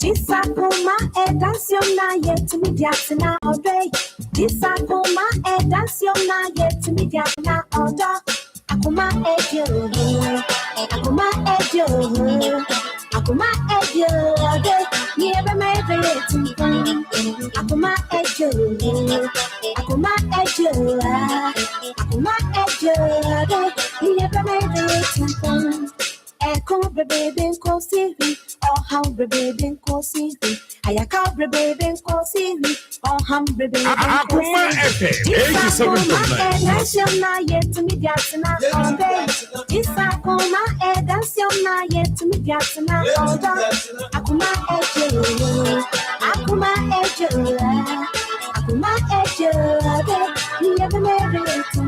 Akoma edansona yet me diatina oday. Akoma edansona yet me diatina oda. Akoma ejo. Akoma ejo. Akoma ejo oday. Niebe me veyetin. Akoma ejo. Akoma ejo. Akoma ejo oday. Niebe me veyetin. Eko baby ko sivi. Oh, how baby ko sivi. Ayaka baby ko sivi. Oh, ham baby ko sivi. Akoma FM 87.9. National yet to me gatsna all day. Akoma national yet to me gatsna all day. Akoma ejo. Akoma ejo. Akoma ejo. You never made it to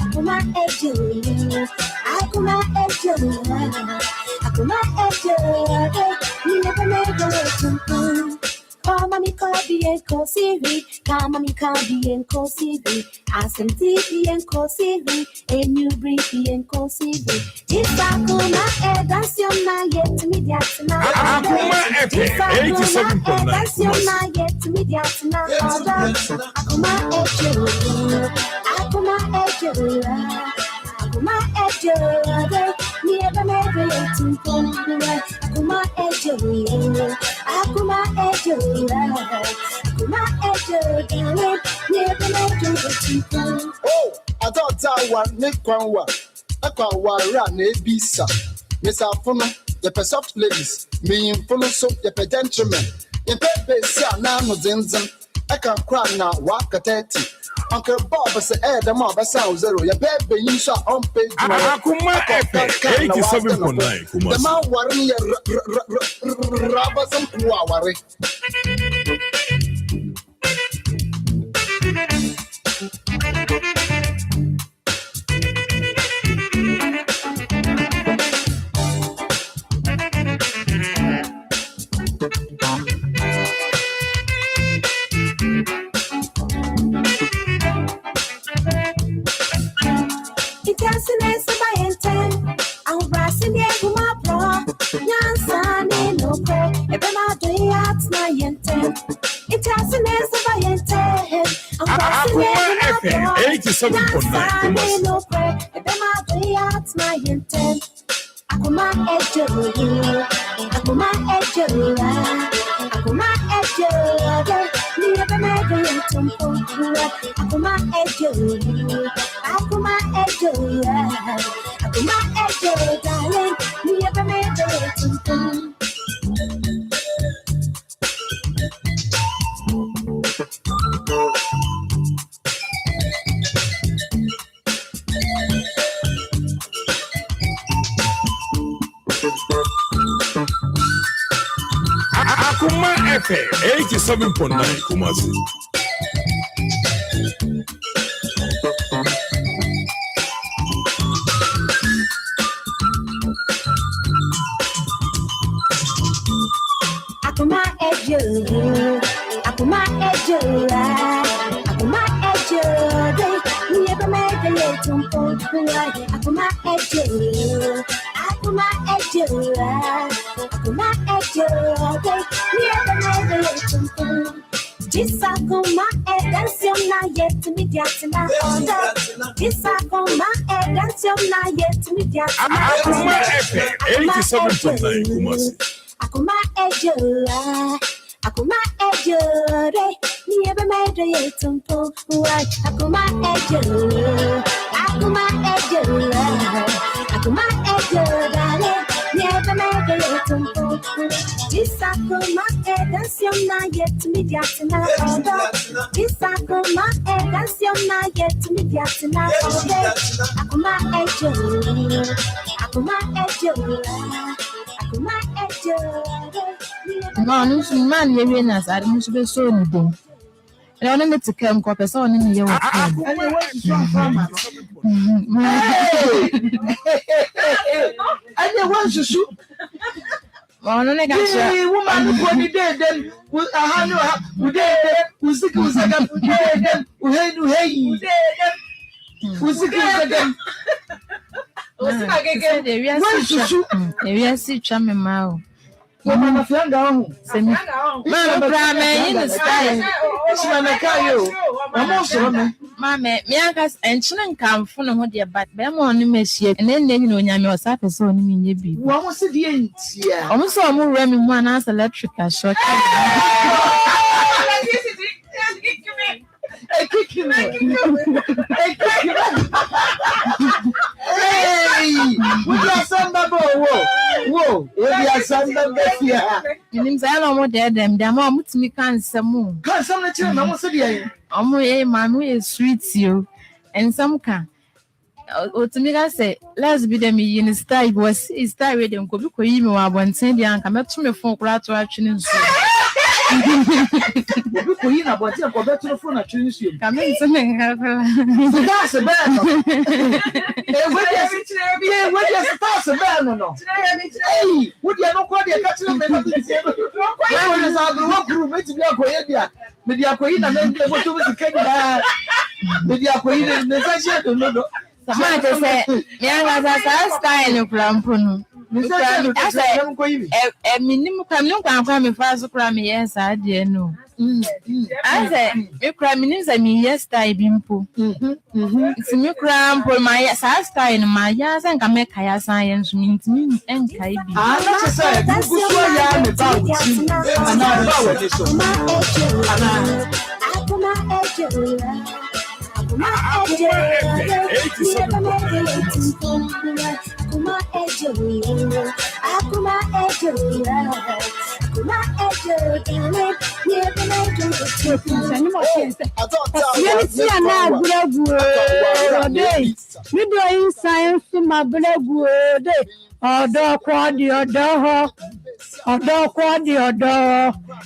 Akoma ejo. Akoma ejo. Akoma ejo. You never made it to Come on, me be and co CV. Come on, me be and co CV. Asim TV and co CV. And you breathe and co CV. Akoma edansona yet to me diatina. Akoma FM 87.9. Yet to me diatina. Akoma ejo. Akoma ejo. Akoma ejo. Never made it to Akoma ejo. Akoma ejo. Akoma ejo. Never made it to Oh, I thought I want Nick Kwanwa. Akwa run a bisa. Miss Afuna, the soft ladies, me in full soap, the gentlemen. In Pepe, now no zinzan. I can cry now, walk at 30. Uncle Bob said, the mob sound zero. Your baby, you saw on page. Akoma FM 87.9. The man worrying robbers and worry. Akoma FM 87.9. Akoma ejo. Akoma ejo. Akoma ejo. Never made it to Akoma ejo. Akoma ejo. Akoma ejo, darling. Never made it to Akoma FM 87.9. Kumasi. Akoma ejo. Akoma ejo. Akoma ejo. Never made it to Akoma ejo. Akoma ejo. Akoma ejo. Never made it to Akoma edansona yet to me diatina. Akoma edansona yet to me diatina. Akoma FM 87.9. Kumasi. Akoma ejo. Akoma ejo. Never made it to Akoma ejo. Akoma ejo. Akoma ejo. Never made it to Akoma edansona yet to me diatina. Akoma edansona yet to me diatina. Akoma ejo. Akoma ejo. Akoma ejo. No, man, you're in us. I don't be so anything. I don't need to come up as on in your I want to shoot. Oh, no, woman who did then with a hand who did who's the goose again, who who's the goose again. We are see charming mouth. Mama fianga ho. Semi. Mama bra me in style. Mama kayo. Mama so me. Mama me aka enchine nkamfo no ho de but be mo no mehie. Ene nne ni onyame osafe so no menye bi. Wo mo se de ntia. Omo so omo remi mu ana electrical shock. Hey, we are samba whoa. We are samba befia. Minim say no mo de dem o mutimi kan nsem. Kan nsem na chire na mo se de yen. Omo ye manu ye sweet yo. Ensem ka. Otimi ka say let's be them in style was style we dem ko bi ko yi me wa bonten de anka meto me fon kura to atwene nso. We ko yi na bonten ko beto fon na atwene nso. Ka me nso me ngakala. So that's a bad no. We just start a bad no. Hey, we dey no ko dey catch me na bi se. We dey sa gro group me ti bi akoye dia. Me di akoyi na me dey go to me ke dia. Me di akoyi ne sa she do no. Sama te say me anga sa style no plampo no. I say minim kwa me fa so kra me yes ade no. I say me kra minim say me yes style bi mpo. Nti me kra mpo my sa style no my yes nka me kaya san yen so me ntimi enkai bi. Ah na se say gugu so ya me ba wuti. Ana ba wo de so.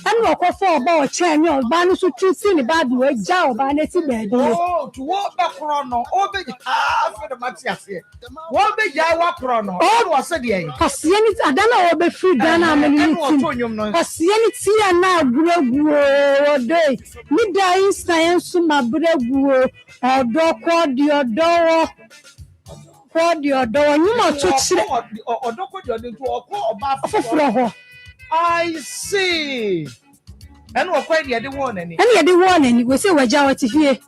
And walk off about chain your banner to see the bad way, Jow, Bannetti bed. Oh, to walk back chrono, obey for the Matias here. What be Jawa chrono? Oh, was said ye. Pasienit, I don't know what free done. I'm Pasienity and now grow day. Midday science to my bregu or dog quad your door. You know, to I see. And we're quite the other one. And the other one, and we say, we're Jawa to hear.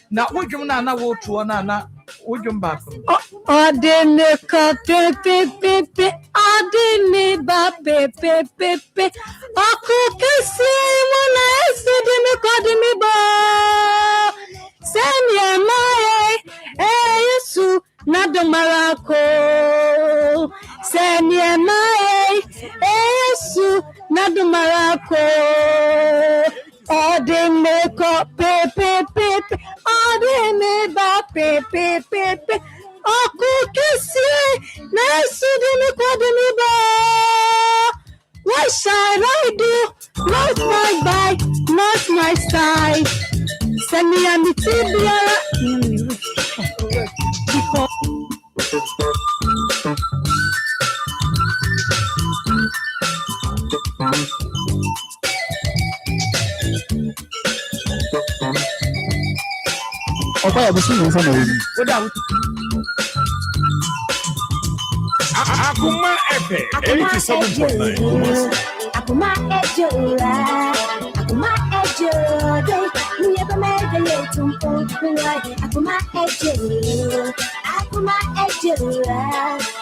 Now, would you not go to another? Would you back? Oh, then the pepe. I didn't pepe. I could see when I said in the Codemy bar. Send your my Yesu. Not the Morocco, send ye my Yesu, not the Morocco. All they make up pepe, all they make up pepe. Oh, could see, nice to the Codemy. What shall I do? Not my bike, not my style. Send me a mitibia. Okay, I was seeing something. Akoma FM 87.9 Kumasi. Akoma Ejora, Akoma Ejora, we ever made a little point. Akoma Ejora, Akoma Ejora,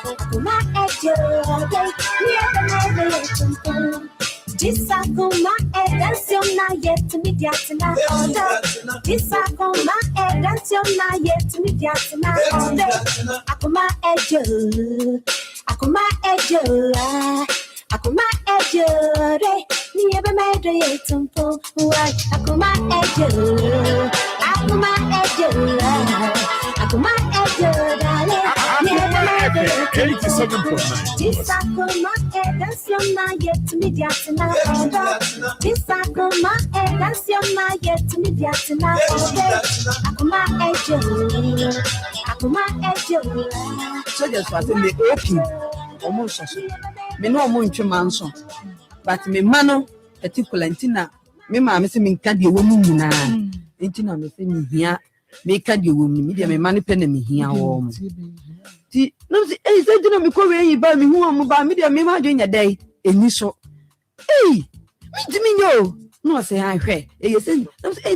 Akoma Ejora, we ever made a little point. This Akoma Ejora, yet to me, Yatsana, order. This Akoma Ejora, yet to me, Yatsana, order. Akoma Ejora, Akoma Ejora. Akoma ejore, ni ebe made ye tumpo. Akoma ejore, Akoma ejore, Akoma ejore, ni ebe made ye tumpo. This Akoma ejore, yet me diatina order. This Akoma ejore, yet me diatina order. Akoma ejore, Akoma ejore. So just what in the open. Almost me no mo ntwe manso but me ma no particular ntina me ma me se me nka de wo mu nyina ntina me se me hia me ka de wo mu me de me ma ne pe na me hia wo mu ti no se e se dina me ko we yi ba me hu am ba me de me ma dwe nya dai eni so Hey, me yo. No say I hwe. You say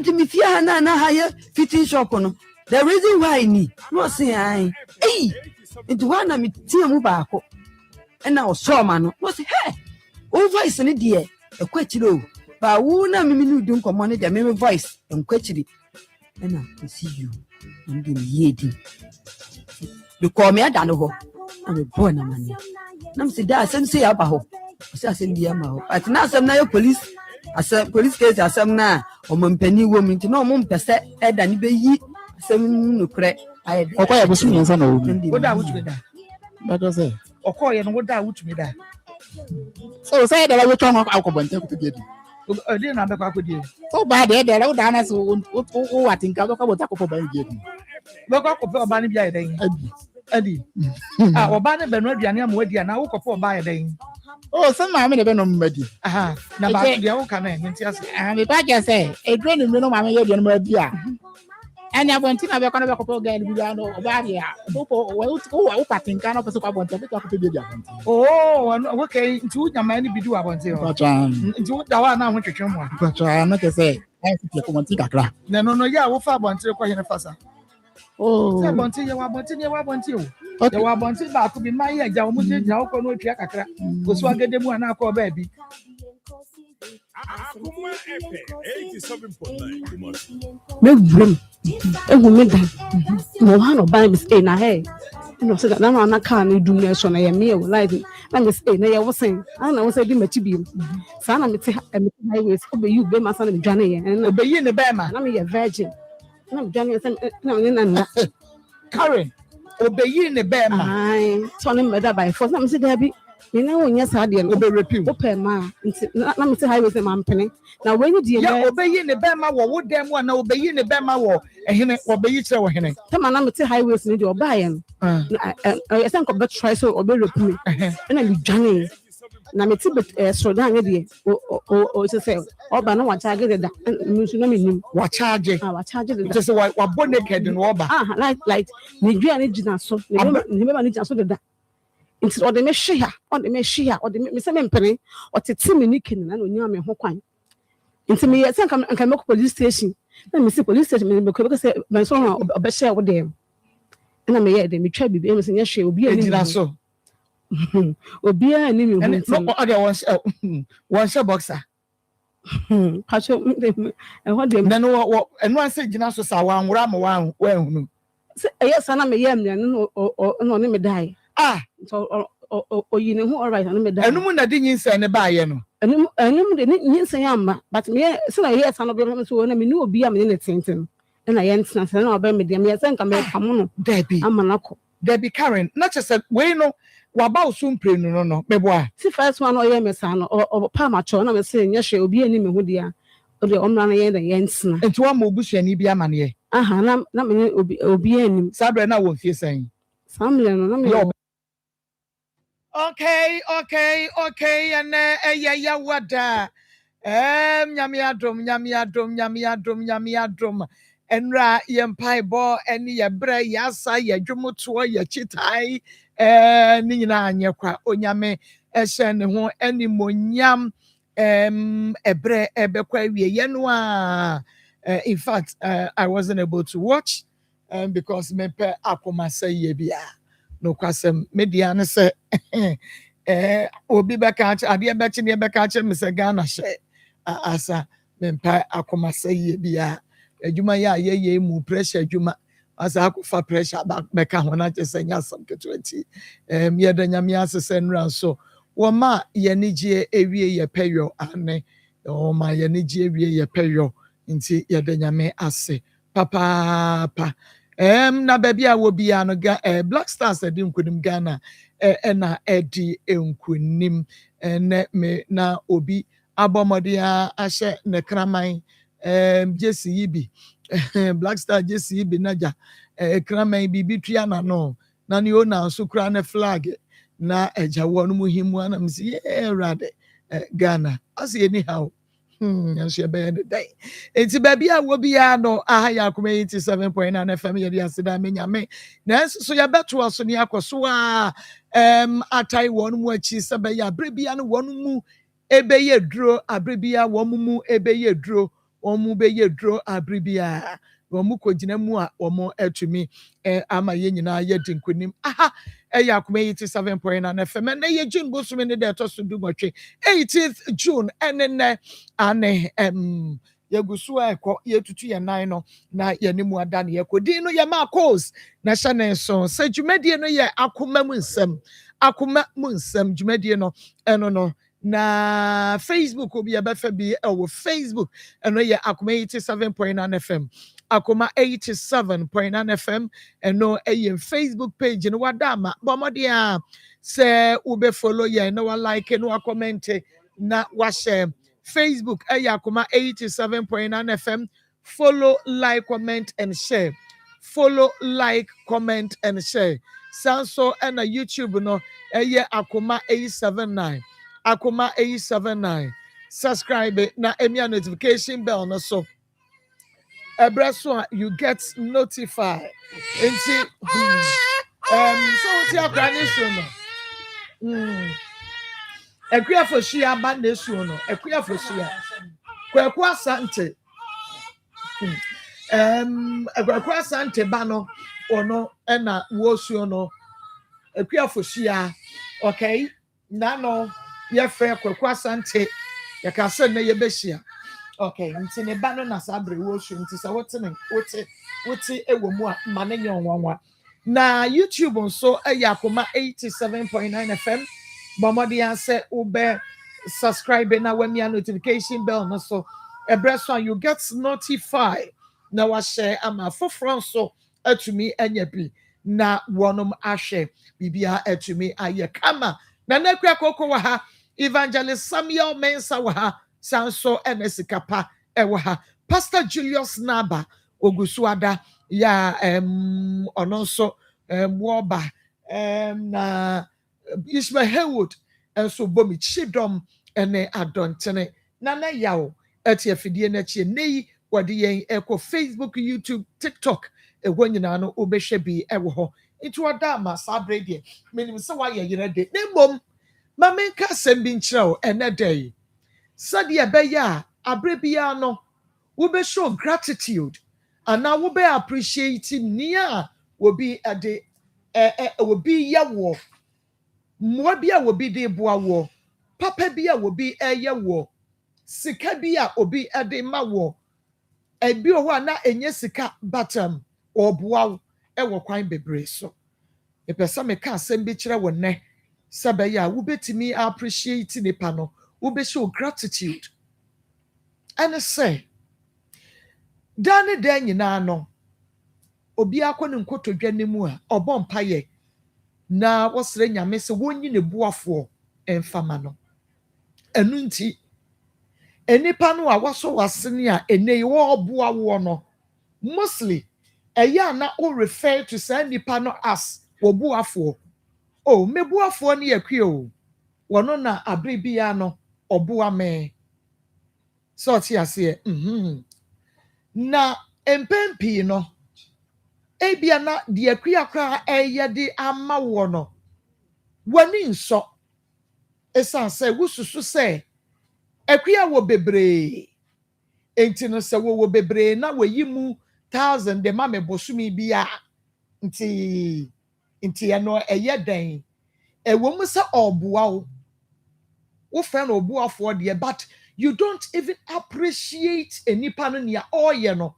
to me fear na higher fitting shop no. The reason why ni. No say I. Hey, into one na me tie mu baako. And now so man no say hey. O voice ni de e kwachiro. Ba wo na me ni dun komo ne de me voice en kwachiri. And I see you. I'm going to yedi. You call me a dano. I'm a boy na man. Nam say that some say about. I say the amount. But now some na police. I said police case as some na or mon penny woman to no mum per se head and be ye some no crack. I was seeing some old. What I would be that. But I say, Or call you what I would be that. so say that I will turn off alcohol and take to get you. I didn't have a back with you. So bad there, I would dance. I think I'll go talk about getting. Look up for a banny by a day. Eddie. Our banner been ready and I'm ready and I woke up for by a day. Oh, some mammy never know ready. Aha. Now, the old can and if I just say, a dream in no mammy, you're dear. And I went in a couple of girls about here. Oh, I think I know what to talk to the oh, okay. Two young men be do about you. But I'm not to come. But I'm not to say, I think you want to take a No, yeah, we'll find one to quite a fassa. Oh, I want to you, I want you. Okay, I want to back to be my age. I want to know no track. Because I get them one I call baby. Akoma FM 87.9. Me brum. Egu me dan. No one no buy me stay na hey. No say that na na car na dum na so na ye me like na me stay na ye wo sen. Na wo say di machi bi. Sa na me te highways obe you be ma sa na me dwane ye. Na Obe yi ne be ma. na me ye virgin. Na me dwane ye na me na. Karen. Obe yi ne be ma. Ai, so na me da by force na me say there be. You know when you said you Obe repeal. open ma. Na me say highways ma mpene. Na when you dey ya obe yi ne be ma wo dem wa na obe yi ne be ma wo ehene obe yi kire wo hene. Tama na me say highways ni dey oba ye no. I think obe try so obe repeal. Na me dwane. Na me ti so dan ye dey o say oba na wa charge dey da me so na me nim Wa charge. wa charge dey da Just wa bo naked no oba. like me dua ni gina so me me ni gina so dey da nti o de me hwe o de me say me mpene o tete me ni kin na onyaa me ho kwan nti me say kan me police station na me say police station me because say me so na obe hye wo dem na me ye de me twa bibi me say nya hwe obi ani Ejira so. obi ani me And hu no other one share boxer. pacho e ho dem Then what and one say jina so sa wan wura ma wan hunu. say yes na me ye me no ne me dai Ah, so o yi ne ho alright na me dai enum na di nyinsa ne ba ye no. enum de nyinsan amma but me say na yes na be me so na me ni obi am ne tenten na ye ntina say na oba me de me say nka me kam no Debbie. amanako Debbie Karen, not just said we no wa ba usum pre no me boa. si first one o ye me sa no o pa ma cho na me say nya hwe obi ani me ho dia o de omra na ye na ye ntina Enti wa ma obusuani bi ama ne ye. aha na me obi ani Sabre na wo fie san. family no na me Okay. And yeah, wada. Nyami adom. Enra yempai bo eni ye bre yasa ye dwumoto ye chitai ni nyina anye kwa onyame ehye ne ho eni monyam ebre ebekwa wie ye no a in fact I wasn't able to watch because me pe Akoma say ye bia no kwasem media ne se obi beka ade bechi ne beka che me se Ghana hye asa me pe Akoma say ye bia adwuma ya ye mu pressure adwuma asa akụfa pressure back meka ho na chese nya sam ke 20 ye da nyame asese nra so wo ma ye nigye ewie ye peyo ane o ma ye nigye ewie ye peyo nti ye da nyame ase papa na baby a wo bia no Black Stars edi nkunim Ghana na edi enkunim ne me na obi abomode a ahye ne kraman Jesse Yibi Black Star Jesse Yibi naja kraman bibi tua na no na ne ona so kra ne flag na eja wonu mu himu na msi rade Ghana as anyhow nso be the day enti baby a wo bia no aha ya Akoma 87.9 FM ye dia seda menyame na so ya beto aso ne akoso a atai wonu mu achi se be ya bre bia no wonu mu ebeye duro abribia womumu ebeye duro omu beye duro abribia womu kogina mu a womo etumi ama ye nyina ye dinkonim aha eya akoma 87.9 FM na ye June bosumi ne de to so du motwe 18th June enene ane yegusu eko yetutu ye nan no na ye ne mu ada ne yekodin no ye ma calls na hye so se dwumadie no ye akoma mu nsem dwumadie no eno no na Facebook obi abefa bi ewo Facebook eno ye akoma 87.9 FM akoma 87.9 FM eno eye Facebook page no wadama bomode a se ube follow ye no wa like no wa comment na wa share Facebook eye akoma 87.9 FM follow like comment and share follow like comment and share sanso and YouTube no eye akoma 879 akoma 879 subscribe na emia notification bell no so ebreso you get notified enti so ti akrani so no ekuya foshia ba na so no ekuya foshia kwaku asante kwaku asante ba no ono na wo so no ekuya foshia okay na no ye fe kwaku asante ya ka se na ye behia okay nti ne ba no na sabre wo so nti sa wote ewo mu a ma ne nyonwanwa na YouTube nso akoma 87.9 FM bomodi ase ube subscribe na wemia notification bell no so ebreso you get notified na wa share ama foforo so atumi anya bi na wonom ahwe bibia atumi aye kama na nakwa koko wa ha evangelist Samuel Mensa wa ha sanso enesikapa ewa ha Pastor Julius Naba ogusuada ya ononso woba na Ishmael Haywood so bomi chidom ene adontene na yawo etiafidie na chie nei wade yen eko Facebook, YouTube, TikTok ewo nyina no obehwe bi ewo ho itu oda ma sabre de menim se wa ye yere de nembom ma menka sembi nkyerɛw ene dey sadi ebeya abrebia no wo be show gratitude and now wo be appreciate nia wo bi ade wo bi yawo mwa bi a wo bi de boa wo papa bi a wo bi eye wo sika bi a obi ade ma wo ebi o ho na enye sika batam oboa wo kwan bebre so epesa me ka asem bi kire wo ne sabaya wo betimi appreciate nipa no wo be show gratitude and say dane dan nyina no obi akọ ne nkotodwa nemu a obọ mpaye na wosre nyame se wonyi ne buafo emfama no enu nti enipa no a waso wasene a enei wo oboa wo no mostly eya na o refer to say nipa no as wo buafo o mebuafo ne yakue o wono na abribia no oboa me so ti ase na empempi no ebia na de akua kra eye de ama wo no wani nso esan se wususu se akua wo bebre enti no se wo bebre na wayi mu 1000 de ma me bosumi bia nti no eye den ewo mu se oboa wo friend oboafo de but you don't even appreciate enipa no nia oye no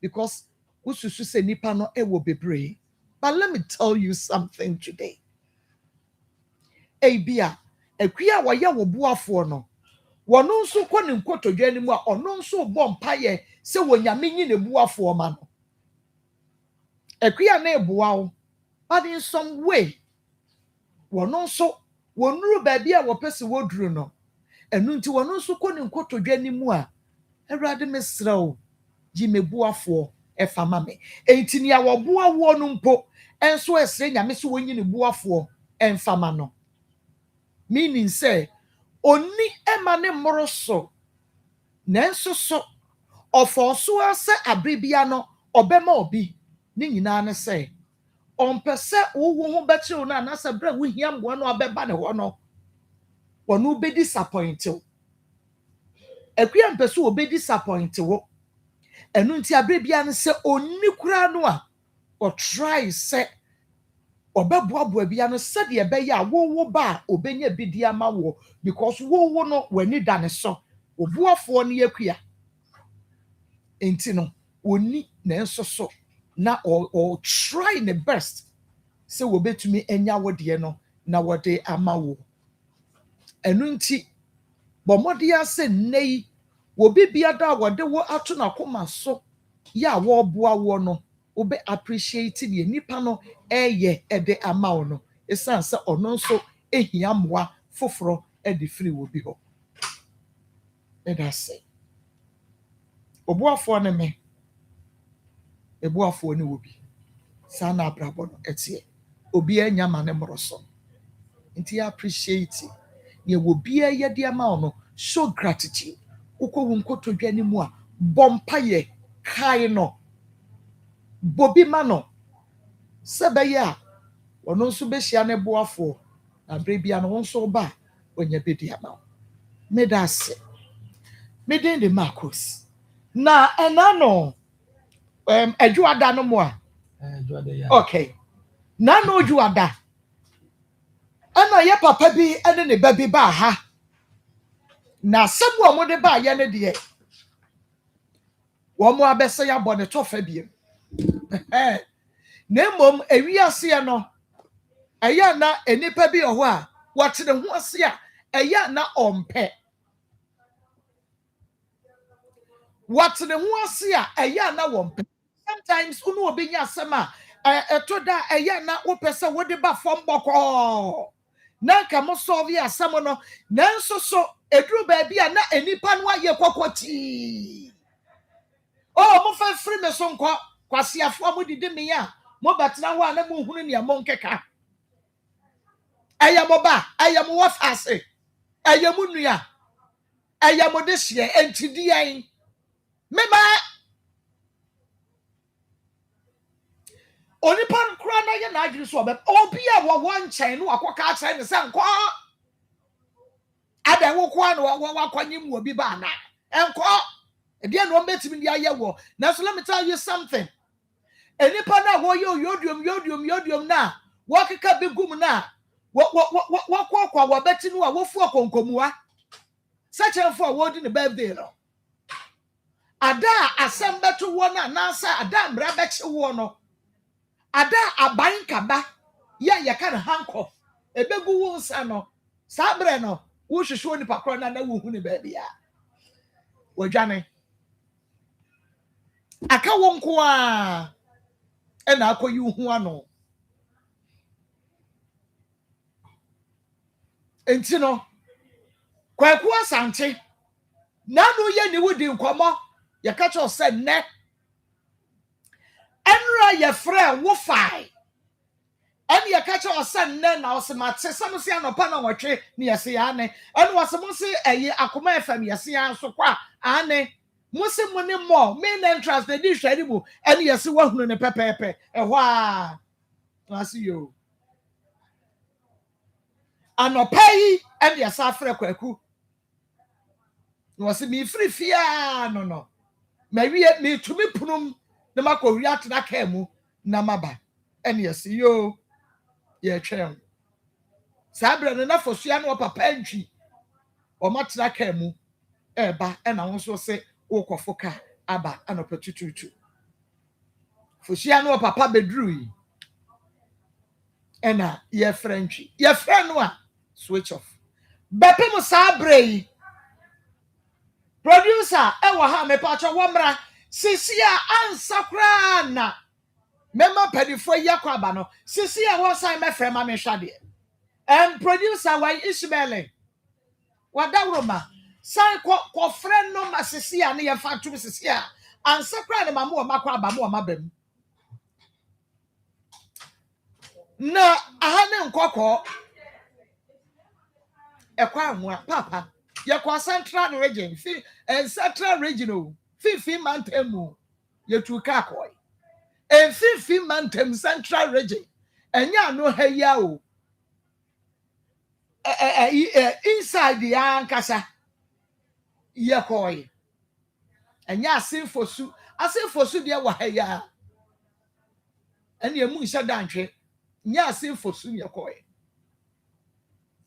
because ususu se nipa no ewo bebre. But let me tell you something today. Ebia akua wa ye wo boafo no wono nso kɔ ne nkotodwa animu a ɔno nso bɔ mpaye se wonyame nyi ne boafo ma no akua na eboa wo but in some way wono nso wonuru ba bia wo pese woduru no enu nti wono nso kɔ ne nkotodwa animu a Awurade mesrɛ wo gi me boafo efama me enti nia wo boa wo no mpo enso esre nyame se wonyi ne boafo emfama no meaning say oni ema ne moroso nenso so ofoso ase abribia no obema obi ne nyina ne say ompese wo ho beche na na se bra wo hia mbo no obeba ne ho no ɔno be disappoint wo akua mpɛ so obe disappoint wo ɛno nti abere bia no sɛ onni kura no a ɔtry sɛ ɔbɛboaboa bia no sɛdeɛ ɛbɛyɛ a wowo ba a obenya bidi ama wo because wowo no w'ani da ne so obuafoɔ no yakua enti no onni na nso so na or try the best sɛ wobɛtumi anya wo deɛ no na wɔde ama wo ɛno nti bɔmmɔde asɛ nnɛ yi wobi biada a wɔde wo ato n'akoma so yɛ a wɔboa wo no wobe appreciate the nipa no ɛyɛ ɛde ama wo no ɛsiane sɛ ɔno nso ehia mmoa foforɔ ɛde firi wo bi hɔ ɛda sɛ obuafoɔ ne me ebuafoɔ ne wo bi saa na abrabɔ no ɛteɛ obi anya ma ne mmoro so nti appreciate ne wo bia yɛ de ama wo no show gratitude ukɔwu nkotodwa ne mu a bompa ye kai no bobi ma no sɛ bɛyɛ a ɔno nso bɛhyia ne boafoɔ na bere bia no wɔn nso ba onya bɛdi ama wo meda ase meden de Marcos na ɛna no adwuada no mu a okay na no adwuada ɛna yɛ papa bi ɛne ne ba bi ba ha na sɛbu a mo de ba yɛ ne deɛ wɔn mo abɛsɛ yɛ abɔ ne tɔfa biem na mmom ewiase no ɛyɛ na enipa bi wɔ hɔ a wɔte ne ho ase a ɛyɛ na ɔmpɛ wɔte ne ho ase a ɛyɛ na wɔmpɛ sometimes unu obi nya asɛm a ɛto da ɛyɛ na wopɛ sɛ wode ba fam bɔkɔɔ na nka mo solve asɛm no nanso so eduru baabi a na enipa no ayɛ kɔkɔtii mo fa free me so nkɔ kwasiafo mo didi me ya mo batena ho a na mo hunu ne mo nkeka ɛyɛ mo ba ɛyɛ mo wafase ɛyɛ mo nua ɛyɛ mo de hye entidian mema onipa nkura na yɛ na adwiri so ɔbɛ obi a wɔ nkyɛn no akɔka akyerɛ ne sɛ nkɔ ada wo kwa no wakɔnye mu obi ba na nkɔ ebia no mbetimi dia yɛ wɔ na so let me tell you something enipa na wo yodium na wɔkeka begum na wɔkɔkɔ wɔbɛti no a wɔfu akonkomua sɛkyɛnfo a wɔdi ne birthday no ada asɛm bɛto wɔ na nansa ada mbra bɛkye wɔ no ada aban kaba yɛ yɛka ne hankɔ ebegu wo nsa no saa brɛ no wo hwehwɛ nipa korɔ na wo hu ne baabi a wɔdwane aka wo nko a ɛna akɔyi hu ano enti no kwaku asante na no yɛ ne wodi nkɔmɔ yɛka kyerɛ sɛ nnɛ ɛnra yɛfrɛ wo fae ɛne yɛka kyerɛ sɛ nnɛ na ɔsemate sɛm se anɔpa na wɔtwe ne yɛse ane ɛne wɔsɛm se ɛyɛ Akoma FM yɛse anso kwa ane musi mu ne mo main entrance na di hwari mu ɛne yɛse wahunu ne pɛpɛɛpɛ ɛhɔ a ase yo anɔpa yi ɛne yɛsa afrɛ kwaku na wɔse me free fia no mawie me tumi punum na makɔwi atena ka mu na maba ɛne yɛse yo yɛtwɛn saa brɛ no na fosua no papa ntwi ɔmatena ka mu ɛba ɛna wo nso se wokɔfo ka aba anɔpa tututu fosua no papa beduru yi ɛna yɛfrɛ ntwi yɛfrɛ no a switch off bɛpem saa brɛ yi producer ɛwɔ ha mepakyɛ wɔmmra sisi a ansa koraa na mɛma padifo yi akɔ aba no sisi a wɔsan mɛfrɛ ma mehwɛ deɛ producer wɔ Ishmael wadawroma san kɔfrɛ no ma sisi a ne yɛfa tum sisi a ansa koraa ne ma mo makɔ aba mo ma bam na aha ne nkɔkɔ ɛkɔ anwa papa yɛkɔ central region central regional fifi mantemu yɛtu ka akɔi fifi mantem central region ɛnya no ha ya o inside the ankasa ye koi enya asinfosu de wa ha ya ene emu nhyɛ dantwe nya asinfosu ye koi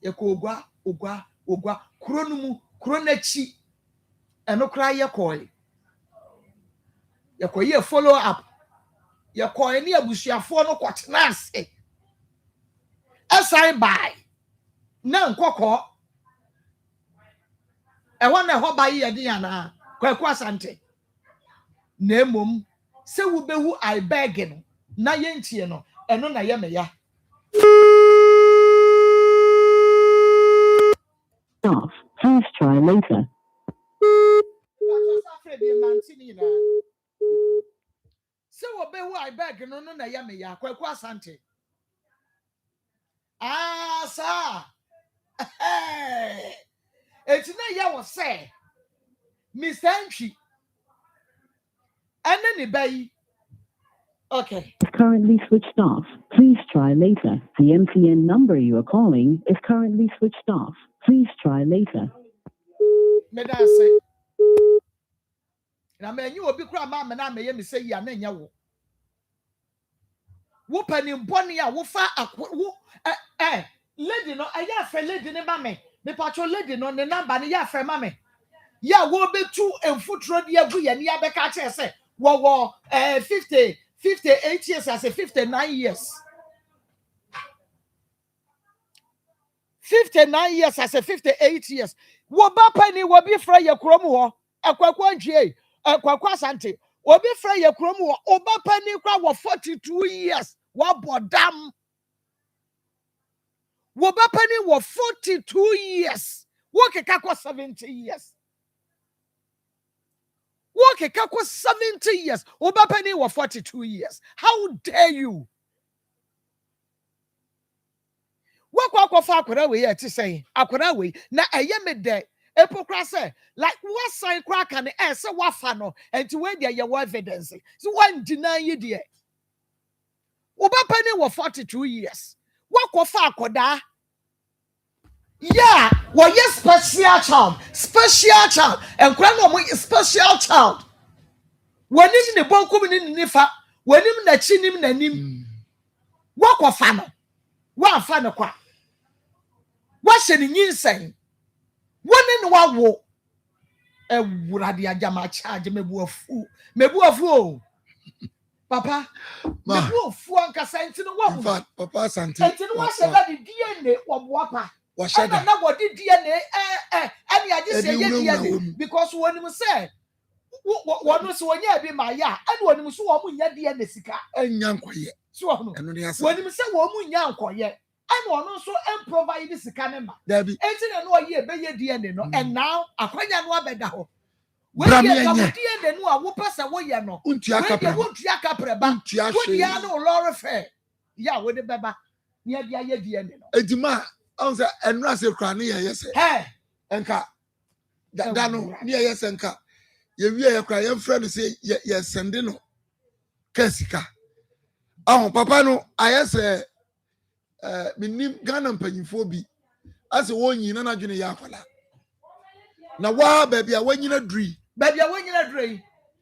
ye ko ogwa kuro no mu kuro nachi eno kra ye koi ye koi ye follow up ye koi ne abusuafo no kwotena ase asai bai na nkɔkɔ ɛhɔ na ɛhɔ ba yi yɛ de yana kwaku asante na emom sɛ wubehu I beg no na yɛntie no ɛno na yɛ meya Off. Please try later. sɛ wubehu I beg no na yɛ meya kwaku asante sa eti na yɛ wɔ sɛ Mr. Entry ɛne ne bayi okay Currently switched off. Please try later. The MTN number you are calling is currently switched off. Please try later. me da say na me nyi obi kura ma me na me ye me say ya na nya wo panim boni a wo fa wo lady no aya afre lady ne ba me patro lady no ne number ne ya afre ma me ya wo betu emfutro de agu ye ne ya beka kire say wo 58 years as a 59 years 59 years as a 58 years wo ba pani wo bi fra ye krom ho akwakwa ndwie akwakwa asante wo bi fra ye krom ho oba pani kwa wo 42 years wo bodam wo ba pani wo 42 years wo keka kwa 70 years wo keka kwa 70 years oba pani wo 42 years how dare you Wakwa fa akwara we ye ti say akwara we na eye me de epokra say like what sign crack and say wafa no enti we dey ye evidence so one deny ye de oba pani wo 42 years wakwa fa akoda yeah wo ye special child enkra no mo special child wonim ne bonkum ni nifa wonim na chi nim nanim wakwa fa no wa fa no kwa What's the Nsem? One in one ewurade agama charge mebuafu papa mebuafu ankasa ntino wa in fact papa santi ntino wa se da DNA wo boapa wa sheda na wo di DNA ani age se ye DNA because wonim say wo no so wonya bi ma ya ani wonim so wo mu nya DNA sika enya nkoye so wo no wonim say wo mu nya nkoye and one also provide this canema. There be 18 no year be ye DNA no and now akwanya no abeda ho. We ye ka DNA no a wo pesa wo ye no. Untua kapreba. Wo dia no lorry fair. Ya we de beba. Ne dia ye DNA no. Edima on say enra se kra ne ye se. Hey, enka da no ne ye se enka. Ye wie ye kra ye friend say ye send no. Kasika. Papa no ayese minim Ghana mpanyimfo bi ase wonyi na adwene ya akwala na wa baby a wanyina dri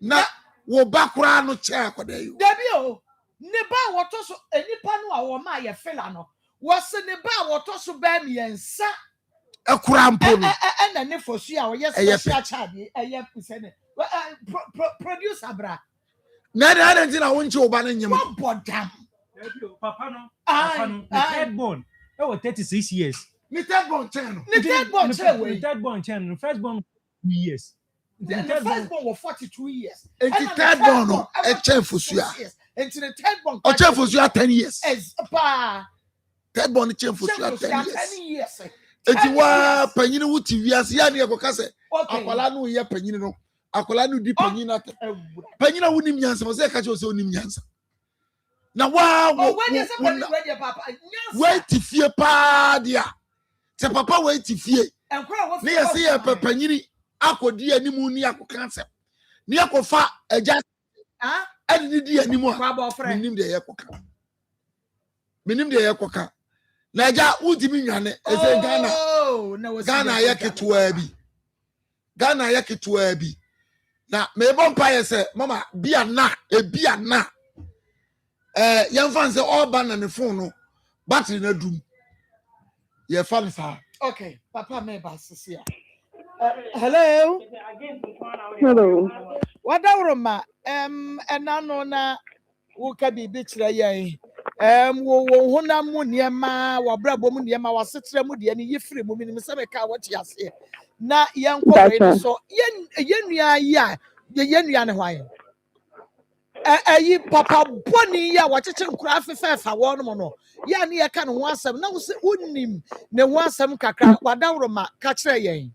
na wo bakura no che akwada yi debi o ne ba woto so enipa no a wo ma ye fela no wo se ne ba woto so ba miensa ekura mpo no na ne fosu a wo ye special charge eye pisene producer bra na na wonche oba na nyem wo bodam Papa no, third born. That was 36 years. Me third born channel. Third born channel. First born 2 years. The first born was 42 years. And the third born no, a chef for you. And the third born, a chef for you 10 years. Third born chef for you 10 years. And you are penny wood TV as Yanni Abocase. Akwala no ye penny no. Akwala no di penny na. Penny na wunim nyansa, was a catch us on nyansa. Na wa wait fie pa dia te papa wait fie ne yesi ye papanyini akodi animu ni akoka nsem ne akofa agya ani di animu a minim de ye koka Naja udimi nyane ese Ghana. Oh, na wasi. Ghana yeketua bi. Ghana yeketua bi. Na me bompa yese mama bia na ebia na. Yemfa nse all ban na ne phone no battery na dum. Ye fa sa. Okay, papa me ba sisi a. Hello. Hello. What ma enano na wo ka bibi kire yen. Wo honam mu niema, wo brabo mu niema, wo setre mu de ne yefire mu minim se me ka wo ti ase. Na yen ko we no so yen nua yi a yen nua ne hwan. Ayi papa boni ya wacheche nkura afefa wo no no. Ya ne ye ka ne ho asem na wo se unnim ne ho asem kakra wadawro ma ka kire yen.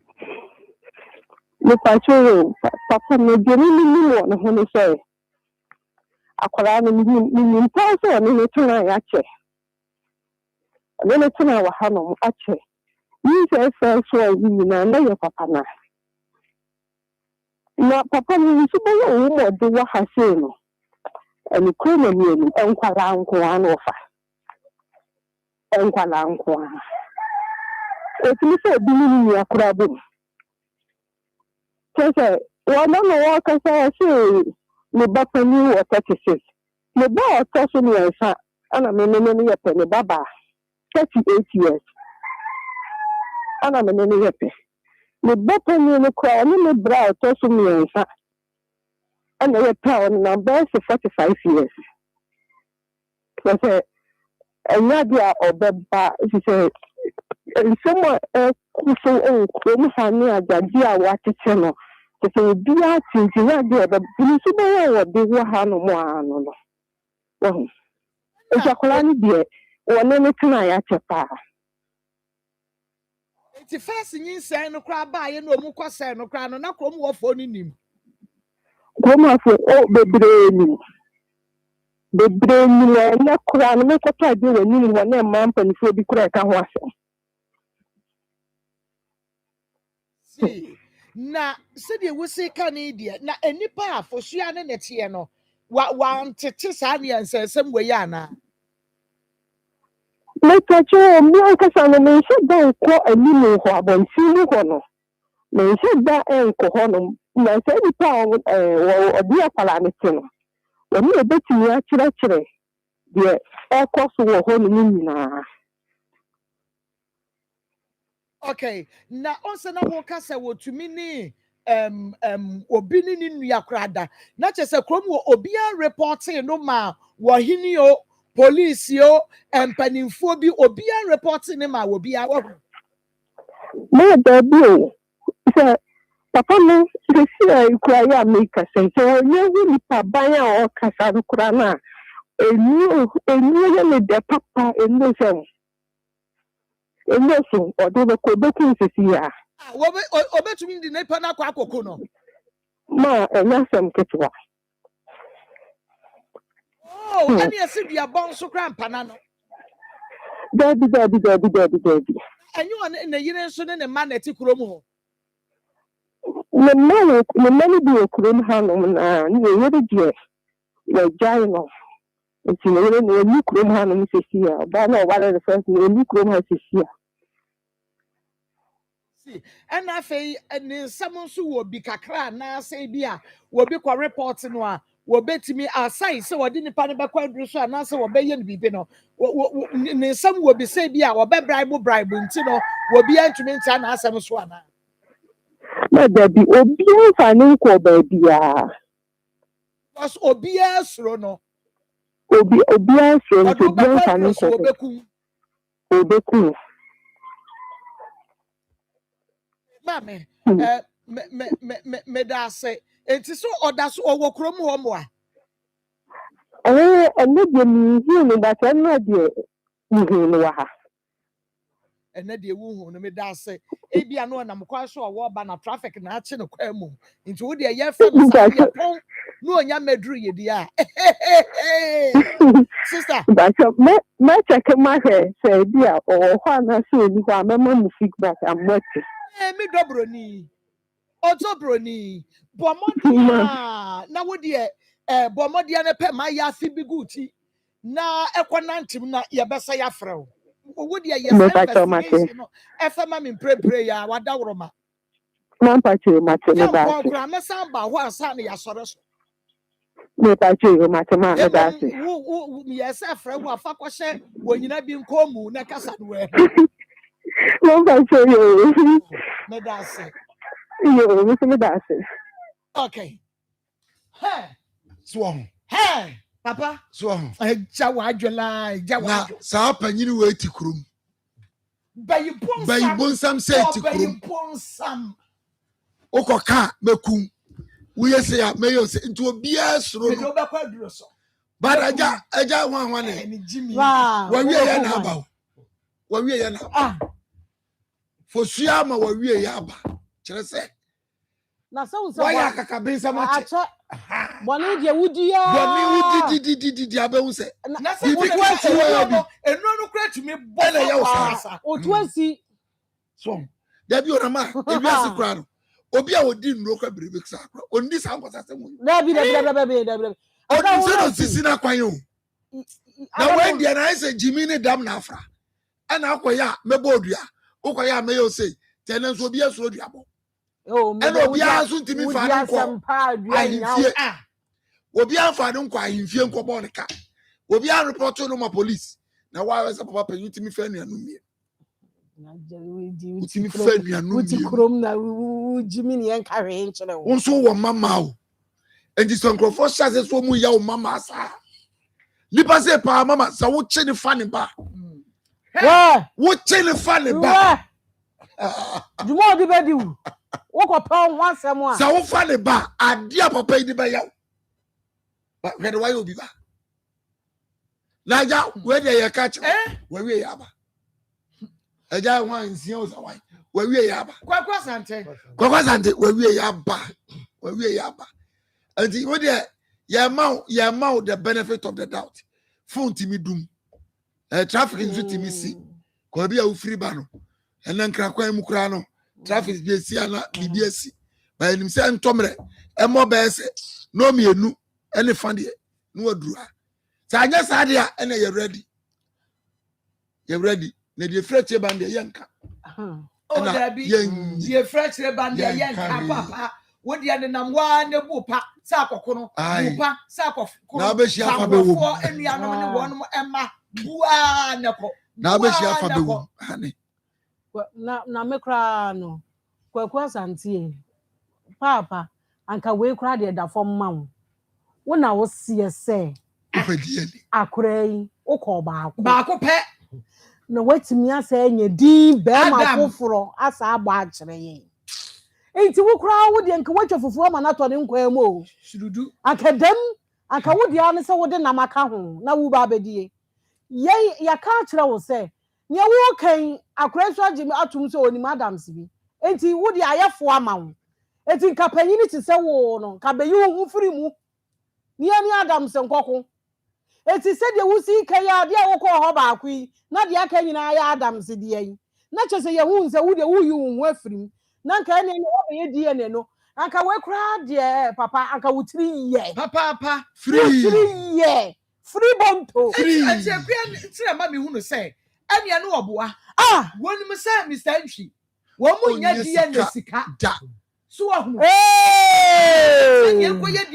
Pacho, papa me gani ni wo no ho no say. Akwara no ni paso ni tuna ya che. Ni tuna wa ha no ache. Ni se so yi na ye papa na. Na papa ni su bo wo mo de wa ha se no. Ani ko na mi ni enkwara nko ano fa. Enkwara nko. Etimi se bi ni akura bo. Kese wana no waka sa se me bapa ni wo 36 me ba to so ni ensa ana me yepe me baba 38 years ana me yepe me bapa ni no kwa ni me bra to so ni ensa ana yepe on na ba 45 years kese enya dia obeba si se somo kuso ko mu ha ni agadi a watete no so bia tinti na de ba bisu ba wo de wo ha no mo ano no wo e jakola ni de wona ne tuna ya chepa Enti first nyin sen no kra ba ye no mu kwase no kra no na krom wo fo ni nim ko ma fo o bebre ni na kra no me ko ta de wani ni wona ma mpani fo bi kra ka ho ase na se de wusi ka ni de na enipa afosua ne netie no wa ntete sa ne ansensem we ya na me tacho mi ka sa no me se da ko ani mo ho abonti ni ho no me se da enko ho no na se di pa wo odi apala ne ti no woni ebetimi a kire de ekoso wo ho no nyina. Okay, na onse na wo ka se wo tumi ni obi ni nua krada na chese krom wo obi a reporting no ma wo hini o police yo empanimfo bi obi a reporting ni ma wo bi a wo Me da bi se papa no se si ikura ya make sense so you ni pa banya o kasa kura na enu ye me de papa enu se so odo ko doku sisi ya wo obetumi di nepa na kwa akoko no ma enya sem ketwa oh ani esi bia bon so kra mpana no Daddy. anyi on na yire nso ne ne ma na ti krom ho Me mani bi okurum ha no na ni ye de je ya jai no nti ne ni kurum ha no sisi ya ba na wale the first ni kurum ha sisi ya and afei ne nsam nso wo bi kakra na say bia wo bi kwa report no a wo betimi asai se wo de nipa ne be kwa duru so na se wo be ye ne bibi no ne nsam wo bi say bia wo be bribe nti no wo bi antumi ntia na asem so ana na da bi obi fa ni ko ba bia was obi asro no obi asro no obi fa ni ko obeku mame me da say enti so oda so owo krom ho mo a ene de mi hi ni ba ta na de mi ni wa ha ene de wu hu no me da say e bia no na mkwa so owo ba na traffic na achi no kwa mu enti wo de ye fa no sa ye pon no onya medru ye dia sister but me check my hair say bia o ho na so ni kwa me mu feedback am what mi dobroni otobroni bomodia na wo de bomodia na pe ma ya fi biguti na ekonantim na ye besa ya frew would ya investigation no FM me pray ya wada woroma Man pacho mate me ba. ya kwa me samba ho asa na ya soro so Me pacho mate ma me ba. wo yes afra wo afa kwhye wonyina bi nkomu na kasa no we Man pacho yo. me da say Yo, me da say. okay hey Swong. hey papa Swong. eja wadwela Na sa panyini we ti krum. Bayibonsam say ti krum. Bayibonsam. Okoka mekum. We say ya me yo say into obia soro. Me do be kwa duro so. But eja wan ni Jimmy. Wow. Wa wie ya na aba. Wa wie ya na. Ah. For sua ma wa wie ya aba. Kire say. Na so Why akaka bin sama che. Boni de wudi ya. Boni wudi di abe hu say. Na say wo enu no kra tumi bo na ya usasa. Otuasi. So, there be on ma, if you ask crowd. Obi a odi nro kwa biribi ksa akra. Ondi sa nkwasa se mu. Dabi. Odi se no sisi na kwan yo. Na when dia na say Jimmy ne dam na afra. Ana akoya mebo odua. Okoya me yo say, tenenso obi aso odua bo. Oh, me obi aso ntimi fa nko. Obi anfa no nko ahimfie nko bo ne ka. Obi an report no ma police. Na why was papa pe ntimi fa nuanu mi. Ntimi fa nuanu mi. Uti krom na Jimmy ne enkarre nkyere wo. Wonso wo mama o. Enti so nkrofo hyase so mu ya wo mama asa. Lipa se pa mama sa wo che ne fa ne ba. Wo che ne fa ne ba. Jumo di bedi wo. Wo ko pa ho asem a. Sa wo fa ne ba ade a papa di ba ya. Ba kwede wa yo bi ba. Naja we dey ya catch. We wie ya ba. Eja wan nsia o sa wan. We wie ya ba. Kwakwa sante we wie ya ba. We wie ya ba. Enti we dey ya ma the benefit of the doubt. Phone timi dum. Traffic nso timi si. Ko bi a wo free ba no. Ena nkra kwan mu kura no. Traffic bi si ana bibi asi. Ba enim se ntomre. Emo ba se no mienu ene fande no adura. Sa anya sa dia ene ye ready. You ready? Na die freche band ye yanka. Oh Debbie. Die freche band ye yanka papa. Wo dia ne nam wa ne bu pa sa akoko no. Bu pa sa akoko. Na be hia fa be wo. Enuanom ne wonom emma bua ne ko. Na be hia fa be wo. Ani. Na me kra no. Kwakwa santie. Papa anka we kra de da fom ma wo. Wo na wo sie se. Akurei uko baako pe na watimi asa enye din be ma foforo asa agba akire ye enti wo kura wo de nka watwa foforo ma na to ne nkwa mu o surudu akadam aka wo de ane se wo de namaka ho na wo ba bedie ye ya ka akire wo se nye wo kan akurei so agime atum so oni madams bi enti wo de ayefo ama wo enti nka panyini ti se wo no nka be yi wo firi mu ni ani adams nkoko eti se de wusi kaya de awoko ho ba akwi na de aka nyina ya adams de yi na chese ye hu nse wo de wo yi hu afirim na nka ne wo ye die ne no anka we kra de papa anka wo 3 year papa free year free bonto free ati akwa tira ma me hu no se ania no oboa wonim se Mr. Ntwi wo mu nya die na sika da so ahunu ye koye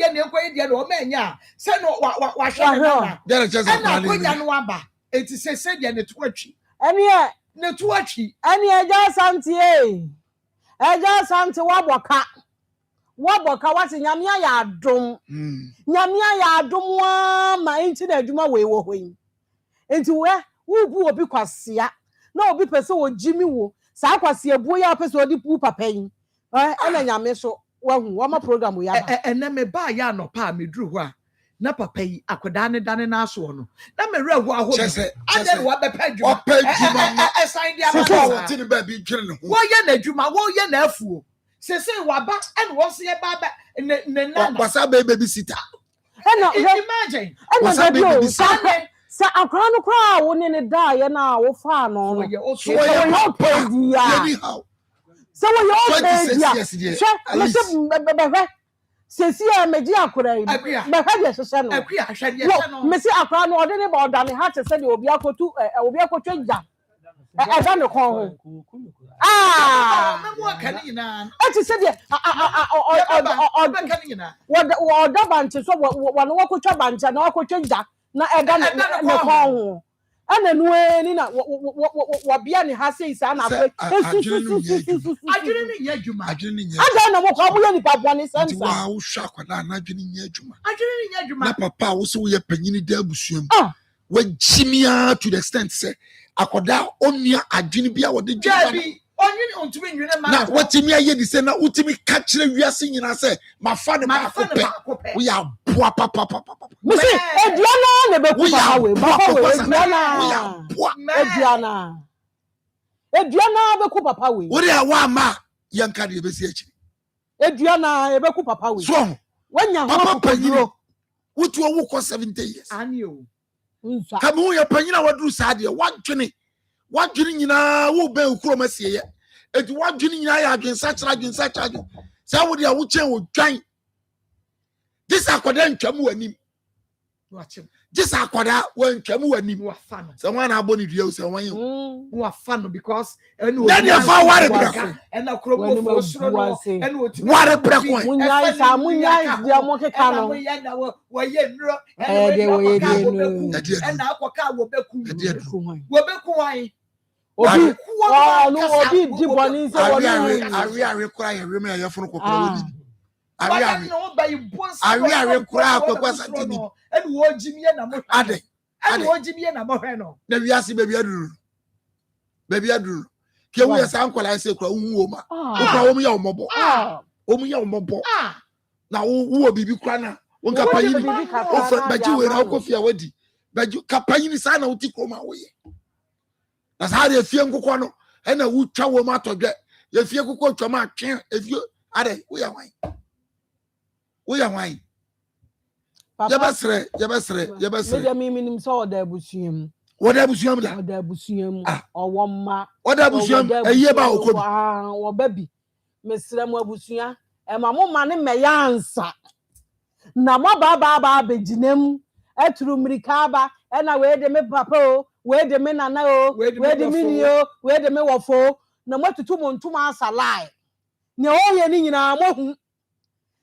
die no manya se no wa hwe na just na no aba enti se die ne to atwi ene ne to atwi ene eja santie eja santie waboka wati nyamia ya adom nyamia ya adom ma enti na adwuma we wo hoyi enti we bu obi kwasea na obi pese wo jimi wo sa kwasea buo ya pese odi pu papa yi ena nyame so wahu wa ma program ya ba ena me ba ya no pa me duru ho a na papa yi akoda ne dane na aso no na me rehu aho ade wa be padwuma sign dia ma ti ne ba bi twere ne ho wo ye na adwuma wo ye na afuo sese wa ba ene wo se ye ba ba ne nana wasa baby sita imagine wasa baby sita sa akra no kra wo ne da ye na wo fa no no so ye pedia so wo yo pedia so sesi a meji akra yi be ha je sese no akwa ahwede no mesi akra no ode ne ba oda ne ha te se de obi akotu ja ɛda ne kɔn ho memo aka ni na ɛti sɛ deɛ ɔda bante so wɔne wɔkɔtwa bante na wɔkɔtwa gya na ɛda ne kɔn ho ɛna nuani na wɔbea ne ha sei saa na afɛ adwene ne nya adwuma ada na mɔkɔ moyɛ nipa bɔne sɛnsa wa wo hwa kwada na adwene nya adwuma adwene ne nya adwuma na papa wo so wo yɛ panyini da abusuam wajimia to the extent say akoda onua adwene bia wo de dwa onwini ontumi nwene ma na watimi aye di say na utimi ka kire wiase nyina say mafa ne ba kopɛ wo ya boa papa misi eduana na be ku papa we eduana be ku papa we wo de awa ma yanka de be si achi eduana e be ku papa we so wanya ho panyiro wotu owo ko 70 years ani o kamu ya panyina waduru saade wadwene nyina wo be ukuro masie ye enti wadwene nyina ya adwensa kyera sa wo de a wo chen wo dwan this akoda ntwam wanim this akoda wo ntwam wanim wafa no se wan na abɔ ne dua se wan ye wafa no because enu na dia fa ware brako ena krobo fo suro no enu oti ware brako munyai dia mo keka no wo ye nro ena akoka wo beku wan obi obi di boni se woni ari kura ye reme ya funu kokoro wodi ari kura akokwa santini enu wo jimie na mo ade wo jimie na mo hwe no na wiase baby aduru ke wo ya san kwala se kura wu wo ma kura wo mu ya omobo na wo bibi kura na won kapanyi o fa baji we na ko fia wadi baji kapanyi ni sa na uti kroma wo ye na sa de fie nkokɔ no ɛna wutwa wo ma tɔdwe ye fie kokɔ twa ma twe efie ade wo ya wan yebesre me minim so oda abusuam da owomma oda abusuam eye ba okobi wo ba bi mesre mu abusua e ma mo ma ne meya ansa na mo ba beginem aturu mirika ba e na we de me papa o we de me nana o we de me ni o we de me wofo na mo tutu mo ntuma asalai ne o ye ni nyina mo hu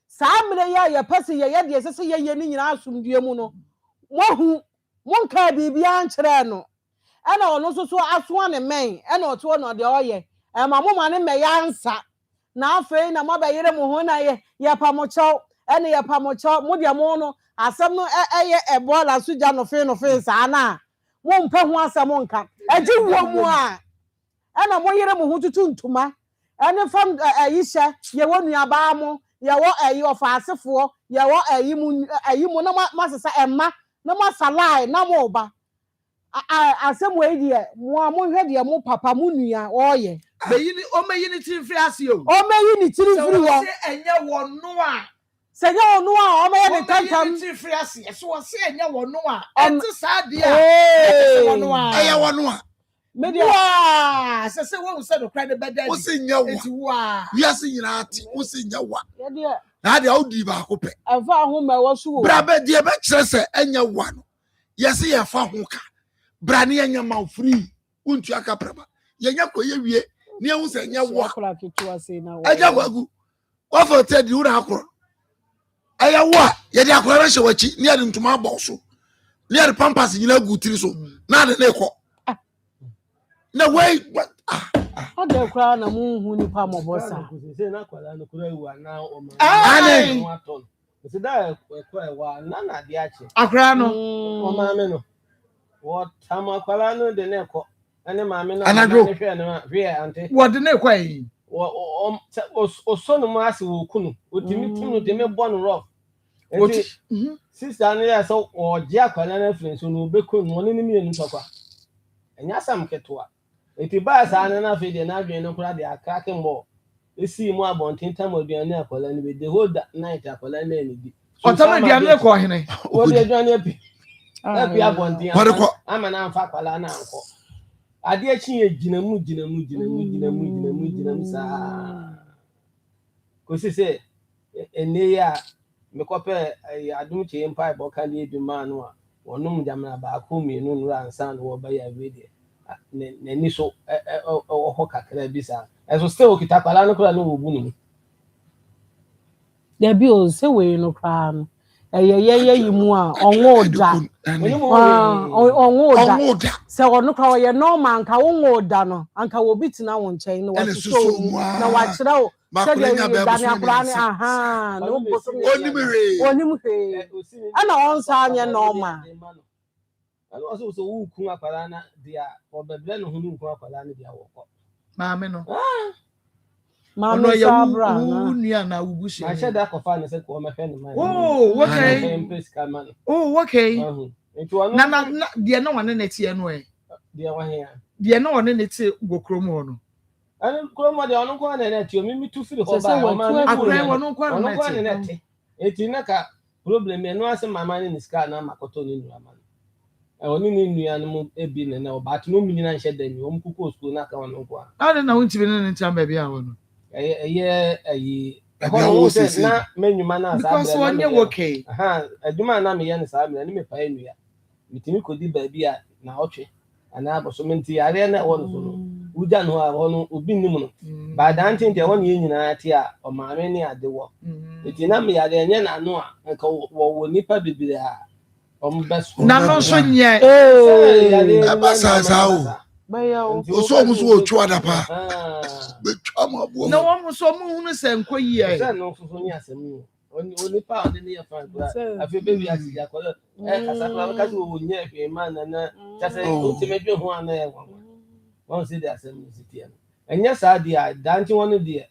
saa mre ya pese ye de sese ye ni nyina asumdue mu no mo hu mo nka bibia nkyere no e na ono so aso ne men e na oto no de oye e ma mo ma ne me ya nsa na afei na mo ba yere mo ho na ye pa mo chaw e ne ye pa mo chaw mo de mo no asem no eye ebola suja no fe saa na mo mpa ho asem nka agi wo mu a e na mo yere mo ho tutu ntuma ene fam ayisha ye wonu aba mo ye wo ayi ofaasefo ye wo ayi mu na masesa emma na masalai na mo ba asem we die mo hwe die mo papa mo nua oye beyini o meyini tinfiri ase o meyi ni tinfiri wo se enye wono a senya onu a o me ne tantam tinfiri ase so wo se enye wono a enti saade a wono a eye wono a media wa se wo se do kra de beda wo se nya wa wiase nyina ati wo se nya wa na de audi ba ko pe afa ho ma wo so wo bra be de be kire se enya wa no yese ye fa ho ka bra ne enya ma free untu aka praba ye nya ko ye wie ne hu se nya wa eja kwagu wa for te di ura akoro aya wa ye de akoro re hyewachi ne ade ntuma abɔ so ne ade pampas nyina gu tiri so na ade ne ko na wei ode kra na mu hu ni pa mo bosa se na kwala no kura wu ana o ma ane se da kwa wa na de ache akra no o ma me no what ama kwala no de ne ko ane ma me no hwe na hwe ante what de ne kwa yi o so no ma ase wo kunu o timi timi de me bɔ no rough sister no ya so o je akwala na friend so no be kunu no ne mi enu tokwa enya sam ketwa eti ba sa na fe de na adwen no kura de akake mbo esi mu abontin tam aduane akwala ni be the whole night akwala na ni di o tam aduane ko hene o de aduane api abontin ama na amfa akwala na anko ade achi ye ginamu sa ko se ene ya me kope adum che empa bo kan ye duma no a wonum jamna ba ko mienu no ansa no wo ba ya video n'ani so ho kakra bi sa eso still okita kwala no kura no obu no there be o say we no kra no ye yi mu a onwo da onwo da se ono kra ye normal anka wonwo da no anka wo bitina won chen no wa so na wa kira o se de da ni akra ni aha no boso onim he ana on sa anya normal and also so who kun akwala na dia obebre no hu kun akwala na dia woko maame no maame sabra na nua na ubushi ma sheda kofa na se ko mehwe ni man oh okay oh okay na dia na wane na tie no dia wa he dia na wane na tie gokrom ho no ani kromo dia onu ko na na tie mi tu firi ho ba akure wono ko na tie eti na ka problem e no ase mama ni ska na makoto ni nua man oni ni nua no ebi na oba to no minina nhye da ni om kuko school na ka wono ko a na wonti bi na ntia ba bia wono ayi na menuma na sa because one year okay aduma na me ye ne sa me ni me pa enua mitimi kodi ba bia na otwe ana aboso menti are na wono so no uja no a wono obi nim no ba dan tinje wono ye nyina ate a o maame ni ade wo eti na me yare enye na no a nka wo nipa bibire a na no so nye abasa sao o so mu so otwa da pa betwa mo abo na wo so mu hunu se nkoyi e se no so ni asem oni pa ode ni ya fa gba afi bebi asiga ko kasa kala ka so wo nye hwe ma na chase o ti medwe ho ana e won si de asem ni sitia enya sa dia danti won de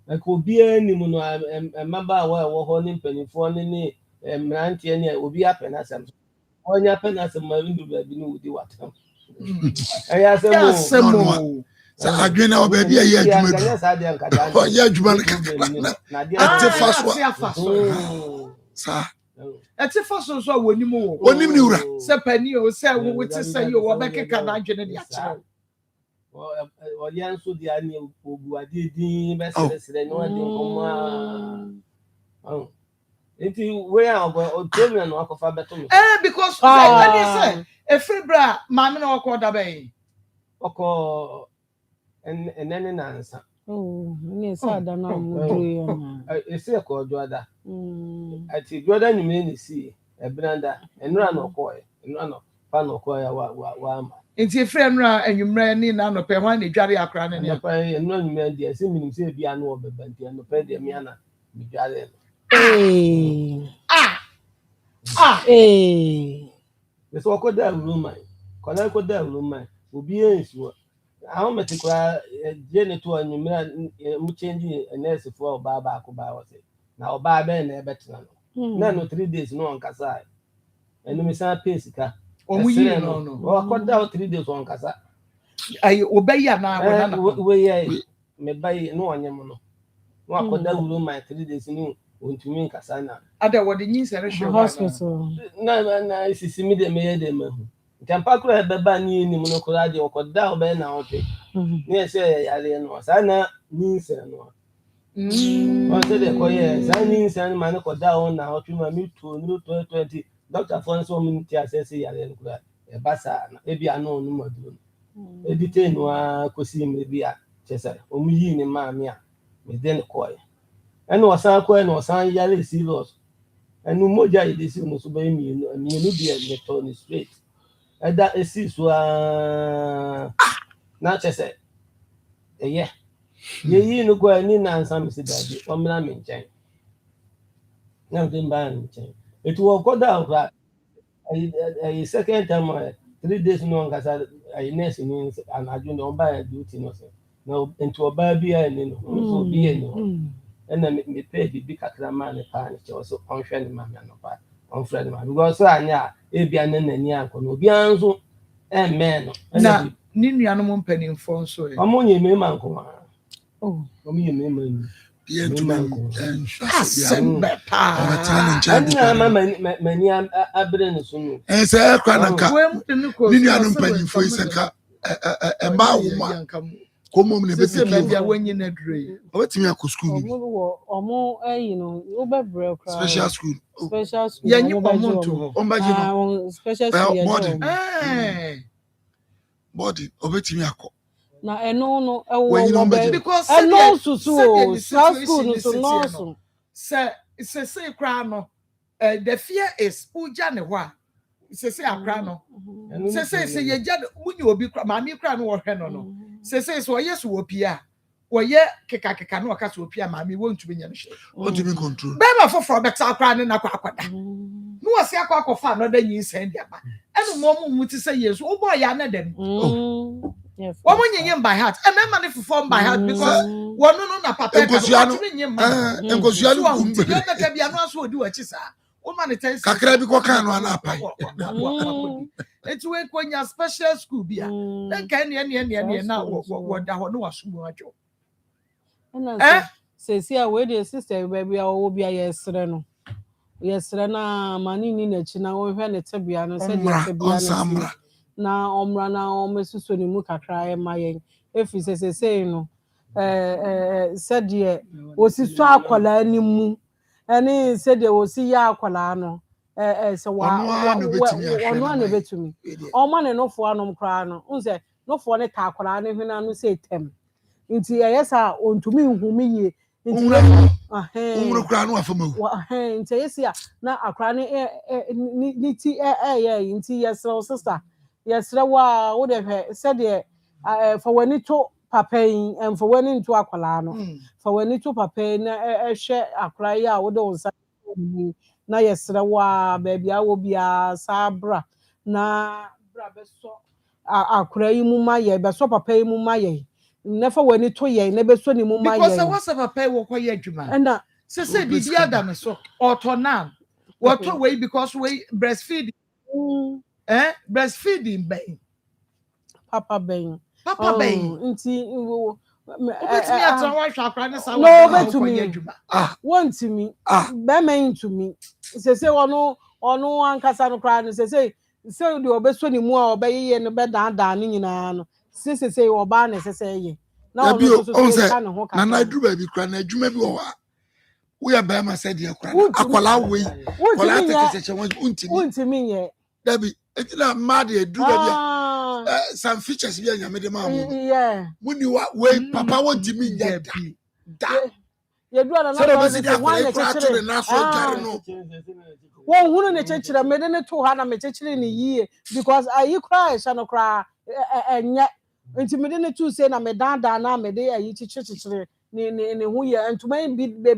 e ko bia ni mu no maba wa wo ho ni mpanifo ni mrantie ni obi apena asem onya apena asem ma ndu ba bi ni udi watam eya asem sa adwena o baby ayi adwuma du o ya adwuma na ate faso sa ate faso so wonim wo onim ni wura se pani o se wo ti se yo wo bekeka na adwene dia kire o yan so dia ni obu ade din be sere no ade nkomwa enti we a o temi no akofa beto me because I say efibra maame na okoda be oko enene nansa ni sa da na mu do ese ko joda ati joda nyime ni si ebranda enura no ko enura no pa no ko ya wa ama enti efre enura enwumre ni na no pe hwan na dware akra ne ne pa enura nyime dia se minim se bia no obebanti no pe dia mi ana mi dware so ko da room kola ko da room obi ensu ahụ metikwa jene to anyumra mu change nurse for baba ko ba wose na oba be na ebetina no na no 3 days no onkasa enu mi sa pesika omu yi no o akoda 3 days onkasa ai obeya na wona na we ye me bai no onyem no no akoda wuro my 3 days no ontumi nkasa na ada wodi nyin sere hwe hospital na sisi mi de me ye de mahu Jampa kura beba ni ni mu no kura de okoda obe na ope ni ese yare no sana ni se no o se de ko ye sana ni se ma no koda on na otu ma mi to no 2020 doctor for so mi ti assess yare no kura e basa na e bia no no maduro e dite no a kosi mi bia chesa o mu yi ni ma mi a me de ko ye eno wasan ko eno wasan yare serious enu moja ide si no so ba mi no bia me to ni straight Eda esi so na chese ye yi no go ani na Nsem si dabi o mra me nchen na dem ba nchen etu wo koda okra ai second time 3 days no ngasa ai nurse ni anaju no ba duty no se na entu oba bi ani no so bi ani na me pay bi kakra ma ne pa ni che so on hwe ni ma me no pa on friend ma because anya ebia na nani anko no obi anzo amen na ni nuanu mo mpanimfo nso e omo nye me manko ma omo nye me mani ye to manko asembe pa anya mani abre no so no se kwa na ka ni nuanu mpanimfo isenka e ma wo ma komo me be se bia wanyi na dure obetimi akọ school ni omo no obebre kra special school yanyi omo to omba ji no special school body obetimi akọ na eno no When you know be because eno susu the school situation no is so no say cry no the fear is uja ne ho a say akra no say ye ja munyi obi kra ma mi kra no wo hwe no say so yes wo pia wo ye keka no ka so pia ma mi won tumi nya no hwe what do you mean control be ma for better akra ne na kwa akwada no wasi akwa fa no da yin sen dia ba enu mo mu ti say yes wo boy ya na dem yes wo munyi by heart and me man for by heart because one no na papa ka no tumi nyim enkosua no kumbe yo na ka bia no aso odi wa chi sa wo man it is kakra bi ko kan no ana apai eti we konya special school bia na ka ne na wo da ho no wasumu adwo sesi a we dey sister baby a wo bia yesre no yesre na mani ni na chi na wo hwe ne tebia no se dey tebia no na omra na omesuso ni mu kakra e mayen efi sese no se dey osiso akola ni mu ene se dey osi ya akola no se wa ono na betumi o ma ne nofo anom kra no unse nofo ne ta akola ne hwena no se tem nti yesa ontumi nhumi ye nti umru kra no afamawu nti yesa na akra ne ni ti nti yesra sister yesra wa wo de hwe se de for wani to papa yin for wani to akola no for wani to papa na hwe akra ya wo de unsa na yesra wa baby awo bia sabra na bra beso akra yi mu maye beso papa yi mu maye never when it to ye never so ni mu maye because what's up papa wo koye adwuma and say bibi adam so autonam what to way because we breastfeed breastfeeding ben papa ben nti obetimi aton wa hwa akra ne sa no obetumi want me be men to me say ono ankasa no kra no say de obeso ni mu a obeye no be dan ni nyina no say oba na say ye na ono so say na dru ba bi kra na adwuma bi wo wa wo ya ba ma say de kra akola we akola take se untimi ye dabi etina ma de dru ba bi some features bi anya me de ma mu muni wa we papa won timi nya da ye dru na na say one na kire na so gare no won hunu ne chechire me de ne to ha na me chechire ni yie because ayi cry sha no cry enye nti me de ne to say na me dan na me de ayi chichire ni hu ye ntuma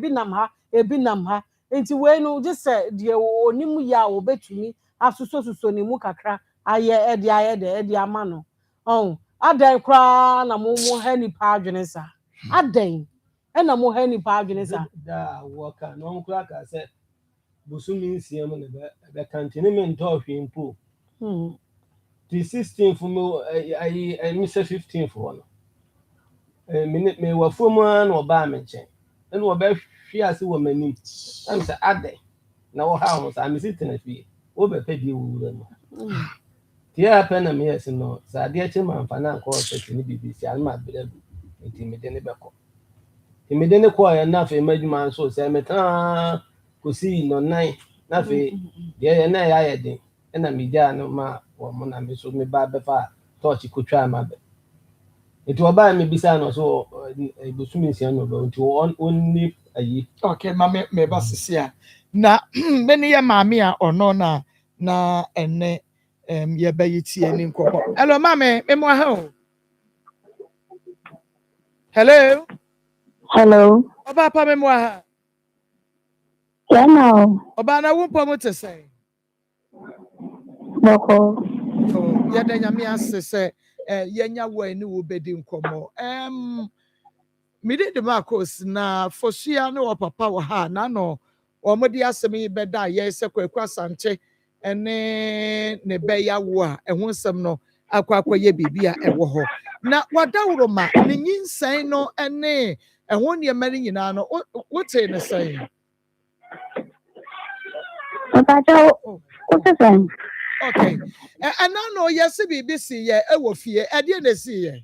bi nam ha ebi nam ha nti we no just say de onimu ya obetumi asuso ni mu kakra aye de ama no adan kra na mo ha ni pa adwene sa adan na mo ha ni pa adwene sa da wo ka no kra ka say busumi nsiam ne be kantine me ntɔ hwempo the 16th mo I miss 15th one minute me wa fomu na oba me nchen na oba hwi ase wo manim am say ade na wo ha ho sa me sitina fie wo be pe bi wura no tia pe na me yes no sa de achi man fa na ko se ni BBC an ma bele enti me de ne be ko me de ne ko ya na fe madwuma so se me ta ko si no nine na fe de na ya ye den na me ja no ma wo mo na me so me ba be fa touch kotwa ma be enti oba me bisa no so busumi nsia no be enti onni ayi okay ma me ba sisia na me ne ye maami a ono na enne ye ba yiti ani nkoko hello mama me mo ha hello oba pa me mo ha oba na wo po mo te say boko ye da nyame ase se ye nya wo ani wo bedi nkomo me de marcos na fosia no papa wo ha na no o mo di asemi be da ye se kwaku asante ene ne be ya wo a ehun sem no akwa ye bibia ewo ho na wadawro ma ne nyinsan no ene ehun ne mari nyina no wote ne sai okay and now no yes BBC ye ewo fie e de na si ye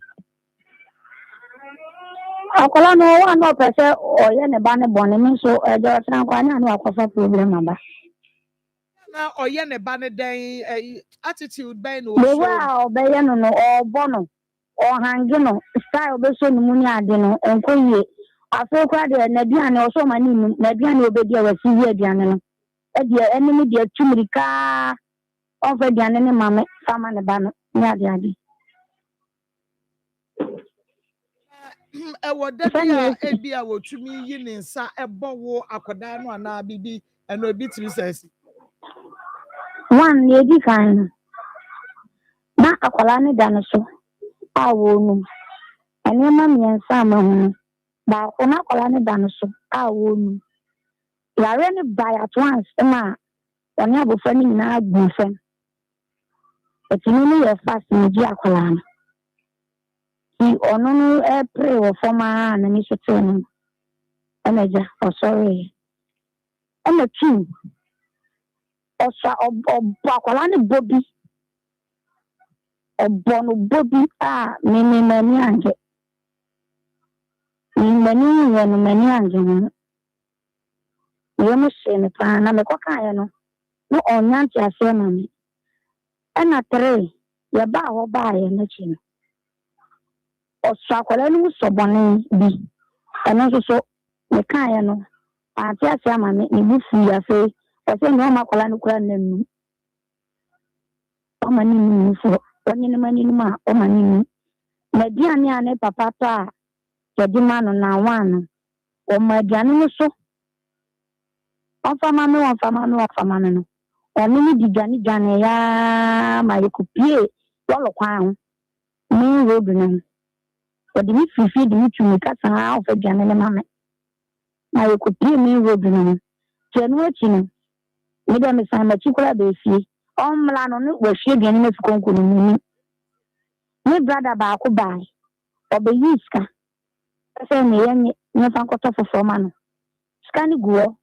akola no wa no pese o ye ne ba ne bone mi so ejo san kwa na no akofa problem aba na oye ne ba ne den attitude ben no The show. way I obey no or bono or hangino style be so muni adino and koye. I feel quite a Nabian also my name, Nabian obey was here, Diana. A dear enemy, dear Chumrika, offer Diana mamma, some and the banner, Yadi. E woda bia e bia wotumi yi ne nsa ebo wo akoda no ana bibi e no bi tiri sesi. One lady kind. Na akwala ne da no so a wo nu enema miensa ma hu ba ko na akwala ne da no so a wo nu yare ne by at once ma oni abofra ni na agbu fam etini ni ye fast ni ji akwala no ti ono no e pray wo forma na ni so tene emeja o sorry ema tu o sa o akwala ne bobi o bono bobi a me mani anje mani anje Yemushene pana mekoka ya no onyanti asema mi ena 3 ye ba ho ba ye na chi no oso akwala no sobone bi eno so meka ya no ati asema mi ni bufu ya fe o se no makwala no kura na nu o mani nu fo onye ne mani nu ma o mani nu na diane ane papa ta ye di ma no na wan o ma diane no so Ọfama no. Ọmụ ni digani gani ya ma yekupie wọlọ kwa ahụ. Ni road na. Ọdị mi fifi di mi tumi kasa ha ofe gani ne mame. Ma yekupie ni road na. Tenu echi no. Mi de mi san ma chikola be fie. Ọmla no ne wo fie gani na fikonko no ni. Ni brother ba ko bai. Obe yiska. Ese ne yenye ne fan ko to fofo ma no. Skani guo.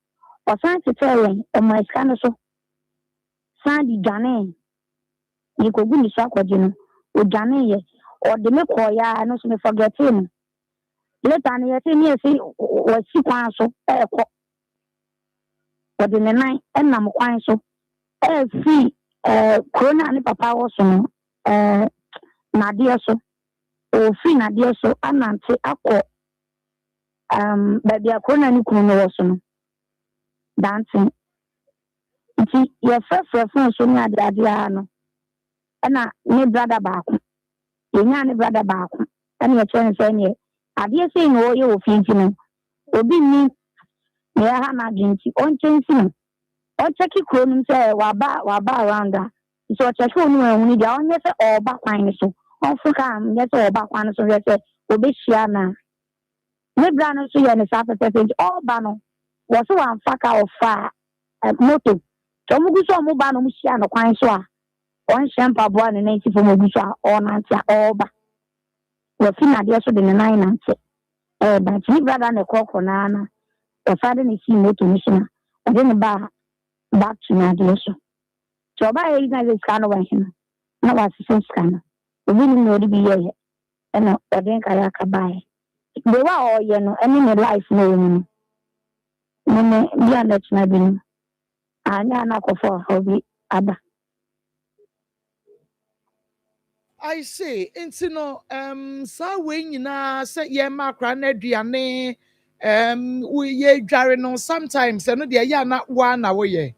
Osan titeren ọmọ iska no so sandi dwane ni ko guni so akwaje no o dwane ye o de me ko ya no so me forget him later na ye say me say o si kwan so e ko o de ne nan e nam kwan so e fi corona ni papa wo so no na de so o fi na de so anante akọ ba dia corona ni kunu no wo so no dancing nti ye fefefo so ni ade ano na ni brother baako ye nya ni brother baako na ye chen se ni ade se no ye ofinti no obi ni me ha na ginti on chen si no o cheki kronum se wa ba around da so o cheki onu ehun ni dia onye se oba kwan ni so on fuka am ye se oba kwan so ye se obi hia na ni brother no so ye ni sa pepe oba no wo so wan faka ofa moto Omuguso mo ba no muhia no kwan so a on shempa boa ne 90 fo moguso a on antia oba we fina de so de ne 9 nanti ba ti brother ne kokko na na o fade ne si moto ni sina o de ne ba back to na de so to ba e na de scan wa hin na wa si scan obi ni no de bi ye e na o de ka ya ka ba e de wa o ye no eni ne life no ni ne bi na china bi anya na kofo obi aba I say intino sa we nyina se ye makra na aduane we ye dware no sometimes no de ya na wa na wo ye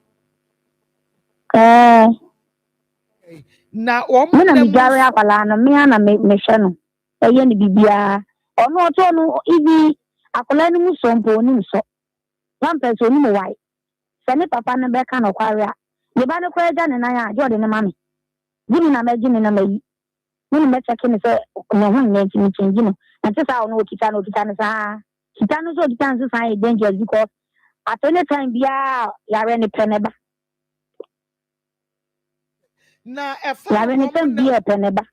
na o mo na mi dware akwala no me na me hwe no eye ne bibia ono to no ibi akwala no mu so mpo ni so one person ni mo wai se ne papa no be ka no kware a ye ba no kwa ja ne na ya jo de ne mami gini na me gini na me When you check in, say, no one named me changing. And just how no Kitano, Kitano, so Kitano is dangerous because at any time, you're any peneba. Na efa You're any be a peneba.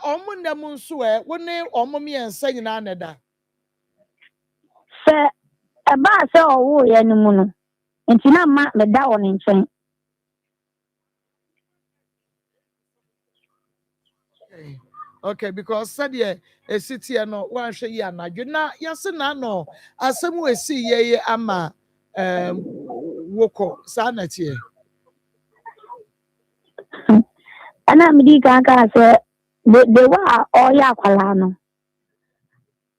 Omunda munsue, wone omomi ensa nyina neda. Say, a bar say, oh, yeah, no mono. And Tina mat the down in train. Okay, because said ye a city no one share ya na yuna yasina no asemu esi ye ama woko sanati ana midi kaka se de wa oya kwala no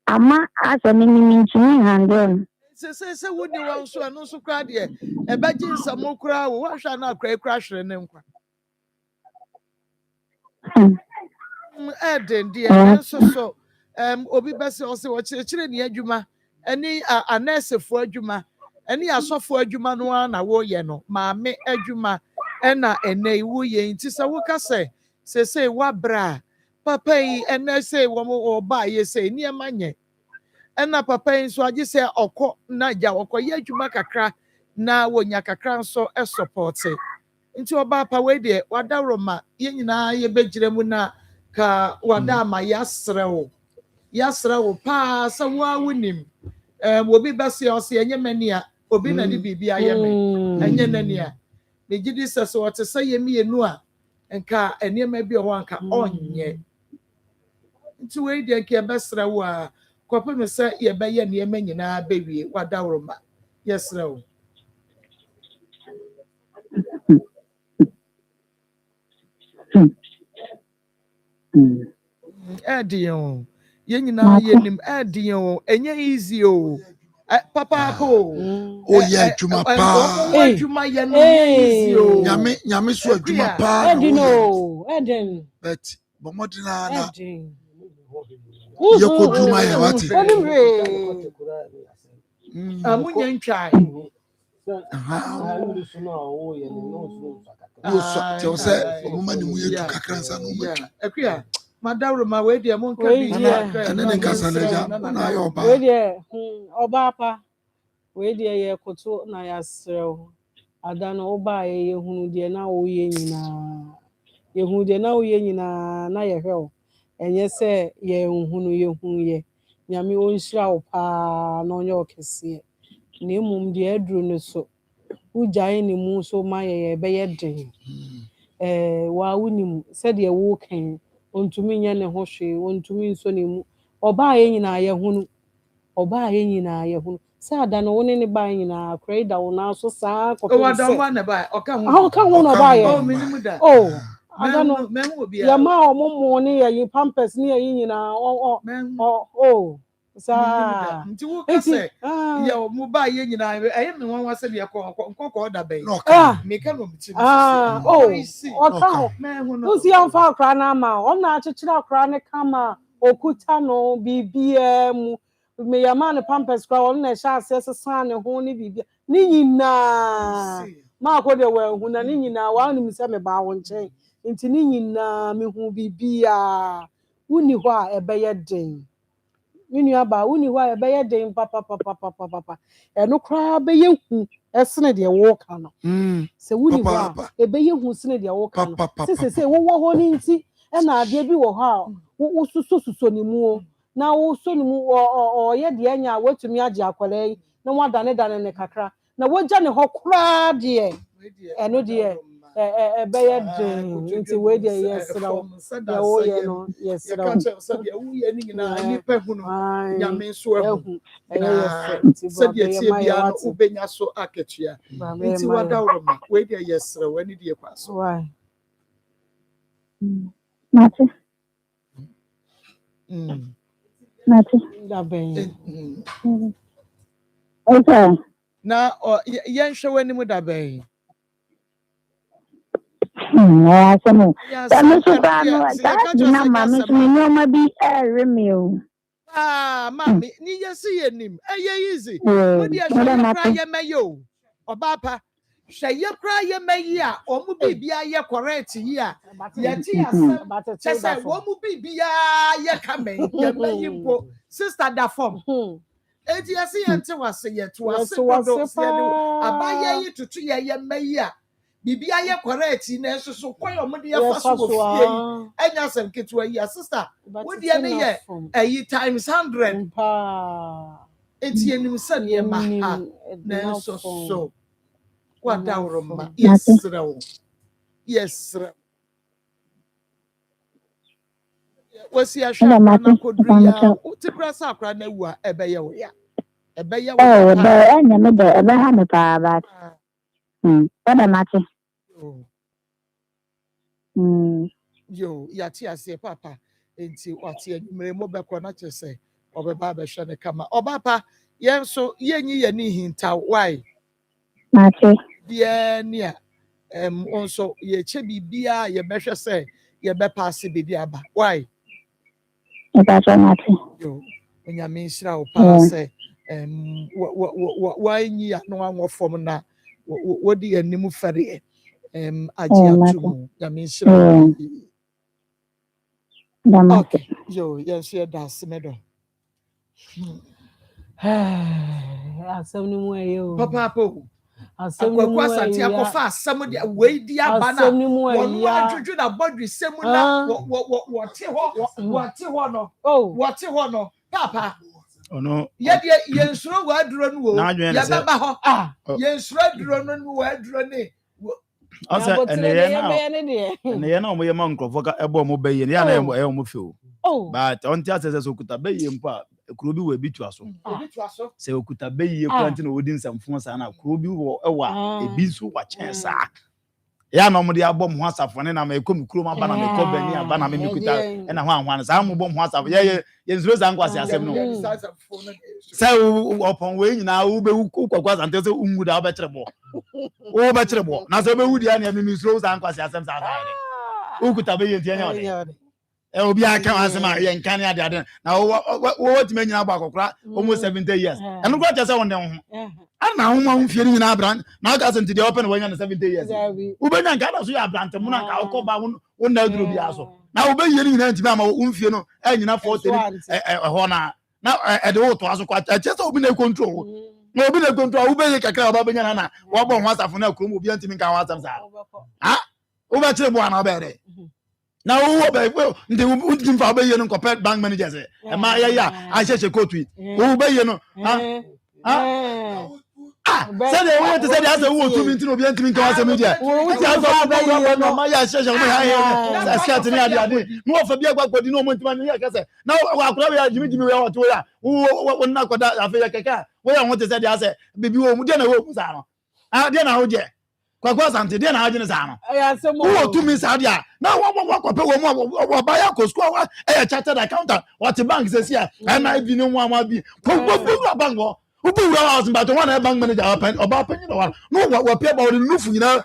ama asa mini ntumi handle se wodi wan so anu so kra de e beji nsamo kra wo hwa na kra hwere ne nkwa eden de enso so obi bese o se wo chire ne adwuma ani anesefo adwuma ani asofo adwuma no na wo ye no maame adwuma ena ene iwu ye nti se wo ka se wa bra papa yi ene se wo ba ye se ni emanye ena papa yi so agi se okọ na ja okọ ye adwuma kakra na wonya kakra nso e support nti oba pa we de wadawroma ye nyina ye begire mu na ka wada ma yasrewo pa sa wa wonim obi bese o se enye mani a obi na di bibia ye me enye nani a me gidi se so o te se ye mienu a nka enema bi o anka onye nti we de ke besrewo a kopo me se ye be ye enema nyina bewie wadawroma yesrewo Edion. Yenina yenim edion. Enye easy o. Papa ko. Oh yeah, juma pa. Juma yenu easy o. Nyame so juma pa. Edino. Eden. But bomodina na. Edin. Yeko juma ya wati. Amunye ntwai. Tell say woman ni mu yetu kakransa no mu. Akua madawro ma we de mo nka bi ene ne kasa na ja na ya oba we de oba pa we de ye koto na ya srew ada no oba ye hunu de na wo ye nyina ye hunu de na wo ye nyina na ye hwe enye se ye hunu ye nyame onhira wo pa na onye okese na emum de aduru no so ujae ni mu so ma ye be ye den wa wunim se de wo kan ontumi nya ne ho hwe ontumi nso ne mu oba ye nyina ye hunu sa ada no woni ne ba nyina akrai da wona so saa ko o ada mo na ba o ka ho no ba ye o minimu da ada no ya ma o mo ne ye pampers ne ye nyina sa nti wo ka se ya mo ba ye nyina eye me wan wase de ko da bai me ka no mti o ka ho usi amfa akra na ma o na achechira akra ne kama okuta no bibia mu me ya ma ne pampers kra o na sha asesa ne ho ne bibia ni nyina ma ko de wa hu na ni nyina wa ni mi se me ba wo nchen nti ni nyina me hu bibia uni ho a ebe ye den minu aba uni ho a ebe ye den papa eno kra be ye hu esene de wo ka no se wuni ho a ebe ye hu sene de wo ka no se wo ho ni nti e na ade bi wo ho a wo suso ni mu na wo so ni mu o ye de anya watumi age akwala yi na wo dane ne kakra na wo gya ne ho kra de eno de ebe ye den nti we de yesra ya wo ye no yesra ya ka che se de wo ye ni nyina ni pe hu no nyame so ehu se de tie bia no ubenya so aketua nti wadawro ma we de yesra wani de kwa so Mate da ben okay na yen hwe wani mu da ben asemu tanu suka no ta dina mama so ni oma bi remeo mami ni yesi yenim easy wo de hwe ye meyo obapa hwe ye kra ye meyi a omu bibia ye correct yi a ye ti asem chese wo mu bibia ye kamen ye meyi mpo sister da form eti yesi yente wase ye to wase kodo se no abaye yi tutu ye meyi a bibia ye correct na enso so koyo mo de ye fa so ofie yi enya sem ketu yi sister wo de ne ye ayi times 100 enti enim se ne ma ha na enso so wadawro ma yesra wasi ahwa na kodru ya utikra sa akra na wu a ebe ye wo ya ebe ye wo enya me de ebe ha me pa ba Baba Mate. Yo, yati ase papa. Enti wati enumere mo beko na chese. Obeba be hwe ne kama. Obapa, yen so yenyi ye ni hinta why? Mate. Bia nia onso ye che bibia ye behwe se ye be pass bibi aba. Why? Baba Mate. Yo, onyame nhyira wo pa se why nyi ano anwo fom na wodi anim fere agye atumu. Nyame nhyira. Okay. Yo, yes, yeah, that's medo. Asɛm no mu ayo. Papa po. Asɛm no mu ayo. Asante akofa asɛm de we di abana. Wonu adwudwu na bodwe sɛm na wote ho no. Wote ho no. Papa. Ono. Ye nsuro wa aduro no wo. Ye baba ho. Ye nsuro aduro no wa aduro ne. Asa ene ye na omo ye ma nkrofo ka ebo mo be ye ya na e omo fe o. But on tia se okuta be ye mpo a kuro bi we bitu aso. Se okuta be ye kwanti na wodi nsamfo sa na kuro bi wo ewa ebi nso wa chen sa. Ya na omo de abom ho asafo ne na ma ekomi kuro ma bana me ko bani aba na me kuta e na ho anhwan sa mo bom ho asafo ye nzuro za nkwase asem no. Se opon we nyina wo be kwakwa sante se ungu da obekirebo. Wo bekirebo na se be wudi ya na me nzuro za nkwase asem sa ha ide. Ukuta be ye ntia nya ode. Obi aka asem a ye nkan ya de na wo timi nyina agba kokora almost 70 years. Eno kwa tese won den ho. Ana ho ma ho fieri nyina abran na aka sente de open when 70 years. Wo be nya nka da so ya abrante mu na ka okoba won na duro bi aso. Na wo be yeri nyina ntimi ama wo mfie no nyina 40 ho na de wo to aso kwa chese obi na control. Na obi na control wo be ye kakra oba be nya na wo bo ho asafo na krom obi ntimi nka ho asam sa. Ha? Wo be kire bo ana oba ere. Now who be the would for be no compare bank managers e ma ya a sheshe kotu who be you no say they want to say that who to me to be ntimi nka wasa media who just no ma ya sheshe mo ya skat ni ade no for be agbagodi no mo ntima ni ya kase now akura ya jimi we wa to ya wo na koda afa ya keka we ya want to say that say bibi wo mu de na wo ku sa no de na wo je kwakwa sante de na haje ne sa no wo to me sa dia na wo kope wo mo ba ya ko school wa chartered accountant what bank say here na bi no mo bi ko bank wo bu wa house but one bank manager oba penny no wo pay ba wo nufu nyina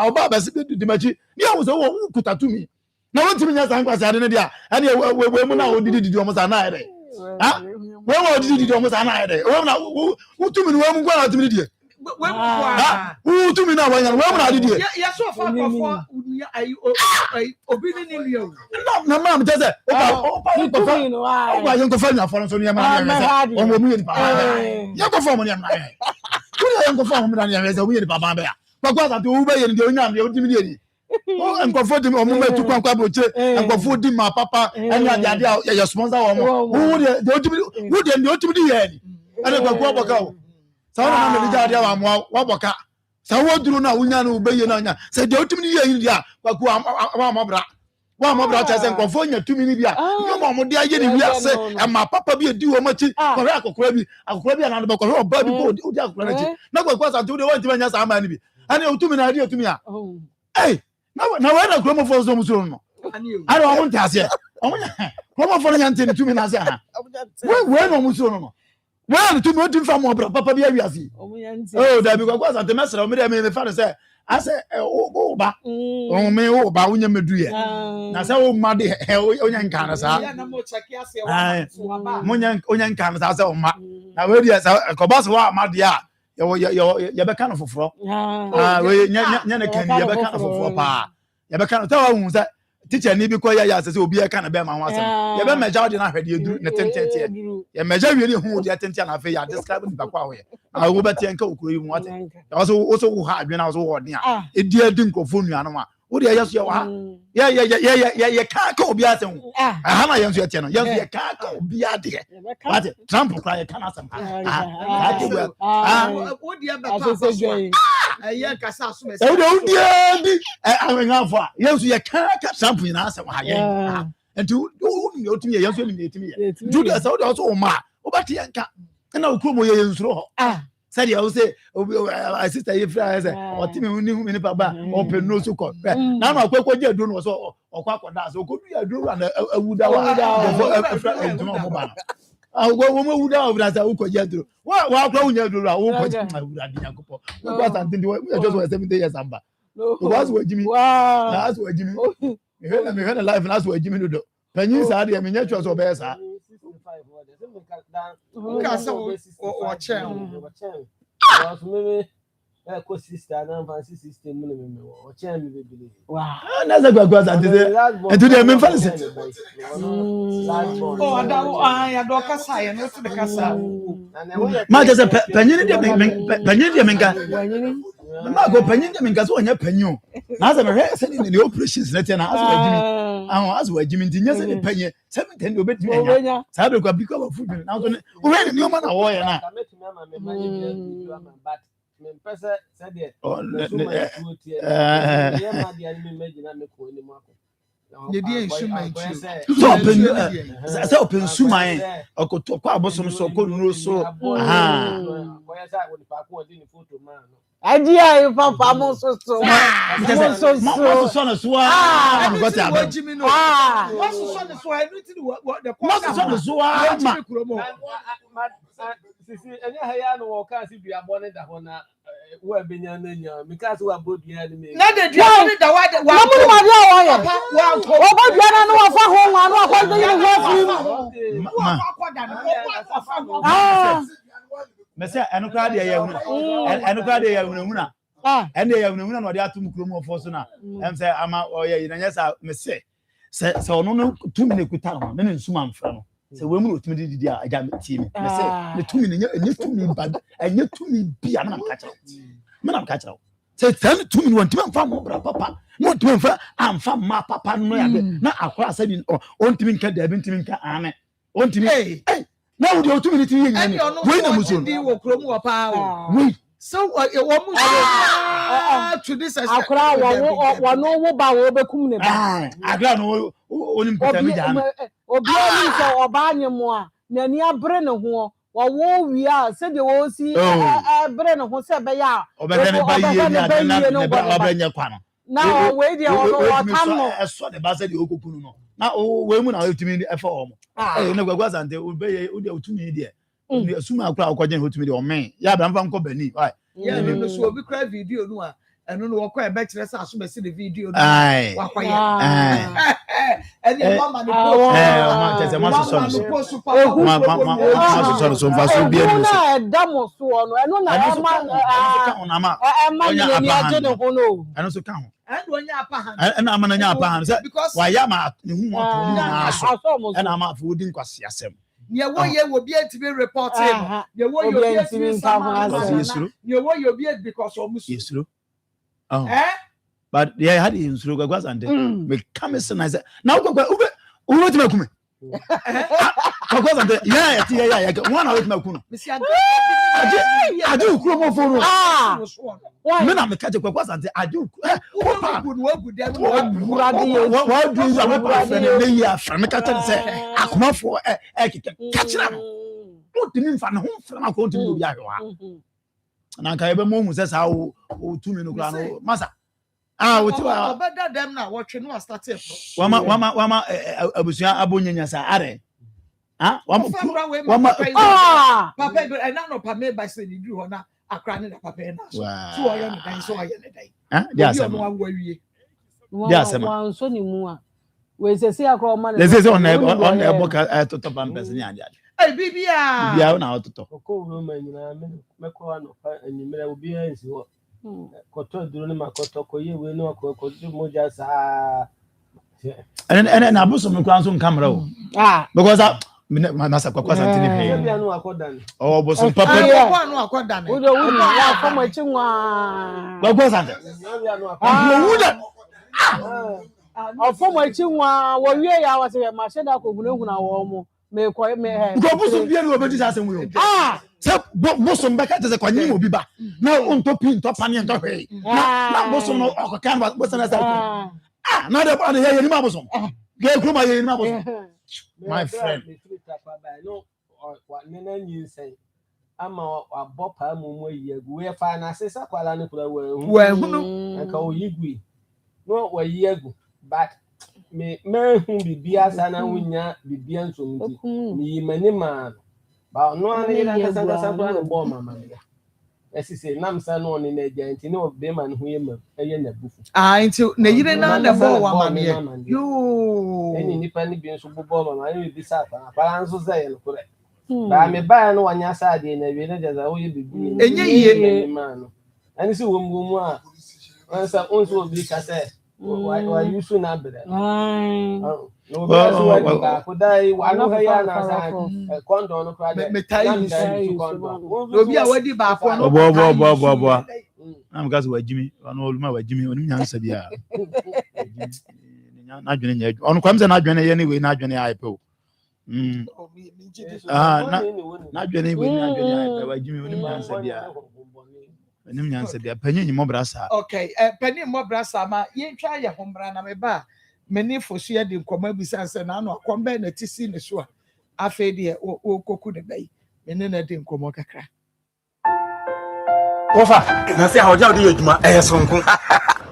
oba ba se di machi ni wo so wo kuta to me na won timi nya san kwase ade ne dia ade we mu na wo didi o mo sa na ade ha wo didi o mo sa na ade wo na wo to me no wo mu kwa na to me die who to me now when I did it? Yes, so far before obi ni liyo. No, ma'am, just say, you go find your phone so near my or we in Papa. You go for money. You go for money as a weird Papa. But what I do in the Union, you diminish. Oh, and comfort him or move to Quaboche and comfort him, my papa, and the idea your sponsor or who the ultimate and a Quaboco. Sawa na me dia wa mo wa boka sawo duru na wunya na ubeyi na nya se de otumi ni ye dia kwaku wa mobra cha se nkofo nya tumi ni bia no mo de aye ni wi ase e ma papa bi edi wo machi ko ra akokora bi na no ko oba bi ko odi akokora na chi na kwaku sa tu de won ti nya sa ma ni bi ani otumi na ade otumi a eh na we na kromo fo so musuro no ani o mo ntase o mo nya kromo fo nya ntini tumi na se ha we no musuro no well to me to from papa bia wiase oh da bi kwakwa sante mesra o me fa say I say o ba o me o ba wonya medu ye na say o ma de onya nka na sa na mo check ase wa onya nka na sa say o ma na we dia say ko boss wa ma dia ye be kan foforo we nya ne kan ye be kan foforo pa ye be kan ta wa hu say teacher ni bi ko ya say obi e kan be ma ho asem ye be meja de na hwede eduru ne tentente ye meja wi ni hu de tentente na fe ya describe ni bakwa ho ye na wo be tie nka okuro yi mu wate also wo ha adwe na also wo de a edi adi nkofo nua no ma wo de yeso ye wa ye ka obi asem ha na yenso ye tie no yenso ye ka obi ade wate Trump kra ye kan asem wo de be ka aye kasa so me o de di awenafo a yenso ye ka Trump na asem ha ye enti o tumi ye yenso ni tumi ye do the so de also o ma o ba tie nka na okuro mo ye nsuro ho said you say my sister if I say or team uni who many papa open no so called now my kwekwe je do no so okwa da so ko do do and a wuda wo wuda over that wo ko je do wa kwa unya do wo ko je wuda di yakopo because and we just was 70 years amba because we Jimmy that's what Jimmy me had a life and that's what Jimmy do panyin sa de me nya twa so be sa Nka sa o chen. Ko sister na fancy system mu me o chen me bebele. Wow. Na za gwa za de. And today me fancy. Oh, ya do kasa ya no to the kasa. Ma just panyin de me nka. Ma go panyin de me nka so onya panyin. Na za me he se ni operations na tia na aso Jimmy. Aso Jimmy ntinya se ni panyin 710 obetimi anya. Sa be kwa because of food na so o he ni o ma na wo ya na. Pesa said it. So open suma okoto kwa abosom so ko nuro so Idea you papa mo so so no so no so I'm got to Jimmy no so no so everything what the so sisi enya haya no wo kan si bia bone da ho na wo abenya na nya because wo abodua ni me na de dia ni da wa mo mo ma dia wo ye wo bodua na no fa ho wa no akwa de ni wo fi wo akwa da no wo fa ho Mese enukra de ya huna ene ya huna no de atum krom ofo so na em se ama oye na nya sa mese se ono no tumi ne kuta no ne nsuma mfra no se we mu no tumi didi a aja ti mi mese ne tumi ne nya tumi bad enya tumi bia na mka cha se tan tumi no ntimi mfa mo bra papa no tumi mfa amfa ma papa no ya na akora sabi on tumi nka da bi tumi nka ame on tumi na wo de otumi ni ti yen ni we na muso ndi wo krom wo pa we so wo mu to this akora wo no wo ba wo bekum ne ba akora no onim peta mi jana obi ani so oba anyemo a na ni abre ne ho wo wi a se de wo si bre ne ho se be ya obede ne ba yie na obenya kwa no na we de wo tam no eso de ba se de okokunu no na we mu na otumi e fa o mo na gwagwa sante obeye odi otumi de ni asuma akura akwaje otumi de o men ya ba mfa nko bani ya no so obi kra video no a eno no wokọ ebe kire sa aso be se the video no wakwaye eni mama ni ma tese ma so mfa so bia ni so na edamo so no eno na ma onya ni aje ne ho no eno so ka ho eno onya apa han eno amana nya apa han se wa ya ma ne hu mo to na so eno ama fo odi nkwasi asem ye wo ye wo bi entibe report him ye wo yo bi entibe sama ye wo yo bi because of musu yesuro but yeah had insuro gwagwa sante me come say na say na gwagwa ube ti makume gwagwa sante yeah one hour ti makuno adu ukuro mo foro me na me kaje gwagwa sante adu wagu dem wa do you am friend me ya friend me kaje say akoma fo kachira no o timi mfa ne ho mfa na ko timi obi ahwa na nka ebe mo hu se sa o tumi no kra no masa woti wa obeda dem na watwe no start e wama abusia abonyanya sa are wama papa na no pa me ba se ni du ho na akra ne da papa na so oyo ne dan so oyo ne dan dia asema dia asema wan so ni mu a we se se akra o ma le se on ebo ka toto pampers ni ade bibia na ototo ko no ma nyina me ko no fa anyimira obi ansi ho koto duro ni makoto ko ye we no ko moja sa and na buso me kwanso nkamra o because masa kwa santini pe bia no akoda ni buso papa kwa no akoda ni udo wu ya fa mo chinwa kwa sante bia no akoda wuda ofo mo chinwa wo wie ya wa se ma sheda ko gunehuna wo mo me ko me he go buso bia no obedi sa se wo se buso mbeka te se kwa nyimo bi ba na onto pin to pani nto hwe na buso no okokan buso na sa na de ba de ye ni ma buso ge kuma ye ni ma buso my friend no wa nena nyinsai ama abɔ paa mu yi agu we fa na se sakwala ne kura wa hunu anka oyigui no wa yi agu but me hu bibia sana wunya bibia nsomti mi mani ma ba no an ye na sanga sakwala ne bɔ mama me esi se nam sa no ne na agenti ne obe ma ne hu ye ma eye na bufu nti na yire na na bɔ wa ma ne yo eni nipa ni bi nso bɔ mama ne bi sa pa nso ze ye kure ba me ba no wanya sa de na wi na jaza wo ye bibi enye ye ma no ani si wo mu a ansa onso obi ka se wa yusu na bere no be so wa ka ko dai wa no ha ya na sa condom no kra de me tai yusu obi a wadi ba ko no bo am gas wa jimi ono oluma wa jimi oni nyansa bia na dwene nya ono kwam se na dwene ye ni we na dwene ai pe o na dwene we na dwene ai pe wa jimi oni nyansa bia enim nyansa bia panyi mo brasa okay panyi mo brasa ma ye twa ye hombra na me ba meni fosu ye de nkoma bisanse na no akomba na tisi ne so a afa de o koku de bai meni na de nkoma kakra Ofa na se hoja de adwuma sonko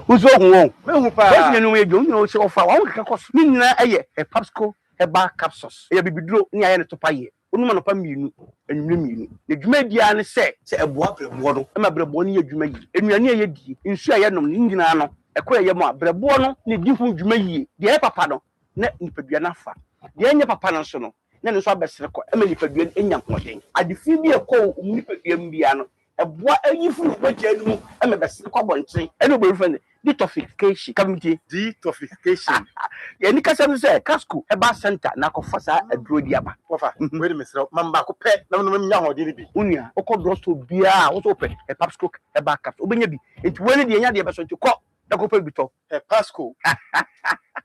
uzo hu me hu pa we nyenu me dwom no se ofa wa wo kaka ni nyina eye papsco eba capsules e bibiduro ni aye ne topaye onuma no pa mienu enwure mienu ne dwuma dia ne se eboa brebo no e ma brebo no ye dwuma yi ennuane ye die nsu aye nom ni nyina no ekọ ye mo brebo no ne di hu dwuma yi de papa no na nipadua na fa de enya papa no so no na ne so abesere ko e ma nipadua enya hoden adefi bi ekọ nipadua mbia no eboa ayifu no gya no e ma besere ko bonten e no bo refer detoxification committee detoxification ye ni kasa no say casco eba center na ko fasa aduro di aba ofa we de mesra mamba ko pe na no nya hode ni bi unia okodro so bia wo so pe e papsco eba cap obenya bi enti we ni de nya de be so enti ko da ko pe bi to e pasco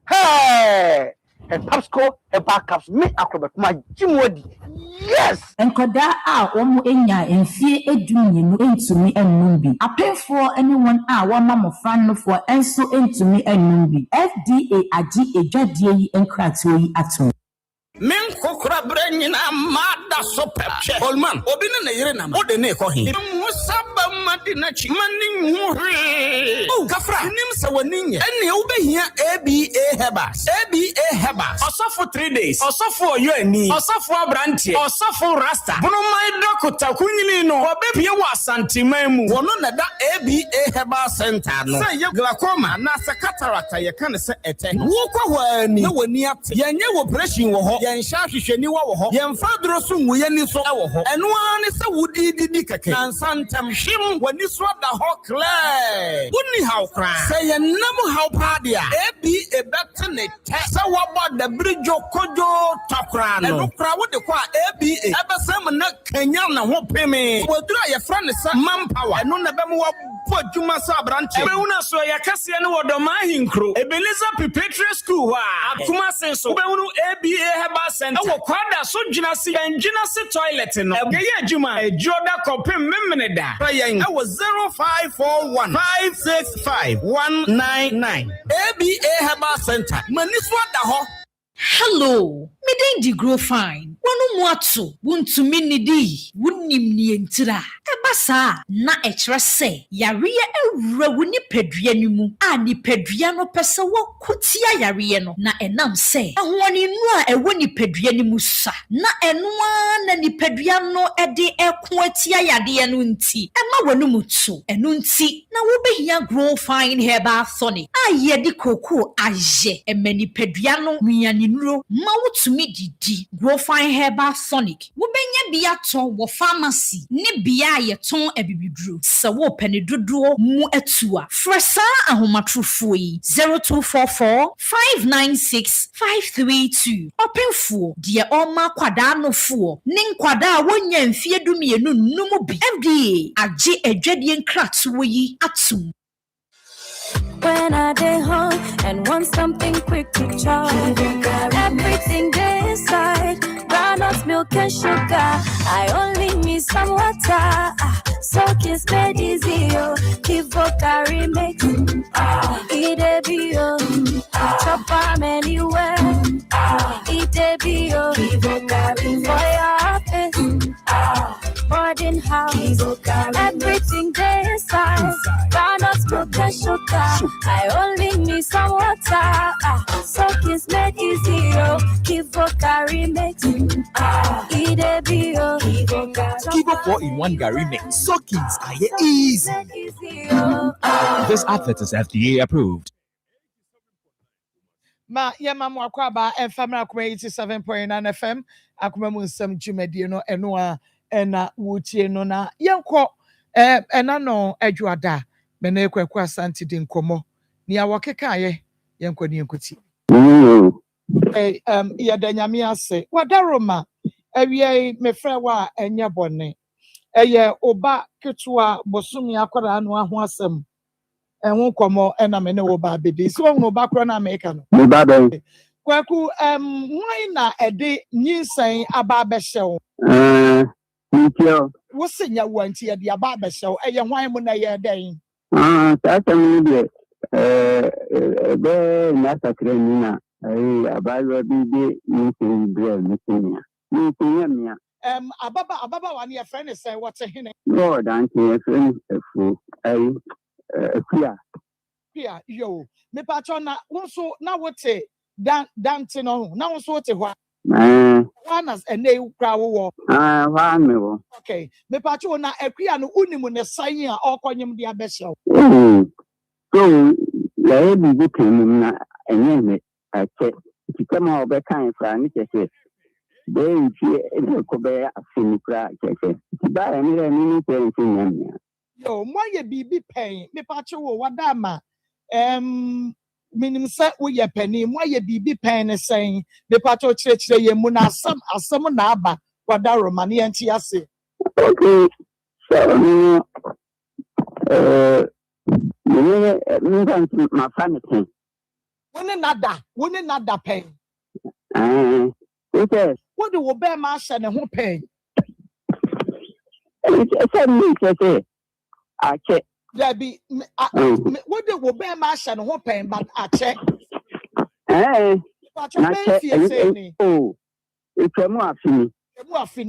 hey e papsco eba caps me akrobet ma jimodi yes enkoda a omo enya enfie edumyenu entumi ennum bi apefo anyone a wama mofran no for enso entumi ennum bi FDA agi edwadie yi enkrato yi ato men kokra branyina mada so pepche olman obi ne yire na o de ne ko hin musaba madina chi mani huri o kafra nim se wani nye ene wo behia ABA hebas osofo 3 days osofo oyo ani osofo abrante osofo rasta bunu mai dokota kunyini no obepie wa santiman mu wono na da ABA hebas center no say ye glaucoma na se cataract ye kan se ete wo kwa wani na wani ate yenye operation wo ho yen sha hwehwani wo ho yen fadro so nwuye ni so wo ho eno ani se wudi didi keke ansantam hwim wani so da ho clear woni haw kra say yen nam haw padia ABA bet ne te se wo bo da bridge kojo takra no eno kra wo de kwa ABA ebesem na kanya na ho peme wodura ye fra ne sa manpower eno na bem wo podjuma sa branche be una so ya kase ne wodoma hinkro Ebenezer Preparatory School wa Akoma senso be unu ABA heba center wo kwada so dwina se enjina se toilet no ye adwuma ejoda kopem memene da yen e wo 0541 565 199 ABA heba center mani so da ho. Hello, me dey grow fine. Wonu mu ato, wuntumi nidi, wunim ni entira. Ebasa na echre se, yariye ewura woni padua ni mu. A ni padua no pese wo kutia yariye no na enam se. Ahwoni nu a ewo ni padua ni mu sa. Na eno na ni padua no ede eko atia yade no nti. Ema wonu mu to. Eno nti na wo behia grow fine herbal tonic. A ye di koko aje. Emani padua no miani nuro ma wotumi didi grow fine herbal sonic wo benya bia ton wo pharmacy ne bia ye ton abibiduro se wo pene dodo mu atua fresa ahomatrofo yi 0244 596 532 openfo de oma kwada nofo ne nkwada wonya mfie dumienu nnumu bi FDA age adwadie nkrato yi atum. When I dey home and want something quick to chop, everything dey inside, groundnut milk and sugar. I only need some water, so kiss made easy, oh. Give carry make it a be oh. Chop am anywhere, it a be oh. Give carry for your office, for the 4-in-1 Gary mix. Soakings are easy. This advert is FDA approved. Ma yema mo akwaba FM akoma 87.9 FM akoma mu nsem dwumadie no eno a ena wutie no na yenko ena no adwada me na ekwaku asante di nkomo ni awokekaye yenko ni enkuti yadanyame ase wadaroma awie mefra wa enye bone eye oba ketua bosumi akwara no aho asem enwo komo ena me ne oba bedi so no ba kro na America no kwaku why na ede nyinsan aba behyew Tio. What's in your one tia the ababa show? A young wine when I hear day. That's a media. Nasa Cremina. A Bible BD meeting bread, meeting. Ababa, one your friend is saying what's a hinny. Lord, Auntie, a friend, a fool. Here, yo, me patrona, also now what's it? Dancing on, now sort of what. One as a name crowd. Okay, me patrona, a criano unimun, a sign or cognum the abyssal. So, the baby came in and I said, to come out back kind for a niche. Then she could bear a fin crack. Buy anything. Yo, why ye be paying? Me patro, what dama? Minim set with your penny, why ye be paying a saying, the patro church, ye muna some naba, what daro money and tiasi. Okay, so, my family. Wouldn't nada pay. What do obey mash and who pay? I check. There be what do obey mash and who pay, but I check. Oh, it's a muffin.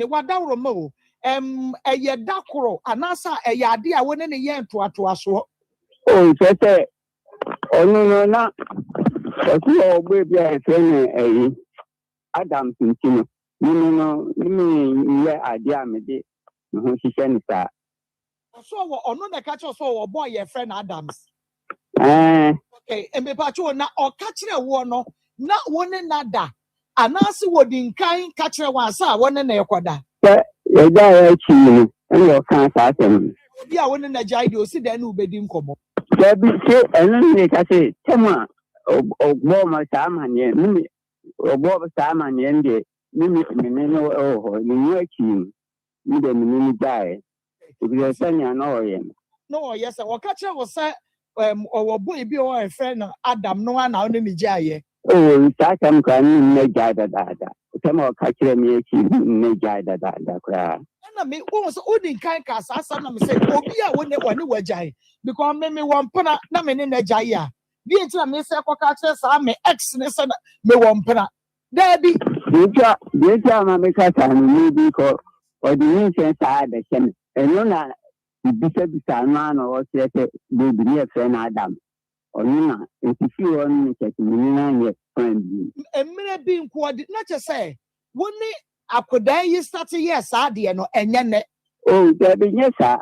What daro a ye dakro, anasa a yadia winning a yen to us. Oh, it's a no. Oh, baby, I say, Adam Tintino. No, yeah, I damn it. She sent that. So, on the catch us or boy, your friend Adams. Okay, and be patro now or catching a warno, not one another. And also, would in kind catch a one, sir, one and a quada. You die, and your can't ask him. Yeah, one in a gyro, see then who bed in como. There be say, and then I say, Tema, or more Saman, Mimi, or Bob Saman, Yende, Mimi, oh, you working, you didn't die. If you're saying, I know him. No, yes, or catcher was said, or boy be a friend Adam, no one out in the jay. Oh, that's some crying, no jada dada. Some more catcher me, no jada dada cry. And I mean, was only kind cast, as some say, oh, yeah, when they were jay, because maybe one puna, no man in a jaya. The entire Miss Catchers are my excellence and me one puna. There be. Dear Mamma, maybe call or the ancient side the same. And no, the bishop is a man or said, baby, near friend Adam. Or Nina, if you want to me, yet friend. And me being quoted, not to say, wouldn't it? I could then start a yes, I dear no, and then. Oh, there be yes, sir.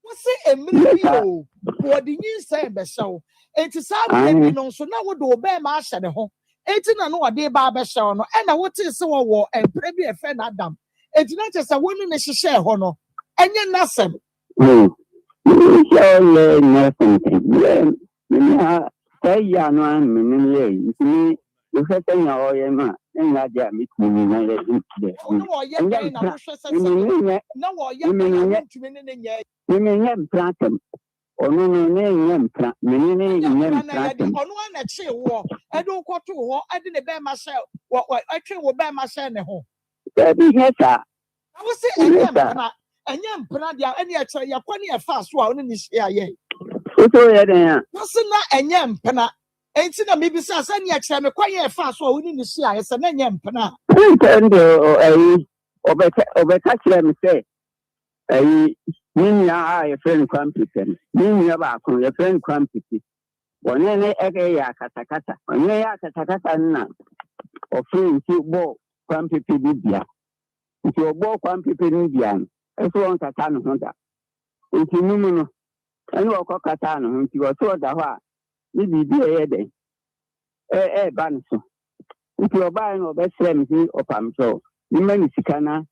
What's it a minute? What did you say, so? It's something, so now what do obey my shadow home? 18 and no day barber show, and I want to say war and maybe a friend Adam. It's not just a woman that she share honor, and you're nothing. Oh, you nothing. Yeah, say ya no one, me, you have to know your and I get me. No, oh no, I don't go to war. I didn't bear myself. What I can bear myself at home. I was saying, and young Panadia, and yet you're plenty of fast one in this year. What's not a young Pana? Ain't seen a maybe says any exam a quiet fast one in this year. It's a young Pana. Over say. Mimi a friend quantity. Mimi about your friend quantity. One any ya katakata. One ya katakata na. Or friend to bow quantity Libya. If you bow quantity Libyan, ɛso wɔn kasa ne ho da nti numu no ɛne ɔkɔ kasa ne ho nti ɔso ɔda hɔ a ne biribi ɛyɛ dɛn ɛɛba ne so nti ɔbaa no ɔbɛsrɛ me sɛ ɔpam sɛ mema ne sika na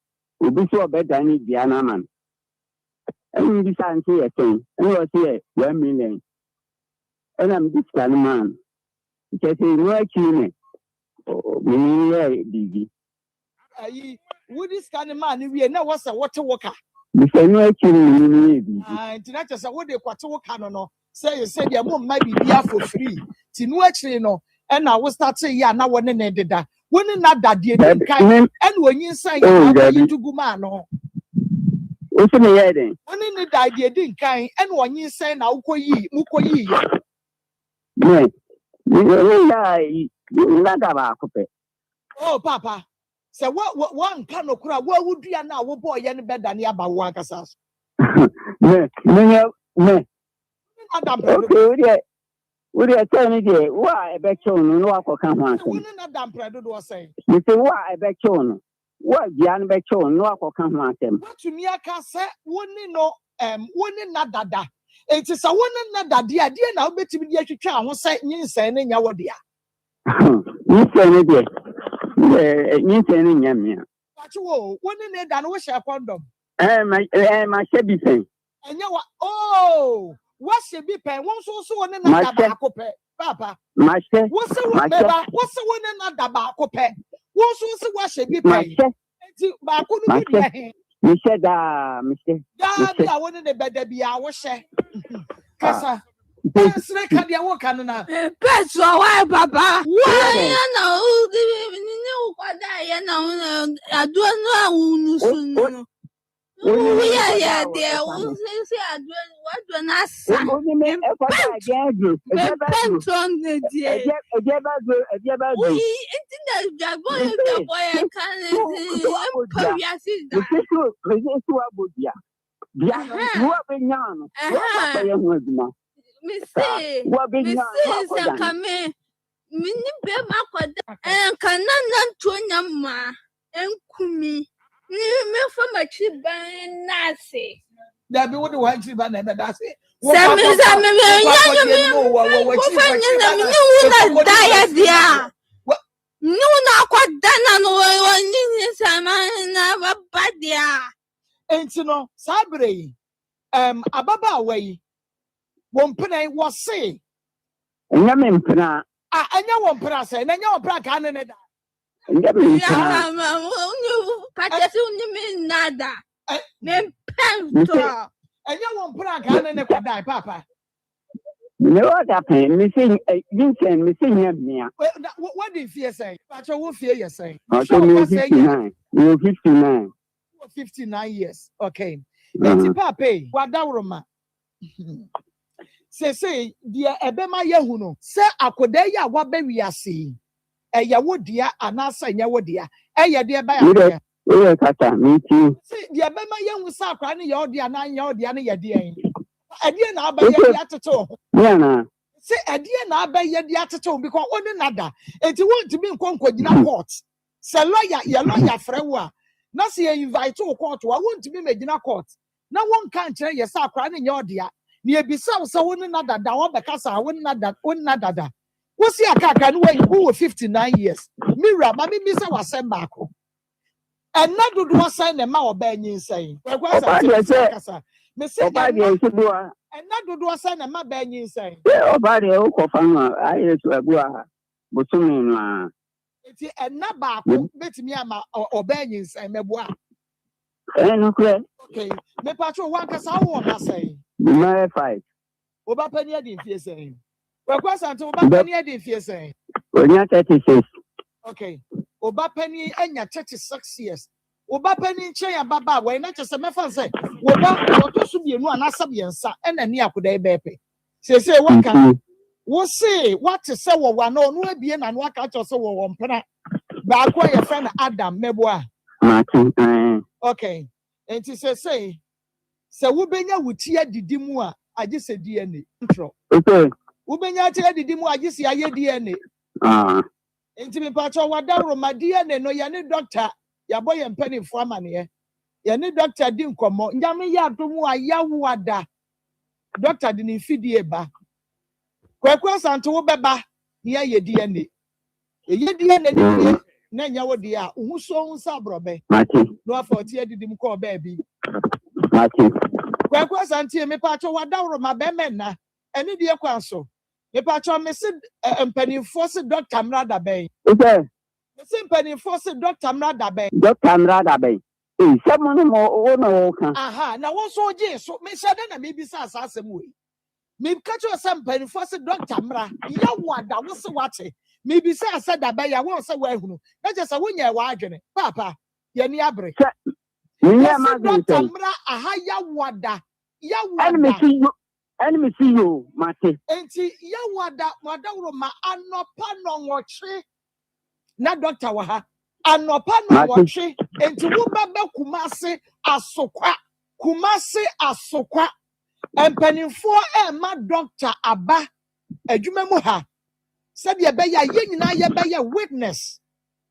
obi sɛ ɔbɛda ne dua no ama no ɛne mbisa nso yɛ sɛn ɛne ɔsɛ yɛ 1 million ɛna mede sika no maa no nkyɛ sɛ no akyi ne meneyɛ biribi ayi wodi sika ne maa ne wie na wɔsɛ wɔte wo ka bisa no akyi ne meneyɛ biribi nti na kyɛ sɛ wode kwate wo ka no sɛ deɛ momma biribi afɔ free nti no akyiri no ɛna wo starte yɛ a na wɔne ne deda wone na dadeɛ di nkan ɛne ɔnyinsan yɛ abɔyi dugu maa no wosi ne yɛ den wone ne dadeɛ di nkan ɛne ɔnyinsan na mukɔyi yɛ nada baako pɛ oh papa sɛ wɔnka no kora woawudua no a wobɔɔyɛ no bɛda ne aba wo ankasa so wodeɛ sɛ no deɛ wo a ɛbɛkyew no na woakɔka ho asɛm wone na damprɛ dodoɔ sɛn nti wo a ɛbɛkyew no wo a dua no bɛkyew no na woakɔka ho asɛm woatumi aka sɛ wone na dada enti sɛ wone na dadeɛ a deɛ na wobɛtumi de atwitwa ho sɛ nyinsɛn no nya wo dea nyinsɛn no deɛ nyinsɛn no nya mmea wakye wo wone ne da no wohyɛ kɔndɔm mahyɛ bi pɛn ɛnyɛ wa wahyɛ bi pɛn wo nso so wone na da baako pɛ papa mahyɛ wose wone na da baako pɛ wo nso so wahyɛ bi pɛn enti baako no bi deɛ he mehyɛ daa bi a wone ne bɛda bi a wohyɛ kasa sere ka deɛ wo ka no na pɛso wa papa wa na o ne wo kwada ya na ado no a wo nusu no yeah, there was a what when I said, me for my chip ban nasi. There be what the white chip and that's it. No, not quite done no bad ya. Ain't you know, Sabre, Ababa way. One penny was say. And you pena. I know one price, and then your black cannon. Nada. Me pento. And you won't put a gun in the die, Papa. No, that pain, missing him. What did fear say? But you will fear you say. 59. 59. 59 years. Okay. Papa, what that say, dear Ebema Yahuno, say, I could dare ya what baby I see. Yawo dia anasa nyawo dia eye dia ba ya we kata me too see dia be ma yan wusa akra ne yawo dia na nyawo dia ne ye dia yin ade na aba ye dia teto yeah na see ade na aba ye dia teto because oni nada enti won timi nkonkogina court se lawyer frɛ wo a na se invite wo court wa won timi magina court na won kan kire ye sa akra ne nyawo dia ne ebisa wo se woni nada da wo beka sa woni nada da what's your car? Who 59 years? Mira, Mammy Missa was sent back. And not do what sign a mouth banging saying. And not do what sign a mouth banging saying. Oh, body, I used to go. But soon, it's a naba, bet me or banging saying, Mebois. Okay, me patrol one cast I want to say. My fight. Oba penny didn't fear saying. Well, until Oba penny didn't fear saying. When you're 36. Okay. Oba penny and you're 36 years. Oba penny chair baba, why not just a method say, Oba, what to be a one asabiansa and a near could they be? Say, what can we say? What to say? One no be and what catch us over one penny. But I your friend Adam Meboa. Okay. And to say, so Ubenya would tear the dimua. I just said DNA. Okay. Ubenya tear the dimu. I just see a DNA. Intimate patch of what my DNA no yani doctor. Your boy and penny for money. yɛne doctor di nkɔmmɔ nyame yɛ adom a yɛwada doctor de ne mfidie ba kwaku asante wo bɛba ne yɛyɛ DNA ɛyɛ DNA ne die na nyɛ wo deɛ a wo so ho sa abrɔbɛ no afa ɔte adidi mu kɔ baabi kwaku asante me pa atwa wadawro ma bɛmɛ na ɛne deɛ kwan so me pa atwa me se mpanimfoɔ se doctor mrada bɛn me se mpanimfoɔ se doctor mrada bɛn aha na wo so gye so me hyɛ na me bisa asasɛm we me catch yourself mpanimfoɔ se doctor mra ya wada wo se wate me bisa asɛ da bɛn ya wo se wa hunu na je sɛ wo nya wa adwene papa ye ni abre doctor mra aha ya wada enemy see you mate enti ya wada wadawro ma anopa no nwɔtwe na doctor wa ha anopa no nwɔtwe enti wo baba kumase asokwa empanimfoɔ ma doctor aba adwuma mu ha said ye be ya nyina ye be ya witness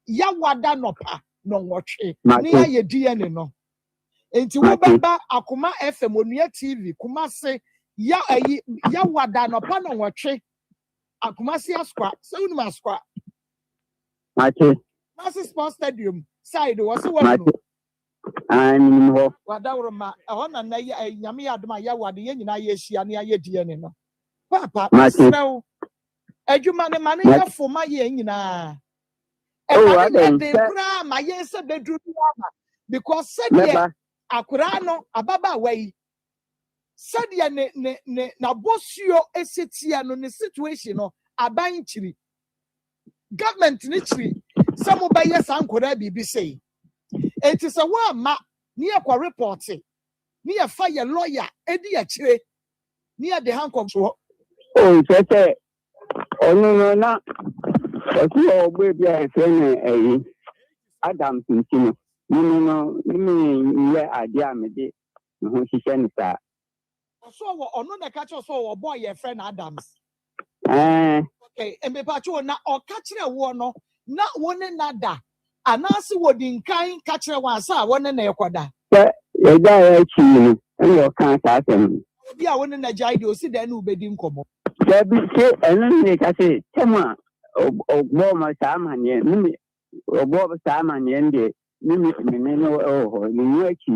ya wada nopa no nwɔtwe ne ya ye DNA no enti wo baba Akoma FM onua TV kumase ya wada nopa no nwɔtwe Akumasi askwa so unu askwa Massive Sports Stadium side was one. Wadawroma na nyame ya adoma ya wade ye nyina ye hia ne aye die ne no papa srew adwuma ne mane ya foma ye nyina e ma de kra ma ye se bedru ama because said akura no ababa wai said ne na bosio esetia no ne situation no aban chiri government ni chiri some by yes ankora bibi say it is a one ma near kwa reporting near fire lawyer edi achire near the handcuff so say no na o baby I say Adam Tintino no me idea me de ho hihye ni sa so ono na catch us so boy your friend Adams okay and me pacho na o catch wo no na wone nada anasi wodi nkan kachire wansa wone na ekoda ye da ya chi ni e kan sa asem bi a wone na jai de osi da na ubedi nkomo da bi se enu ni ka se tema ogbo ma sa amanye mi ogbo sa amanye nde mi no ho ni achi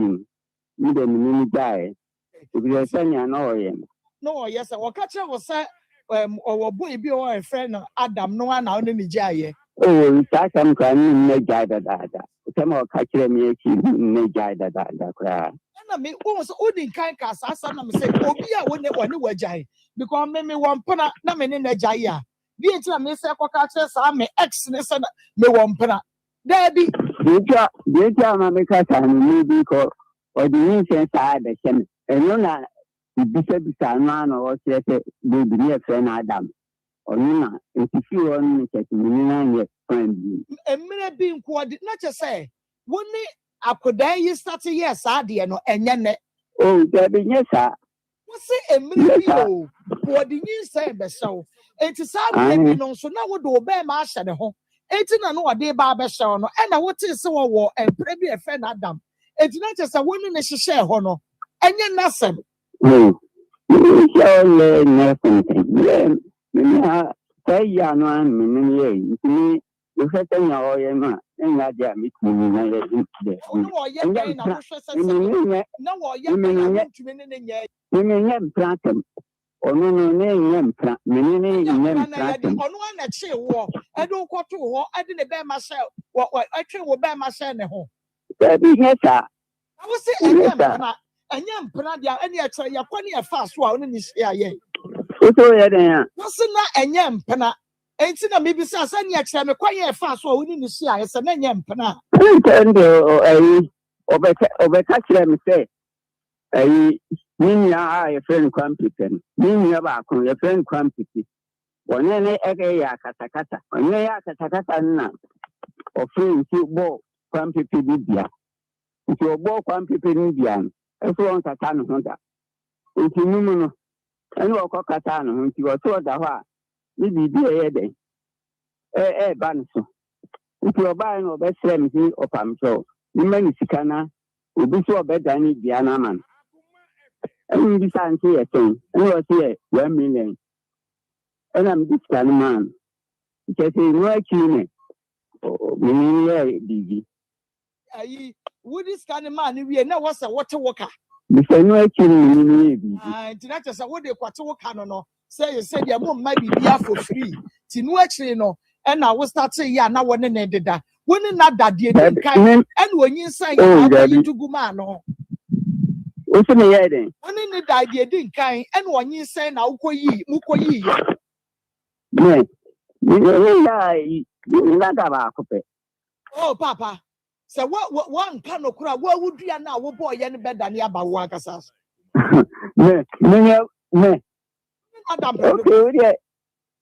ni de mi dai bi o sanya no ye no yes o kachire wo se o boy bi o friend Adam no na one ni jai that's some kind of jada. Some of catching me, jada cry. Me was only kind cast as some say, oh, yeah, when they were jay, because me one pena, no men in a jaya. Be it a miss a catches, I may excellence and me one pena. There be Deja, because I'm because or the ancient side the same. And you know, the bishop is a man or say, be near friend Adam. Onina, if you want to me, friend. A minute being quoted, not to say, wouldn't I could you start a yes, I dear no, and yet. Oh, there be yes, sir. What's it a minute? What did you say, so? It is something, so now would obey my shadow. 18 and no day barber show, and I would say so war and maybe a friend Adam. It's not just a woman is a share honor, and yet nothing. Oh, you shall learn nothing. Say ya no me me you say ya o ye ma na dia me tu ni na ye de no ye na wo hwe se na wo ye na tu me ne nya me pratem ono no ne nya mpra me ne nya pratem ono na che wo e do kwoto ho e de ne be ma she wo atwe wo be ma she ne ho be heta I was say enya mpra dia ene ya kire ya kwani e fa so a ono ni hia ye so ye den ya wose na enya mpena enti na mebisa asa ne akira me kwaye fa so a woni ni hia ye se na enya mpena ntendo obeka kire me se ninya a ye friend kwampipen ninya ba ko ye friend kwampipi woni ne ege ya katakata woni ya katakata na o friend ti bo kwampipi bibia ti obo kwampipi ni bia efo on kata no honda enti numu no enu ọkọ kata no nti ọtọ ọda hɔ a ne bibi ɛyɛ dɛ ba no so nti ɔbaa no ɔbɛsrɛ me sɛ ɔpam so ne ma ne sika na Obi so better ni Diana man. And this answer a thing. And was here 1 million. And I'm this kind of man. Because he no actually me Ayi, wo this kind of man we na was a water worker. Because no actually me. Ah, ntina just what they kwate worker no. Say you said your mom might be here for free. Ti no actually no. And I was start say yeah na one ne deda. Woni na dadie din kan. And when you say you to go man no. What's in the head? Woni ne dadie din kan. And when you say na ukoyi mukoyi. Yeah. Oh, Papa. So what one can no cry? What would you now? What boy any better than about Wakasas? Me. Okay,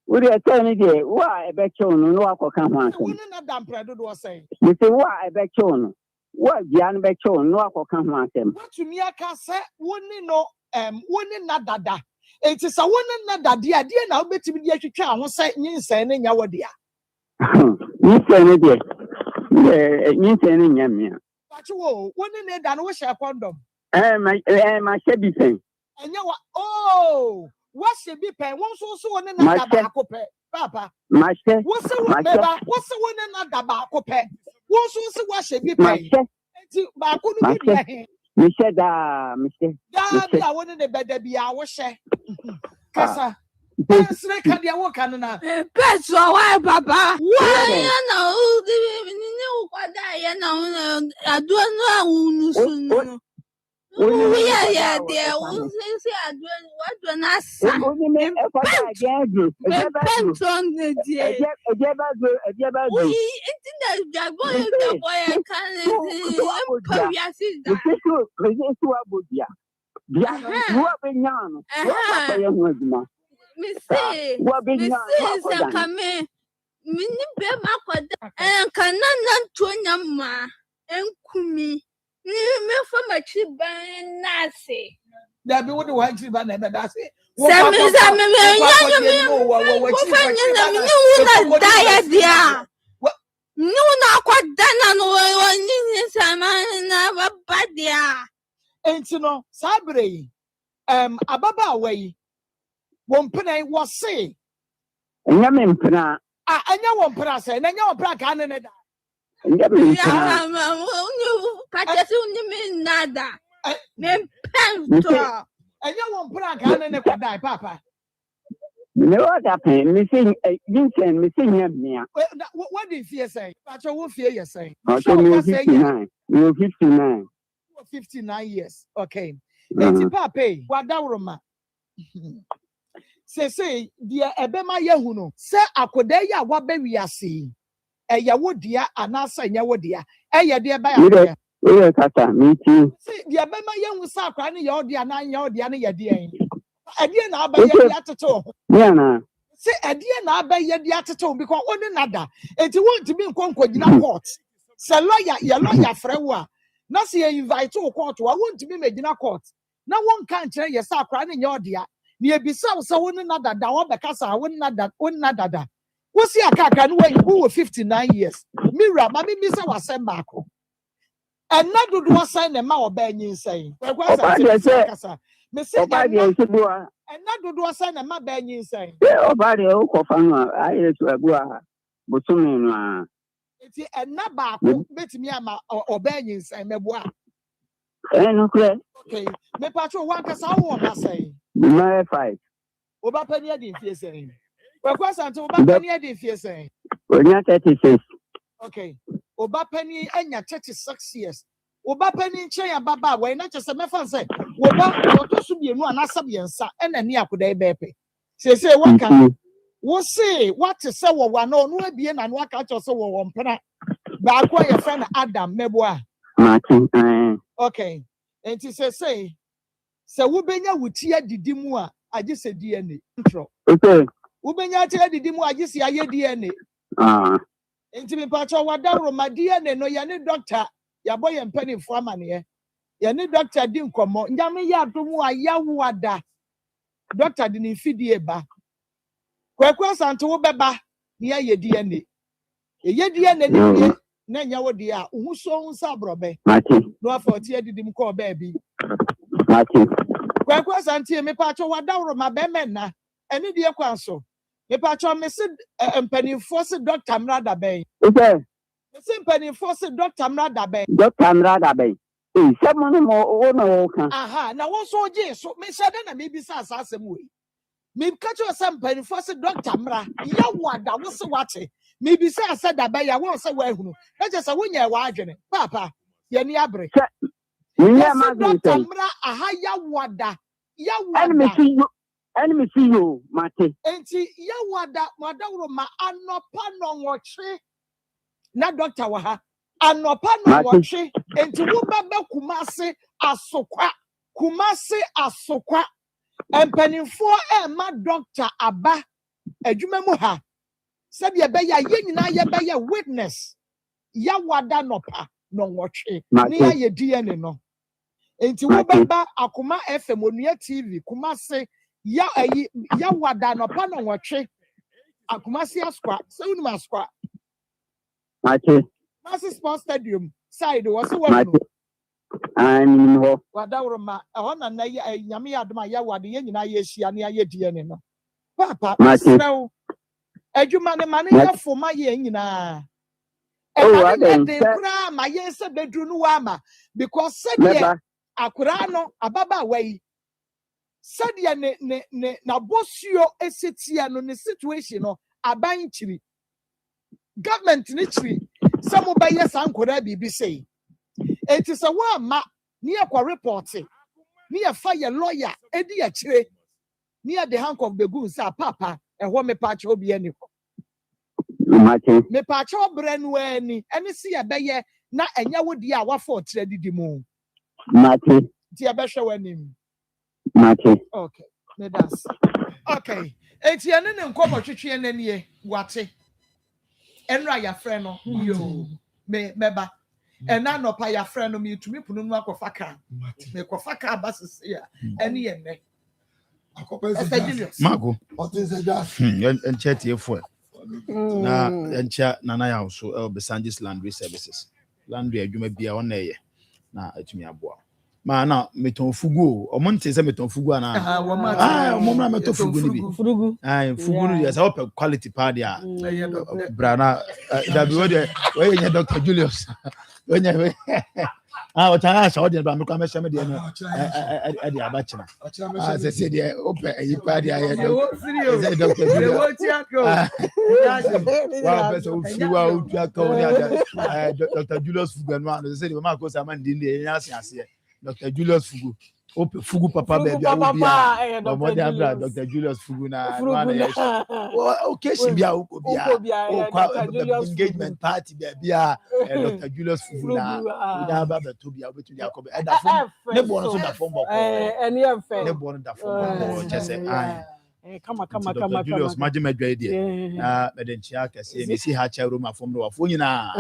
would you tell me why I bet you no walk or come on? Not damn predo was saying. You say why I bet you what Jan bet you no walk or come on them. What to me I can say, wouldn't no not dada. It is a one another dear now bet to be the child who say you saying in your dear. You say it, you say in Yamia. But you wouldn't need an wish upon them. My shabby thing. And you oh, what should be paying one so another Papa. What's the one another bacope? One so what should be paying? But couldn't be Mister, Mister. I wanted the better be our share. Cassa. Snake had your work on now. That's why, Papa. Why, you know, I don't know. Yeah, dear. What do I say? Me for my chiban nasi. There be what do I see by never that's it. Sabre, Ababa way. One penny was say. And Yamin Pena. I know one press, and I know a black cannon. Nada. And you won't put a gun in the die, Papa. No, what happened? Missing him. What did you say? But you won't fear you say. 59. You're 59. 59 years. Okay. And Papa, what Dauroma? Say, dear Ebema Yahuno, say, Akodeya, what baby I see. Yawo dear, and I say Yawo dear. Dear by me too. See, the Abema young Sakran, your dear, 9 year dear, dear. Again, I'll buy your yato. Yeah, say, again, I'll buy your yato because one another. And you want to be in Concord in a court. Say, lawyer, your lawyer, Frewa. Not see you invite to a court. I want to be made in a court. No one can tell your Sakran in your dear. Near be so one another, down because I wouldn't that. What's your can wait who 59 years? Mira, Mammy Missa was sent back. And not do one sign a mouth banging saying. And not do one sign a mouth banging saying. Nobody, I used to a but it's a naba, bet me or banging saying, okay, me patrol one cassa, I say. My 5. Oba penny didn't fear saying. Well, Oba penny didn't fear saying. When you're 36. Okay. Oba penny and your 36 years. Oba penny chair baba, why not just a method say, Oba, what should be one Asabian, and a near could they be? Say, what can we say? What to say? One no be and work out or so one penna. But I your friend Adam Meboa. Okay. And he say, so Ubenya would tear the dimua. I just said DNA. Okay. Ubenya tear the dimu, I just see a DNA. Intimate patch of what down my DNA, no, you're doctor, your boy and penny for money. You're doctor didn't come on. Yammy Yadumu, Yawada. Doctor didn't feed ye ba. Quackwas and to Baba, near your DNA. Ye DNA, na nya wo de a wo so unsa brobe Mate. no afa tie didim ko baby Mate. Kwaku Asante me pa cho wadawro ma be men na eni de kwa so me pa cho me se mpanimfo se Dr. Mrada ben Okay. me se mpanimfo se Dr. Mrada ben Dr. Mrada ben someone more no can aha na wo so je so me shade na me bisa asasem we me catch you some mpanimfo se Dr. Mra ya wada wo se wache me bisa asa da ben ya wo se wa hunu na je se wo nya wa adwene papa ye ni abre yeah man Dr. Mra aha ya wada enemy see you Mate. Enti ya wada wadawro ma anopa no nwoche na doctor wa ha anopa no nwoche enti wo baba kumase asokwa empanimfo ma doctor aba adwuma mu ha sabe ye be ya ye nyina ye be ya witness ya wada nopa no nwoche ni ya ye DNA no enti wo baba Akoma FM onua TV kumase ya wada nopa no nwoche Akumasi Asqua, so you must squat. Mate. Massive Sports Stadium side was a woman. And what Daurama, a honor, Yami Adma Yawa, the Yen Yashi, and Yadian. Papa, so a human money for my yen. Oh, I didn't cry my yes, bedroom wama because said Akurano, Ababa way. Sadia ne na bosio esetia no ne situation no abanchiri government ni chiri some by yes ankora bibi say it is a one ma near kwa report near fire lawyer edi a chire near the hank of the goons papa and what me patch obi any me patch obrenu ani ene si abeye na enya wodi a wa for tire didi mu Mate ti abehwe wanim Mate. Okay, that's okay. Etienne ne nkomo twetwe nanie wate. Enra ya frɛ no yo me meba. Ena no pa ya frɛ no me tumi punu no akɔfa ka. Me kɔfa ka basese ya. Ene ye ne. Marco. Enchetie fo. Na encha nana ya so Besanjis Laundry Services. Laundry adwuma bia wona ye na atumi aboa. Mana meton fugu o monte se meton fugu ana o mona meton fugu ni bi fugu ni yes help quality pa dia brana da bi we nya Dr. Julius we nya o tana sha o de ba me kwa me shame de no e de abachina se de open e pa dia ye Dr. Julius wa person fugu a o tua ka o dia Dr. Julius fugu no ano se de ma ko sa man din de nya ase Dr. Julius Fugu. Fugu papa baby. Dr. Julius Fugu na okay, she be engagement party baby. Dr. Julius Fugu na baba to be able to be ne born so da form boko. Ne born da form boko. Just say Come. Julius Majima Grady. Medenchia Cassi, Missy Hatcher room from the Wafunina.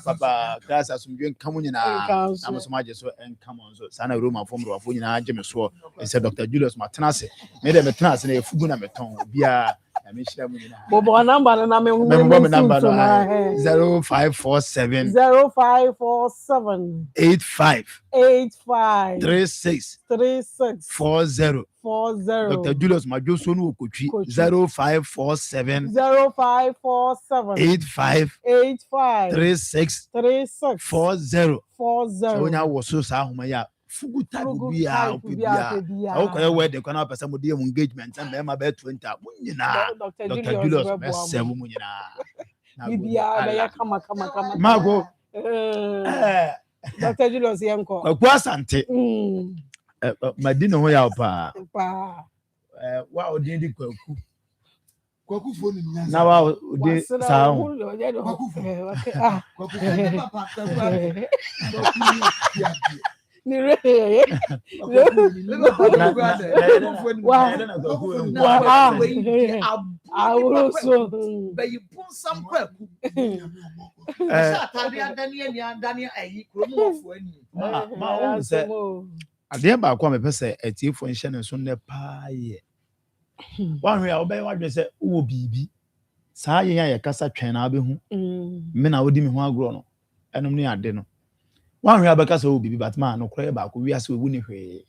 Papa, class as some drink Camunina. I was so and come on, so Sana room from the Wafunina, Jimmy Swore, and said Dr. Julius Martinasi. Made a trans and a Fuguna Meton, Bia. Bobo number na me 0547 85 36 40 Dr. Julius Majosonu Okutri 0547 85 36 40 so nya wo so sa homa ya fugu tabu bia o ko we de kwana pesa mo de engagement and ma be 20 munyina Dr. Julius be munyina bibia be ya kama mago Dr. Julius yanko Kwaku Asante madina ho ya pa wa odin di Kwaku phone na wa odin sa ho ni re ade ba kwa me pese atiefo nhye ne so ne pa ye wan hwe a obey wadwe se wo bibi saa yɛn a yɛkasa twɛn na abɛhu me na wodi me ho agorɔ no ɛnom ne ade no wanhwɛ abɛkasa wo bibi batma no korɛ baako wiase wo ne hwee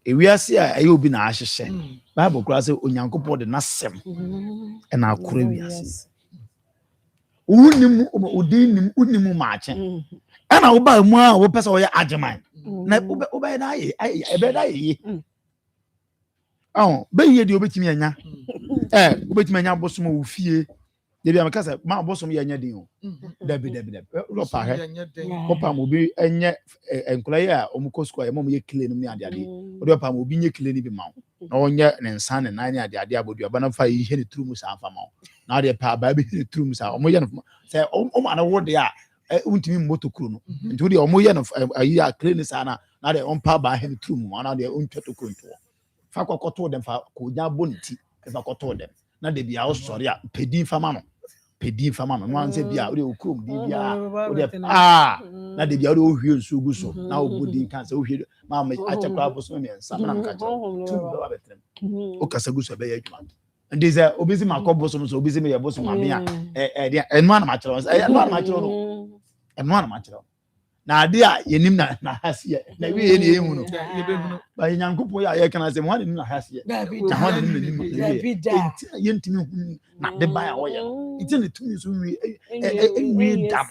ewiase a ɛyɛ obi na ahyehyɛ bible kora sɛ onyankopɔn de nasɛm ɛna akora wiase unim maakye ɛna woba mu a wopɛ sɛ wɔyɛ agyeman na wobɛyɛ na ɛbɛyɛ da yɛye bɛyie deɛ wobɛtumi anya wobɛtumi anya bosom wo fie debi ameka sɛ ma bosom yɛ anya din o dabi lopa hɛ opa mo bi enye enkola yi a omukɔ school yɛ mo yɛ kile no ne ade ode opa mo bi nye kile ni bi ma na onye ne nsa ne nan ne ade abodu aba na fa yi hɛ ne turu sa afa ma na ade pa ba bi ne turu sa omo yɛ no sɛ omo na wo de a untimi moto kuro no nti ode omo yɛ no ayi a kile ni sa na ade on pa ba hɛ ne turu mu na ade untwa to kuro nto fa kɔkɔto dem fa ko nya boniti fa kɔto dem na de bia wo sɔre a pedi fama no no anse bia wo de okrom di bia wo de na de bia wo de ohwie nsu gu so na wo bodi kan se ohwie ma ma achakwa boso me nsa na nka cha tu ba betrem o kasa gu so be ya adwuma ndi ze obisi makọ boso no so obisi me ye boso ma me a enu ana ma kire no na ade a yenim na hasiye na wi ye ne emu no ba nyankopɔ ya ye kana se mo ade na hasiye na ho ade ne nim ye ntimi hu na de ba ya wo ye iti ne tumi so wi wi dam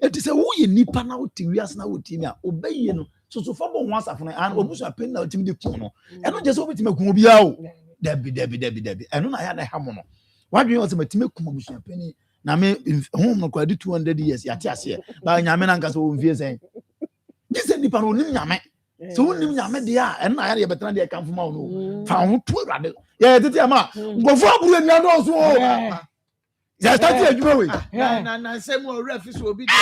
eti se wo ye nipa na wo ti wi asna wo ti mi a obaye no so fa bo ho asafo no an obusu apen na otimi de kun no eno je se obetimi kun obi a o dabi eno na ya na ha mo no wadwe o se matimi kun obusu apen na me home no kwadi 200 years ya ti ase ba nyame na nka so wo mfie sen dise nipa no nim nyame so wo nim nyame de a en na ya de betena de kan fuma no fa ho to urade ya tete ama ngofo aburu enia do so ya start adwuma we na nsem o refi so obi de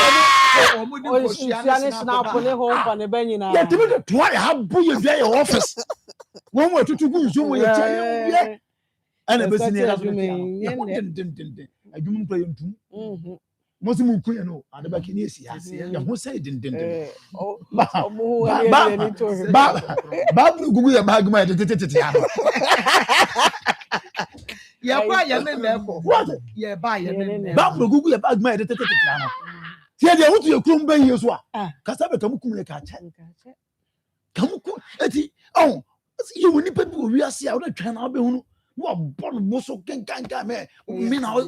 o mu di ko sia ne snap ne ho pa ne banyina ya tebe de to ya habu ye via your office wo mo tutu gu nso mo ye tia ye wie ana besi ne adwuma mpra yentum mosi mu kun no ade ba kini esi ase ya ho sai din ba gugu ya ba guma ya tete ya no ya ba ya me meko ya ba ya me ba gugu ya ba guma ya tete ya no tie de hutu ye krum ban yesu a kasa be kamu kum le ka cha kamu ku eti ye woni pe bi wi ase a wo twa na obehunu wo bon boso kenkanka me mina wo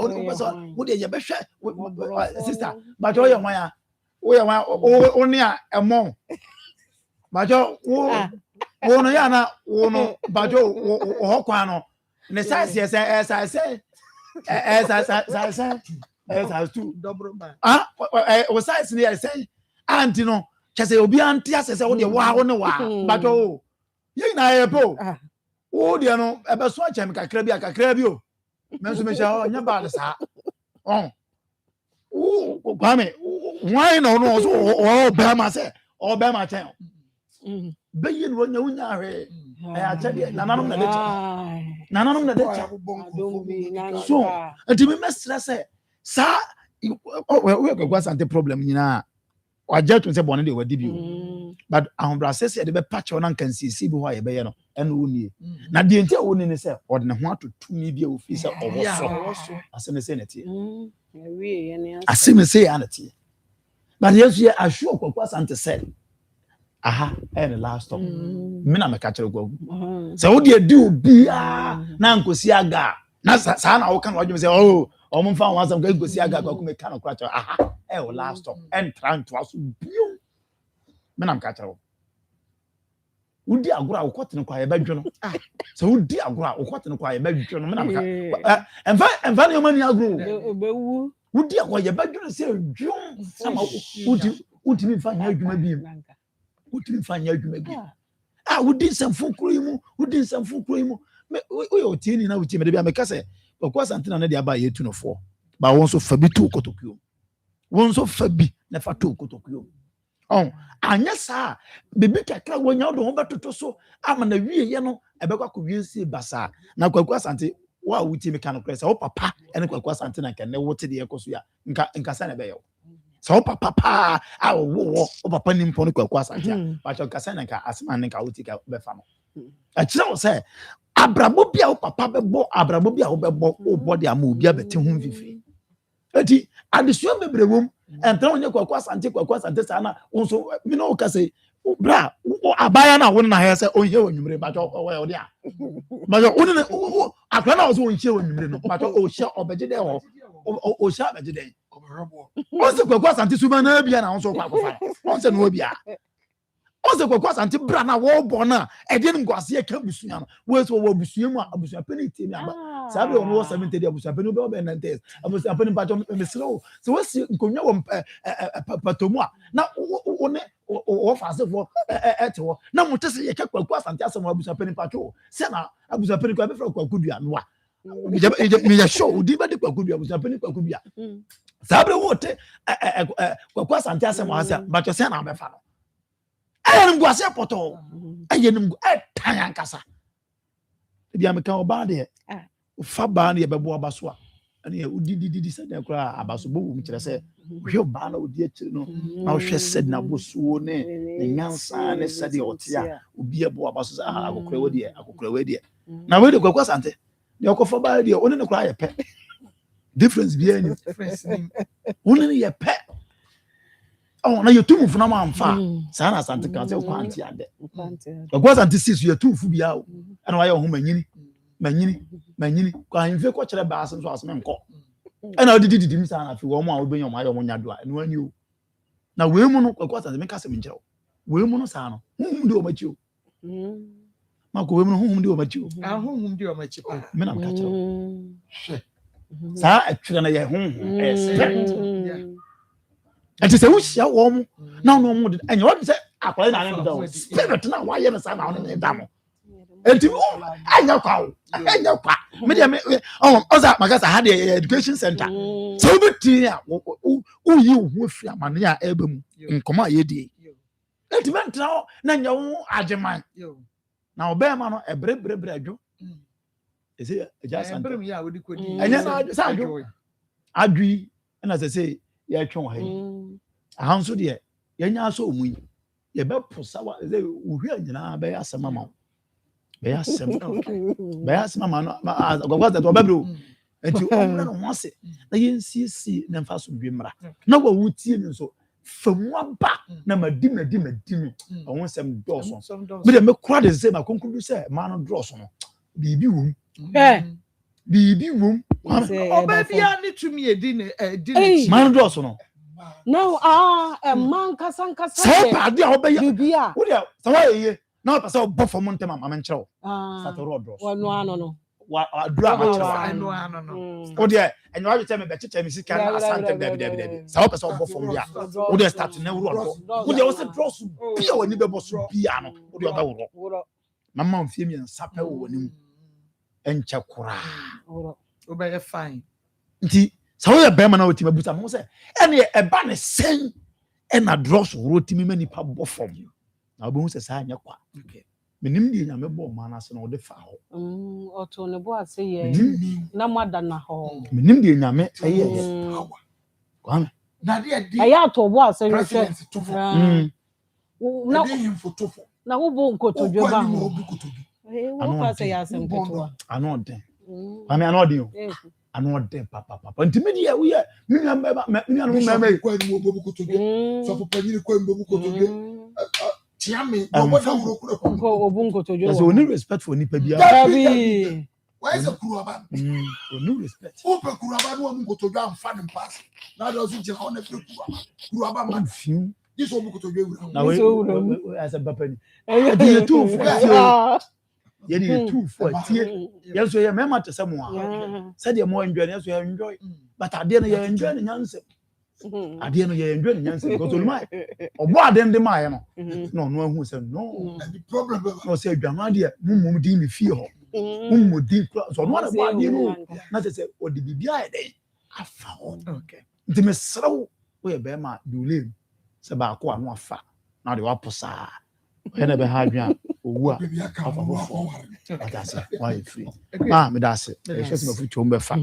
ko so wo de ye be hwe sister ba jo ye wan ya wo ye wan o ni a emo ba jo wo no ya na wo no ba jo wo ho kwa no ne size ye size two double man wo size ne ye say anti no chese obi anti asese wo de wa wo ne wa ba jo ye na ye po o de no ebe so achem kakra bi o menso me sha nya ba sa kwame why no so o be ma se o be ma chen be yin wo nya unya hwe ya cha de nananom na de cha so enti me stress sa we go sante problem nyina waje to se bone de wadi bi o but ahombra sese de be patch on kan sisi bi ho aye be ye no eno woni na de enti woni ne se o de ne ho atotumi bi o fi se owo so aseme se ne tie aseme se ya ne tie but yesu ye ashu okwa sante se aha and last stop me na me ka kire gwa se wo de di obi na nkosi aga na sa na wo kan wadwum se o mo fa wan sam ka nkosi aga kwa kuma ka no kwa aha last stop and trying to aso bio me na me ka kire wudi agora ukotene kwa ye badwo no so wudi agora ukotene kwa ye badwo no me na me ka enfa ne mani agoro obewu wudi agora ye badwo se dwom sama wudi mi fa nya adwuma bi wudi mi fa nya adwuma bi wudi nsamfo kuro yi mu me o tie ni na wuti me de bia me ka se okwa santina na de aba ye tu no fo ba won so fa bi tu kotokuo won so fa bi na fa tu kotokuo anya sa bebi kakra wonya do ho betoto so ama na wie ye no ebekwa ko wie sie basa na kwakwa sante wa wuti me kan kresa o papa ene kwakwa sante na kan ne wote de ekoso ya nka sa na be ye so papa wo papa ni mpo ne kwakwa sante ba cho nka sa na nka asema ne nka wuti ka be fa no a kire wo se abrabọ bia wo papa bebo abrabọ bia wo bebo wo body ama obi abete ho mfifi eti adesua bebrewom entra onye kwakwa asante sana nso mi no ka say bra abaya na wo na ha say onye onwumre ba jo o de a ba jo wo ne akra na wo so onye onwumre no ba jo o hia obeje de ho o hia obeje de o se kwakwa asante suba na bia na wo so kwakwa o se no bia o se kwakwa asante bra na wo bo na e de ngwase ka busua no wo so wo busua mu abusua penity mi aba sabe on wo 70 de abusua penity be 90 abusua penity ba jo mesro so wo si nkonwa wo patomu a na wo ne o fase fo etewo na mo tese ye ka kwakwa asante asem abusua penity patwo se na abusua penity kwa be fra kwakudua no a mi ya show udi ba de kwakudua abusua penity kwakudua sabe wo te kwakwa asante asem asa ba jo se na be fa no ayenim guase poto ayenim tan kasa bia me kan oba de fa ba ne bebo abaso a ene udi se de kra abaso bo mu kire se hwe ba na odi akire no na hwe se na bosuo ne nyansa ne se de otia obi ebo abaso se akokra we de na we de kwakwa sante de okofa ba de oni ne kra ye pe difference bi any difference ni oni ne ye pe oh na you too funa ma mfa sana asante kan se kwa anti ade kwakwa sante sis you too fu bia o ana wa ye ho manyini kwa nfe ko kire ba asen so asem nko ana odidi mi sana fi wo mo a obenya mo ayo mo nyado a eno ani o na we mu no kwakwa sante me ka se me njero we mu no sa no hum de o machi o mako we mu no hum de o machi o hum de o machi pa me na ka kire sa atwere na ye hum ati se wuhia wo mu na no mu enye wo se akwale na ne da o spirit na wa ye na sa na wo ne da mo enti anya kwa me de me oza magasa ha de education center so beti a wo yi wo fi amane a eba mu nkoma ye die enti mentra na nya wo ageman na obema no ebre adwo ese eja center ebre mi ya wo di kodi enya na sa adwi na se ye twon ha ahanso de ye nya so omu ye be posa wa ze uhwe nyina be asema ma be asema ma no agwagwa that obabro enti omra no hose na ye nsiesi na mfa so dwemra na wa wutie ni so famu aba na madi no ohun sem doso me de me kura de ze ma konkuru se ma no droso no bibi wom bibi wom obabia ni tumi edi ne ma no droso no no man kasa say pa dia obeya bibia wo dia say wa ye na pa say bo fom ntem ma menkyerɛw satoro droso no wa adura ma kyerɛw no wo dia enyo wa tell me be cheche me sika na asante dabi say pa say bo fom dia wo dia start na wuro wo dia wo say droso bia wani be bo so bia no wo dia ba wuro mama mfie mi nsape wo wani mu enche kura wo be fine nti so we be ma na otima buta mo say ene e ba ne sen na dross woro timi mani pa bo fom na obo hu se sa anya kwa menim di nya me bo ma na se na ode fa ho oto ne bo ase ye na mada na ho menim di nya me eye kwa me na de aya to bo ase ye na de him fotofo na wo bo nkotojo ba ho wo ka se ya sem keto ano den ame ano den ano den papa ntimi di we me nya no me kwa ni obo kotoge so papa ni kwa mbo kotoge tiame obo na wuro kuro ko obo nkotojo so ni respect for nipa bia baby why is a kuruaba no respect o pe kuruaba no obo kotojo amfa ne pass na do so je on e kuruaba man fiu this obo kotojo wura na we as a papa ni e tu for ye ni tu for tie ye so ye mema te se mo a se de mo enjoy ye so ye enjoy but ade no ye enjoy ne nyanse ade no ye enjoy ne nyanse because oluma obo ade ndi ma ye no no ahu se no the problem no se adwama de mumum di mi fie ho mumum di so no ade bo ade no na se odi bibia ye den afa ho okay nti me srew wo ye be ma dule se ba ko anu afa na de wa posa ye na be ha adwan owu a atase why free me that's it e hwese me fucho mbefa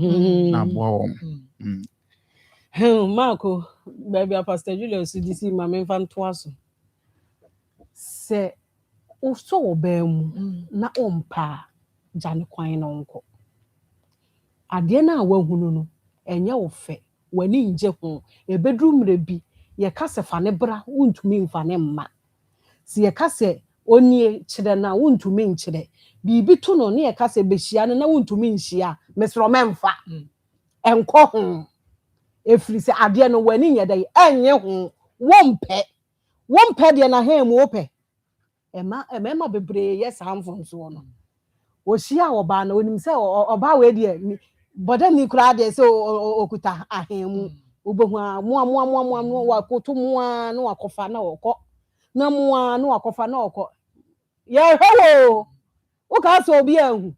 na bo Marco baby Pastor Julius DC ma me fan to aso se o so obem na ompa jane kwan no nko ade na wahunu no enye wo fe wani nje ho ebedru mre bi ye kase fa ne bra wontumi mfa ne mma si ye kase onie kire na wontumi nkire bibi to no ne ye kase behia no na wontumi nhia mesro memfa enko ho efiri se ade no wani nye dai enye ho wompe de na ha mu ope ema bebre yes hamfo no wohia oba na onim se oba we de boda ni kura de se okuta ahemu obohu a mo wa koto mo a no akofa na okọ na mo a no akofa na okọ ye hewo o ka so obi ehu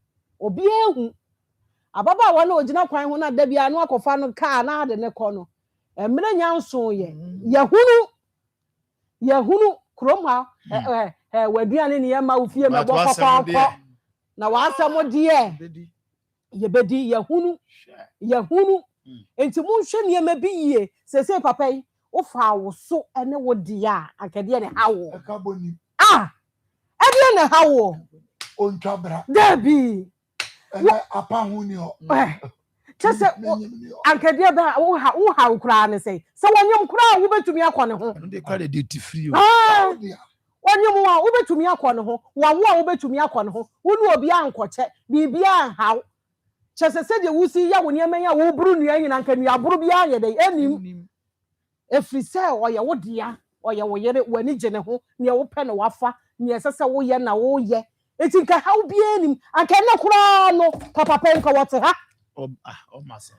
ababa wa na ogina kwan ho na da bia no akofa no ka na ade ne kọ no emre nyanso ye hunu krom ha waduane ne ye ma ofie mebo kokọ na wasamo die ye bedi ye hunu enti munhwe ne ma bi yie sese papa yi wo fa wo so ene wo dia akade ne hawo ede ne hawo ontwabra dabi ele apa hu ni o chese akade ba wo ha kura ne sei se wonyom kura wo betumi akọ ne ho de kwa de duty free o wonyom a wo betumi akọ ne ho wawo a wo betumi akọ ne ho wonu obi ankọche bibia anhaw chese se de wusi ya wo niam ya wo buru nua nyina nka nua buru bia ye dey enim efri se oye wo dia oye wo yere wani gye ne ho ne wo pɛ ne wafa ne sese wo ye na wo ye eti nka haw bia enim anka ne kura no papa nka wote ha mase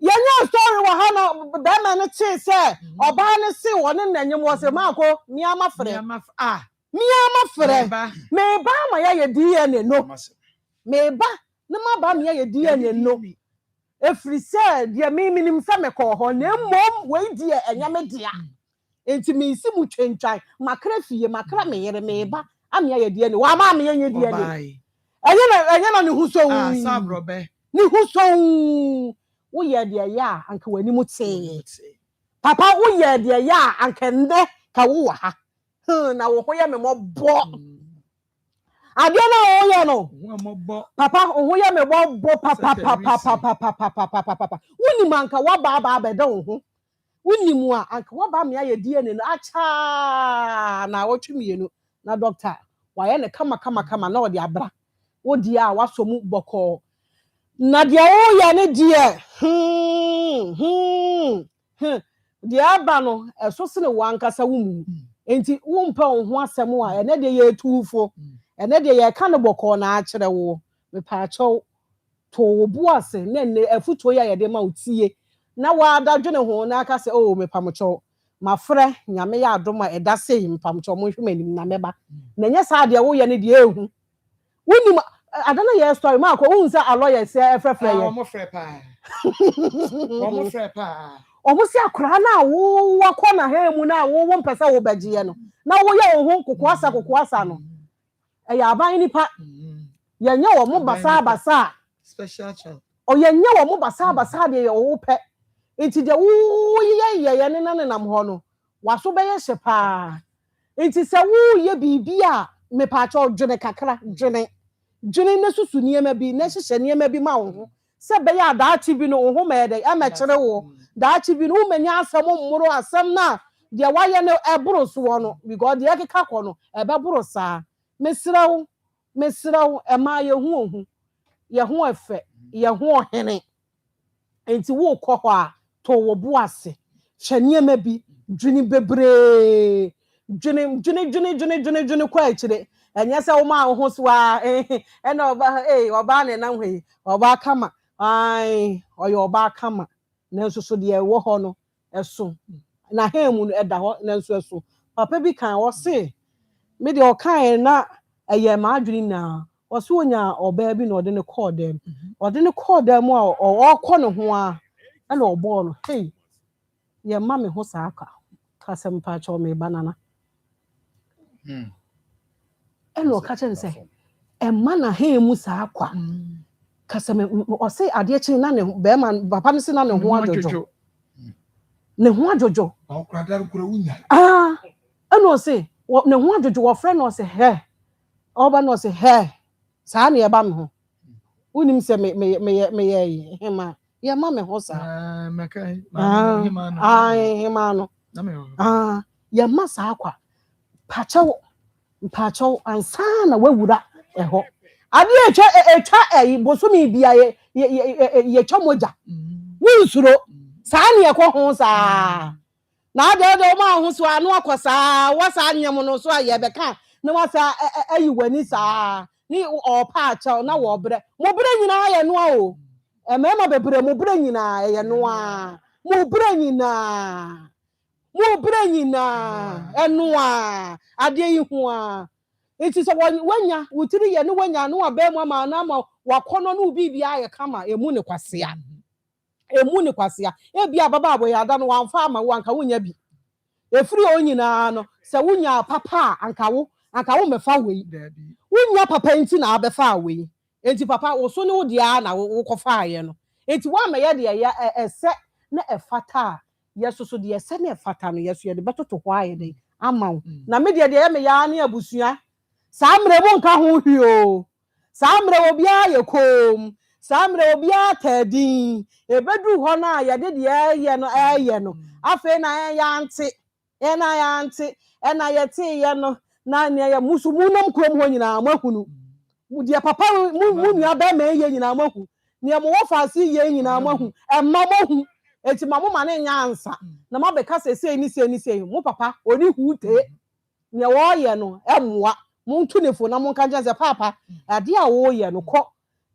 yenya story wa ha na be ma ne che se oba ne se wo ne nanyem wo se maako miama frɛ me ba ma ya ye DNA no me ba na ma ba me ya DNA no efri se de me minim se me ko ho na mmom we die enyame dia enti me isi mu twentwan makra fie makra me yere me ba am ya ye DNA wa ma me ye DNA enye na ne hu so sabrobe ni hu so wo ye de ya anka wani mu tee papa wo ye de ya anka nde ka wo wa ha na wo ho ye me mobo ade na wo ye no papa wo ye me mobo papa woni manka wa ba be da wo ho woni mu a anka wa ba me ya die ne no acha na wo twimienu na doctor wa ye ne kama na wo de abra wo di a wa so mu boko na dia wo ya ne die dia ba no eso se ne wankasa wo mu enti wo mpa wo ho asem a ene de ye tuufo ene de ye ka ne boko na akere wo me pa acho to wo bu ase ne afuto ya ye de ma utie na wa adadwe ne ho na aka se o me pa mocho mafre nyame ya adoma eda sei mpa mocho mo hwema nim na meba na nya sa de wo ye ne de ehu woni adana ye story ma ko unsa aloye se efrefre ye omo frɛ pa omo si akora na wo wakọ na ha mu na wo mpesa wo begiye no na wo ye wo ho kokoko asa no e ya ban nipa ye nya wo mo basa special child o ye nya wo mo basa de ye wo pɛ enti de wo ye ne nam ho no waso be ye hye pa enti se wo ye bibia me pa cho dwene kakra dwene na susu niema bi na hyehyɛ niema bi ma wo ho se be ya daachi bi no wo ho ma de amekere wo daachi bi no wo manya asɛm mmoro asɛm na de waye no eboro so wo no because de ekeka kɔ no ebeboro saa mesrawo ema ye hu efe ye hu ohene enti wo kɔ hɔ a to wo bu ase hwɛ niema bi dwene bebre dwene kwa akire enye se wo ma wo ho so a ena oba ne na hwe oba kama oye oba kama na nso so de wo ho no eso na hemu no eda ho na nso eso papa bi kan wo se me de o kan na eye ma adwini na wo se onya oba bi na ode ne call dem a o kɔ ne ho a na obo no ye ma me ho sa aka kasem pa cho me banana eno ka chen se emma na ha emu sa akwa kasem o se ade chi na ne be man papa ne se na ne ho ajojo o kra dar kura wunya eno se ne ho ajojo wo frɛ no se he oba no se he saa ne e ba me ho Unim se me hema. Ya ma me ho sa. Mekai. Hema no. Ya ma sa akwa. Mpacho ansa na wawura eho. Ade etwa bosumi bia ye twa moja. Wunsuro. Saa ne ekọ ho saa. Na ade ma ho so anu akosa wasa nyem no so aye beka na wasa ayi wani saa ni opa acha na wo bre mo bre nyina ye no o emema bebre mo bre nyina ye no a mo bre nyina eno a ade yi ho a enti so wanya wutiri ye no wanya no aba mu ama na ma wakono no bibia ye kama emu ne kwasea ebia baba abo ya da no wamfa ama wanka wonya bi efiri onyina no se wonya papa anka wo mefa wei wonya papa enti na abefa wei enti papa wo so ne wo dia na wo kofa ye no enti wa ma ye de ya ese na efata yesoso de ese na efata no yeso ye de betoto ho aye de ama na me de ye me ya na abusua saa mre bo nka ho hwio saa mre obi aye kom saa mre obi atadin ebedu ho na ye de ye no afa na ya ante ena yete ye no na ne ya musumunam krom ho nyina mahunu de papa mu nua ba ma ye nyina mahu ne mo wofase ye nyina mahu emma mahu eti ma mo ma ne nya ansa na ma be ka sese ni se mo papa oni hute ne wo ye no emwa mo ntu ne fo na mo nka je papa ade a wo ye no kọ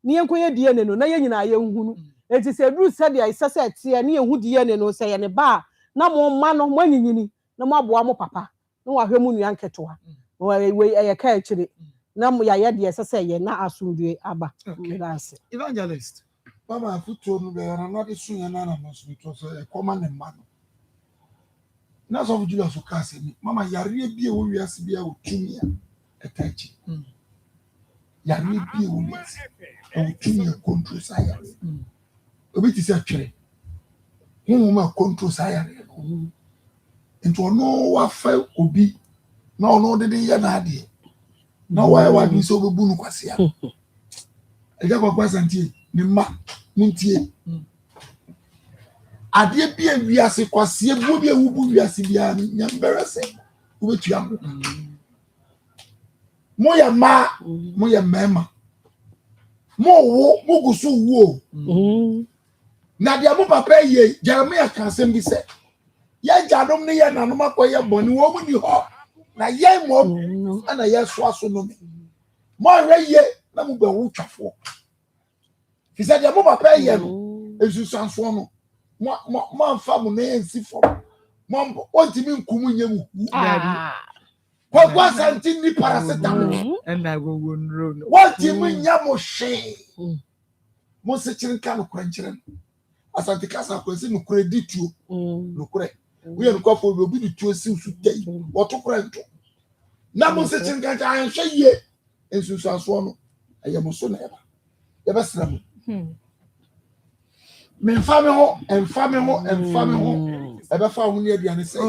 ne enkoye die ne no na ye nyina ye nhunu eti se duru se de isese tie ne ehu die ne no se ye ne ba na mo ma no mo anyinyini na mo aboa mo papa na wa hwɛ mu nua nketoa we ye ka akire na mo ya ye de sese ye na asundue aba medase evangelist mama afuto no be na de sunya na no so to so Akoma ne ma no na so Julius so ka se ni mama yare bi e wo wiase bi a otumi a etachi yare bi e wo wiase otumi control sa yare obi ti se atwere hu ma control sa yare nti ono wa fa obi na ono de ye na ade na wa bi so obebu nu kwase ya eja kwa santie ni ma muntie ade bi awiase kwase bu bi ewubu wiase bia nyambere se obetua mo ya ma mo ya mema mo wo mo gusu wo na dia mo papa ye Jeremiah kan sem bi se ya jadom ne ya nanom akoye boni wo mu ni ho na ye mo ana ye so aso no mo ye na mo gba wo twafo fi se dia mo papa ye no esusanso no mo amfa mo na ensi fo mo ontimi nkumu nyemu kwa santi ni paracetamol enda go nro no ontimi nyamo she mo se chirinka no kranchire asante kasa ko se no kredituo no kre we no kwafo obi di tuo si su dai woto kranto na mo se chirinka ja anhwe ye ensusanso no ayemo so na eba eba sra mo memfa me ho ebe fa ho ne aduane sei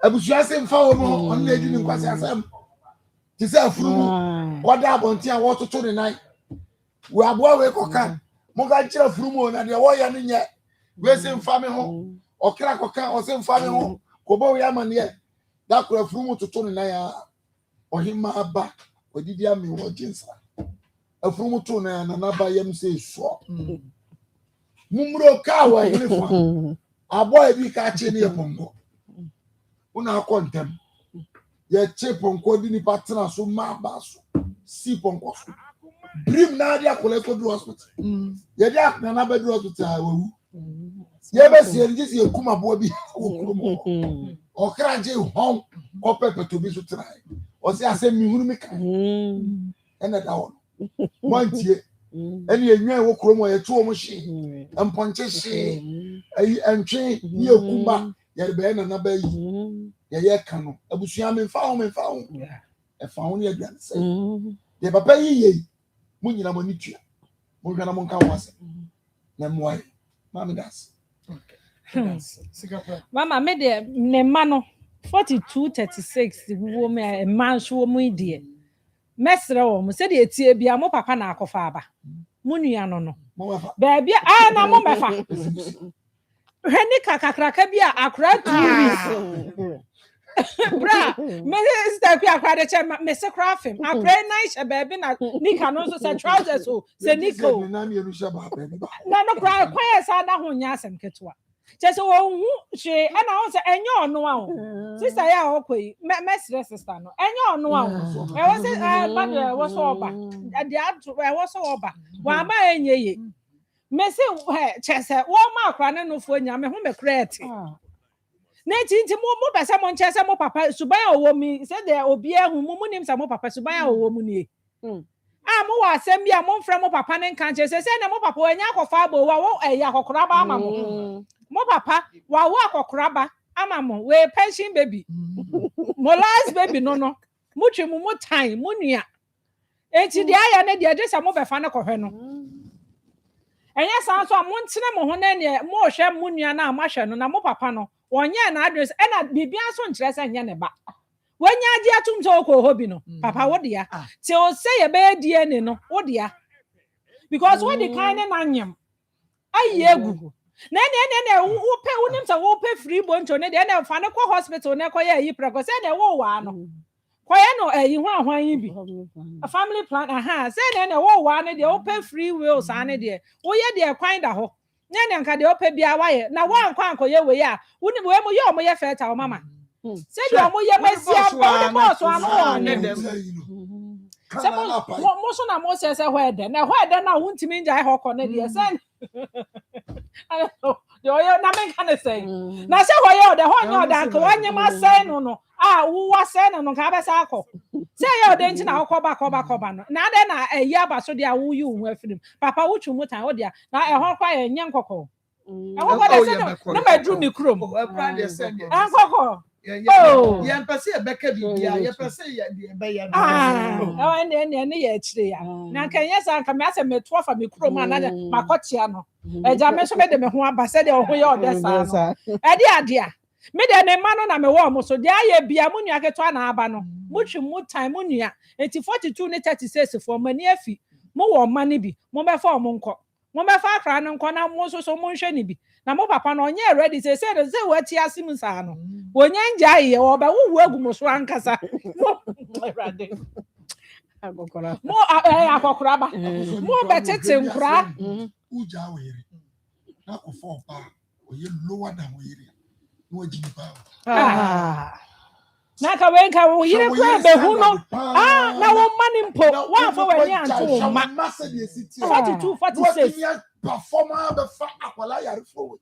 abusua se mfa wo mo on na edi ni kwase asem ti se afuru mu kwada abonti a wo toto ne nai we aboa we koka mo ga kira afuru mu na de wo ya ne nye we se mfa me ho okra koka o se mfa me ho ko bo we amane da kura afuru mu toto ne nai a ohima aba odidi ami wo jinsa afuru mu to na na ba yam se so mumro ka wa uniform aboa bi ka che ne pongo una kontem ye che pongo di ni patna so ma ba so si pongo so brim na dia kole ko do hospital ye dia na ba do hospital awu ye be si ye si ekuma aboa bi okurum okra je hon ko pepe to bi so try o si asem mi hunu mi kan ena da won montie eni enwa wo kromo ye to mo hye emponche hye ayi entwe ni ekuma ye be na ba yi ye ka no abusua me fa ho e fa ho ne aduan se ye papa yi mo nyina mo ni tua mo hwana mo nka wase na mo ai mama das mama me de ne ma no 4236 wo me ma so wo mu die mesre wo mo se de etie bia mo papa na akofa aba mo nua no ba bia na mo mefa hwani kakakraka bia akra 2 weeks bra me sister ku akra de che me se kra fem akra nine she baby na nika no so se trousers o se nika o na no kra kwa sa da ho nya asem ketwa che se wo hu hwe na ho se enye ono a ho sister ya okoi me sister no enye ono a ho e wo se ba de wo so oba de atu e wo so oba wa ma enye ye me se che se wo ma akra ne no fo nya me ho me kra eti na tinti mo pese mo nche se mo papa suban owo mi se de obi ehu mo nim se mo papa suban owo mu ni mo wa asem bia mo mfra mo papa ne nka nche se na mo papa anya akofa abo wa wo eya akokora ba ama mo papa wa wo akokora ba ama mo we pension baby mo last baby no mo twe mo time mo nua enti de aya ne de de se mo befa ne kohwe no enya san so mo ntene mo ho na ne mo hwe mo nua na amahwe no na mo papa no wonye na address ena bibia so nkyerɛ sɛ nyɛ ne ba wonya adi atum sɛ okɔ hobi no papa wo dia te o sɛ ye be DNA no wo dia because what the kind na nyam ayegu na wo pɛ wonim sɛ wo pɛ free boncho ne de na fa ne kɔ hospital ne kɔ yɛ yi preko sɛ na wo wa no kɔ yɛ no ayi ho ahwan yi bi a family plan sɛ na wo wa ne de wo pɛ free will sa ne de wo yɛ de kwan da ho nyane nka de ope bia waye na wa nkwa ankoye we ya woni we mo ye omo ye feta o mama se de omo ye masia ba de boss anu ne dem se mo so na mo se ho ede na ho ede na wontimi nja ho kɔ ne de se yo na men kan say na se ho ye o de ho nya o da nka wanye ma say no wo wa say no ka ba sa akɔ se ye o de nti na ho kɔba no na de na eyi aba so de a wo yi hu afirim papa wo twu mutan wo de na e ho kwa ye nye nkɔkɔ e ho kwa de se no ma dru mi krom nkɔkɔ ye mpase e beka bibia ye pase ye de be ye no ne ye chire ya na kan ye san kan me ase me to afa mi krom ana makɔtia no eja me so me de me ho aba se de ho ye o de sa no e de ade me de ne ma no na me wo mo so de aye bia mu nua keto na aba no mu twi mu time mu nua enti 42 ne 36 for mani afi mo wo ma ne bi mo be fa mo nkɔ mo be fa akra no nkɔ na mo so mo nhwe ne bi na mo papa no onye ready say we ti asim sa no onye nja ye wo ba wo agu mo so ankasa ready akokora mo akokora ba mo betete nkura uja were na ko fo pa oye lower than we na ka we nka wo yire kwa be hu no na wo mani mpo wa fo we nya nto ma 42 46 performer be fa akwala yare fo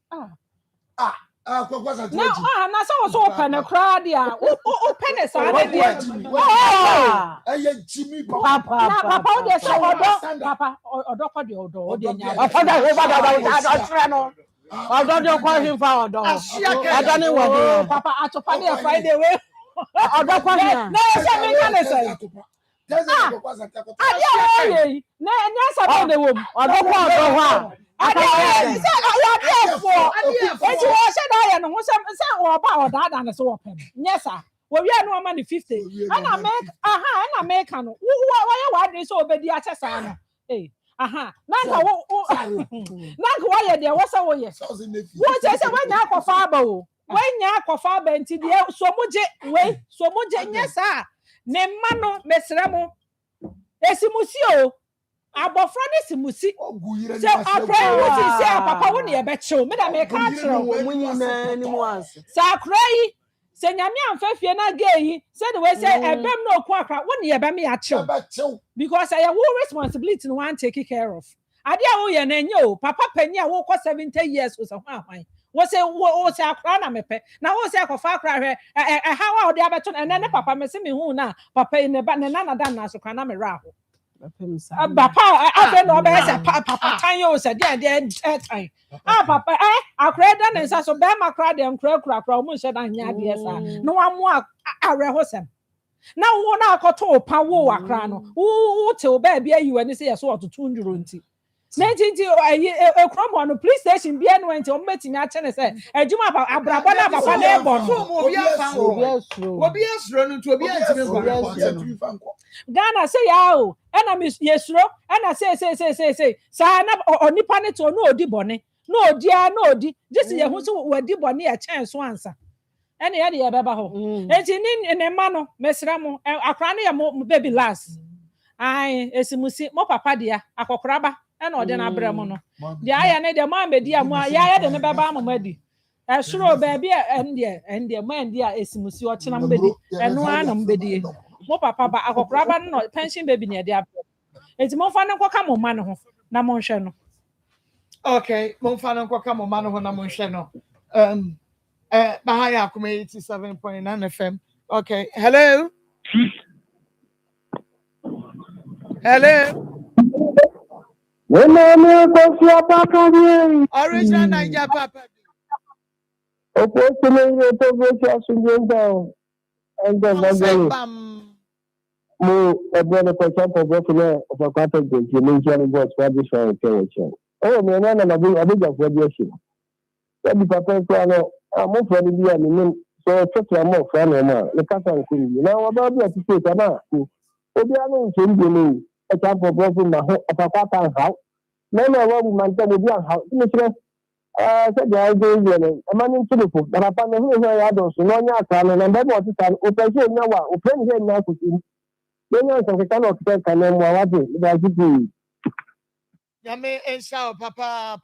kwakwa na so so open na crowd ya open na sa na dia Jimmy papa na papa o de so papa odo kwa de odo o de nya papa da we ba no odo de kwa him fa odo odo ni wo papa atopa de Friday we odo kwa na se me kan say na nya sa de wo odo kwa odo ho ade eti wo se da ya no se wo ba oda na so wo pem nyesa wo wi anu ama ni 50 ana make no wo ya wa de so obedi a chesa no nanka wo nanka wo ye de wo se wo ye wo se wanya akɔfa aba o wanya akɔfa aba nti de so muje nyesa ne ma no mesra mo esimusi o abofra ne simusi se akra wo ti se papa wo ne ye be chew me da me ka kire wo mu nyina ni mu anse sa akra yi se nyame amfafie na geyi se de we se ebem na oku akra wo ne ye be me ya chew because I have responsibility no one take care of ade a wo ye na nye o papa panyi a wo kɔ 70 years wo se ho ahwan wo se akra na mepe na wo se akɔfa akra hwɛ ha wa ode abeto na ne papa me se me hu na papa yi ne ba ne na dan na so kwa na me ra ho papa abe no be se papa tan yo se de tan papa akra da ne nsa so be makra de nkra mo nhyɛ da nya de sa no wa mo awe ho sem na wo na akoto pa wo akra no wo te o ba bia yiwe ni se ye so ototo nduro nti Nenti a crumb on the police station be and went to meeting at China say, a Juma Abrabana Papa Nebon. Ghana say yao, and I miss yesro, and I say, sign up or nipanet or no di bonnet. No, dear, no, just who's were di bonnet a chance once. Any idea Babaho. It's in a mano, Messramo, a cranny baby lass. Aye, esimusi mo papa dia akokraba e na ode na abramo no dia aya ne de ma mbedi amu ya de ne beba amadi e suro baby ende ma ndia esimusi o chena mbedi eno ana mbedi mo papa ba akokraba no pension baby ne de abro enti mo fa ne nkoka mo ma ne ho na mo nhwe no. Okay, mo fa ne nkoka mo ma ne ho na mo nhwe no. Bahaya Akoma 87.9 FM. Okay, hello. Hello. Original Niger Papa. A type of working my home of a papa house. No, man, tell me, how said the idea, a man in Philippines, but upon the who I don't know, and that was the time, open now, open here now to him. Then I cannot take a name while I do. Yame and Shao Papa,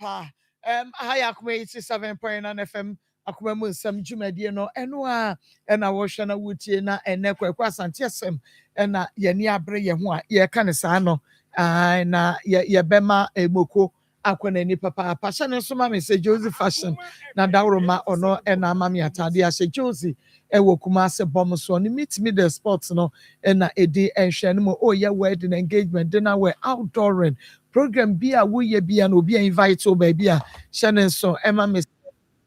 High Akoma 87.9 FM. Akoma Nsem Jumadi no enwa na wo hwe na wutie na enekwa kwasante Nsem na ye ni abre ye ho a ye ka ne saa no na ye bema emoko akona ni papa pasha ne so ma me se Josie fashion na dawroma ono na mama atade a se Josie ewo kuma se bom so ni meet me the sports no na edi enhwe no mo ye wedding engagement dinner we outdooring program bia wo ye bia na obi invite o ba bia hye so ema me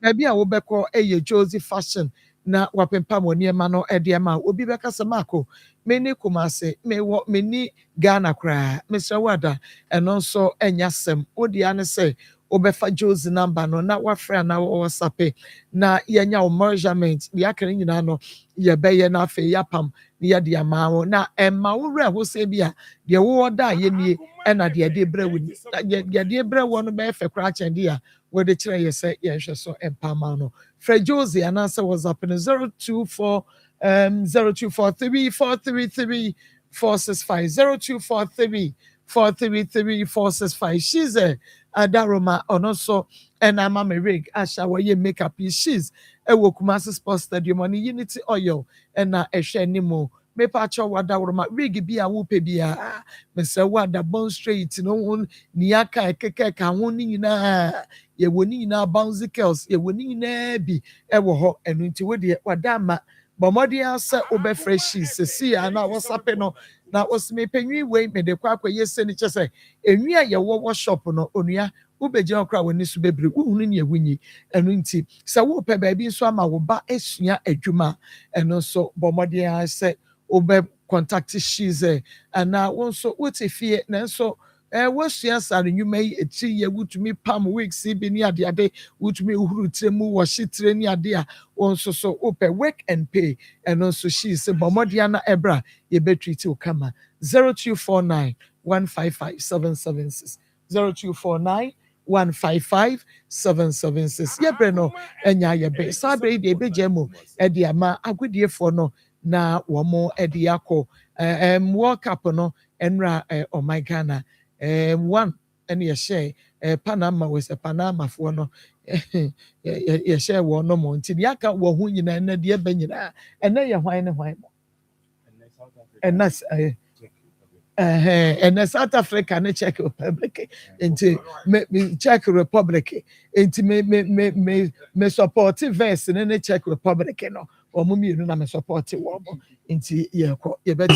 maybe I will be called a Josie fashion na wapempa mo niema no ediema obi beka samako many kumase me what many Ghana kra Mr. Wada and also enyasem odi ane say obefa Josie number no na wafra na WhatsApp na yenya o measurement the akere nyina no ye beye na afa yapam ya de amawo na emma wo re ho se bia de wo da ye nie na de de bre woni de bre wo no be fe kra chende a where the chere ye say ye hwe so empama no Fred Josie and answer was up in 024 0243 433 465 0243 433 465. She's a Daroma and also and I'm a rig Asha where you make up she's a Wokumasi Sports Stadium on Unity Oil and a share anymore. Me pacho wada wurma rig bi a wupe bia Mr. Wada Bone Street no one niaka keke ka ho ni nyina ye woni nyina bouncy girls ye woni nyina bi e wo ho enu nti we de wada ma bomodi asa obe freshies see na WhatsApp no na osme penwi we me de kwa yese ni chese enwi a ye wo shop no onua ubeje okra woni su bebre uhunu ne ewunyi enu nti se wo pe ba bi nso ama wo ba esua adwuma enu so bomodi asa obe contact she's and now also what if ye na so what's yes and you may eti ye wutumi pam weeks bi ni ade ade wutumi uhuru tremu wo shitre ni ade a also so open work and pay and also she say bomodiana ebra ye betreat o kama 0249 155 776 0249 155 776 ye bre no enya ye be sabre de be jemu e de ama agudie for no na womo edi akọ World Cup no enra oh my Ghana one and ye share Panama was a Panama for no ye share one no more until yaka wo hu nyina na de ba nyina and na ye hwan ne hwan and that's and South Africa and Czech Republic into me Czech Republic into me support verse in the Czech Republic no or mummy no me support wo into ye better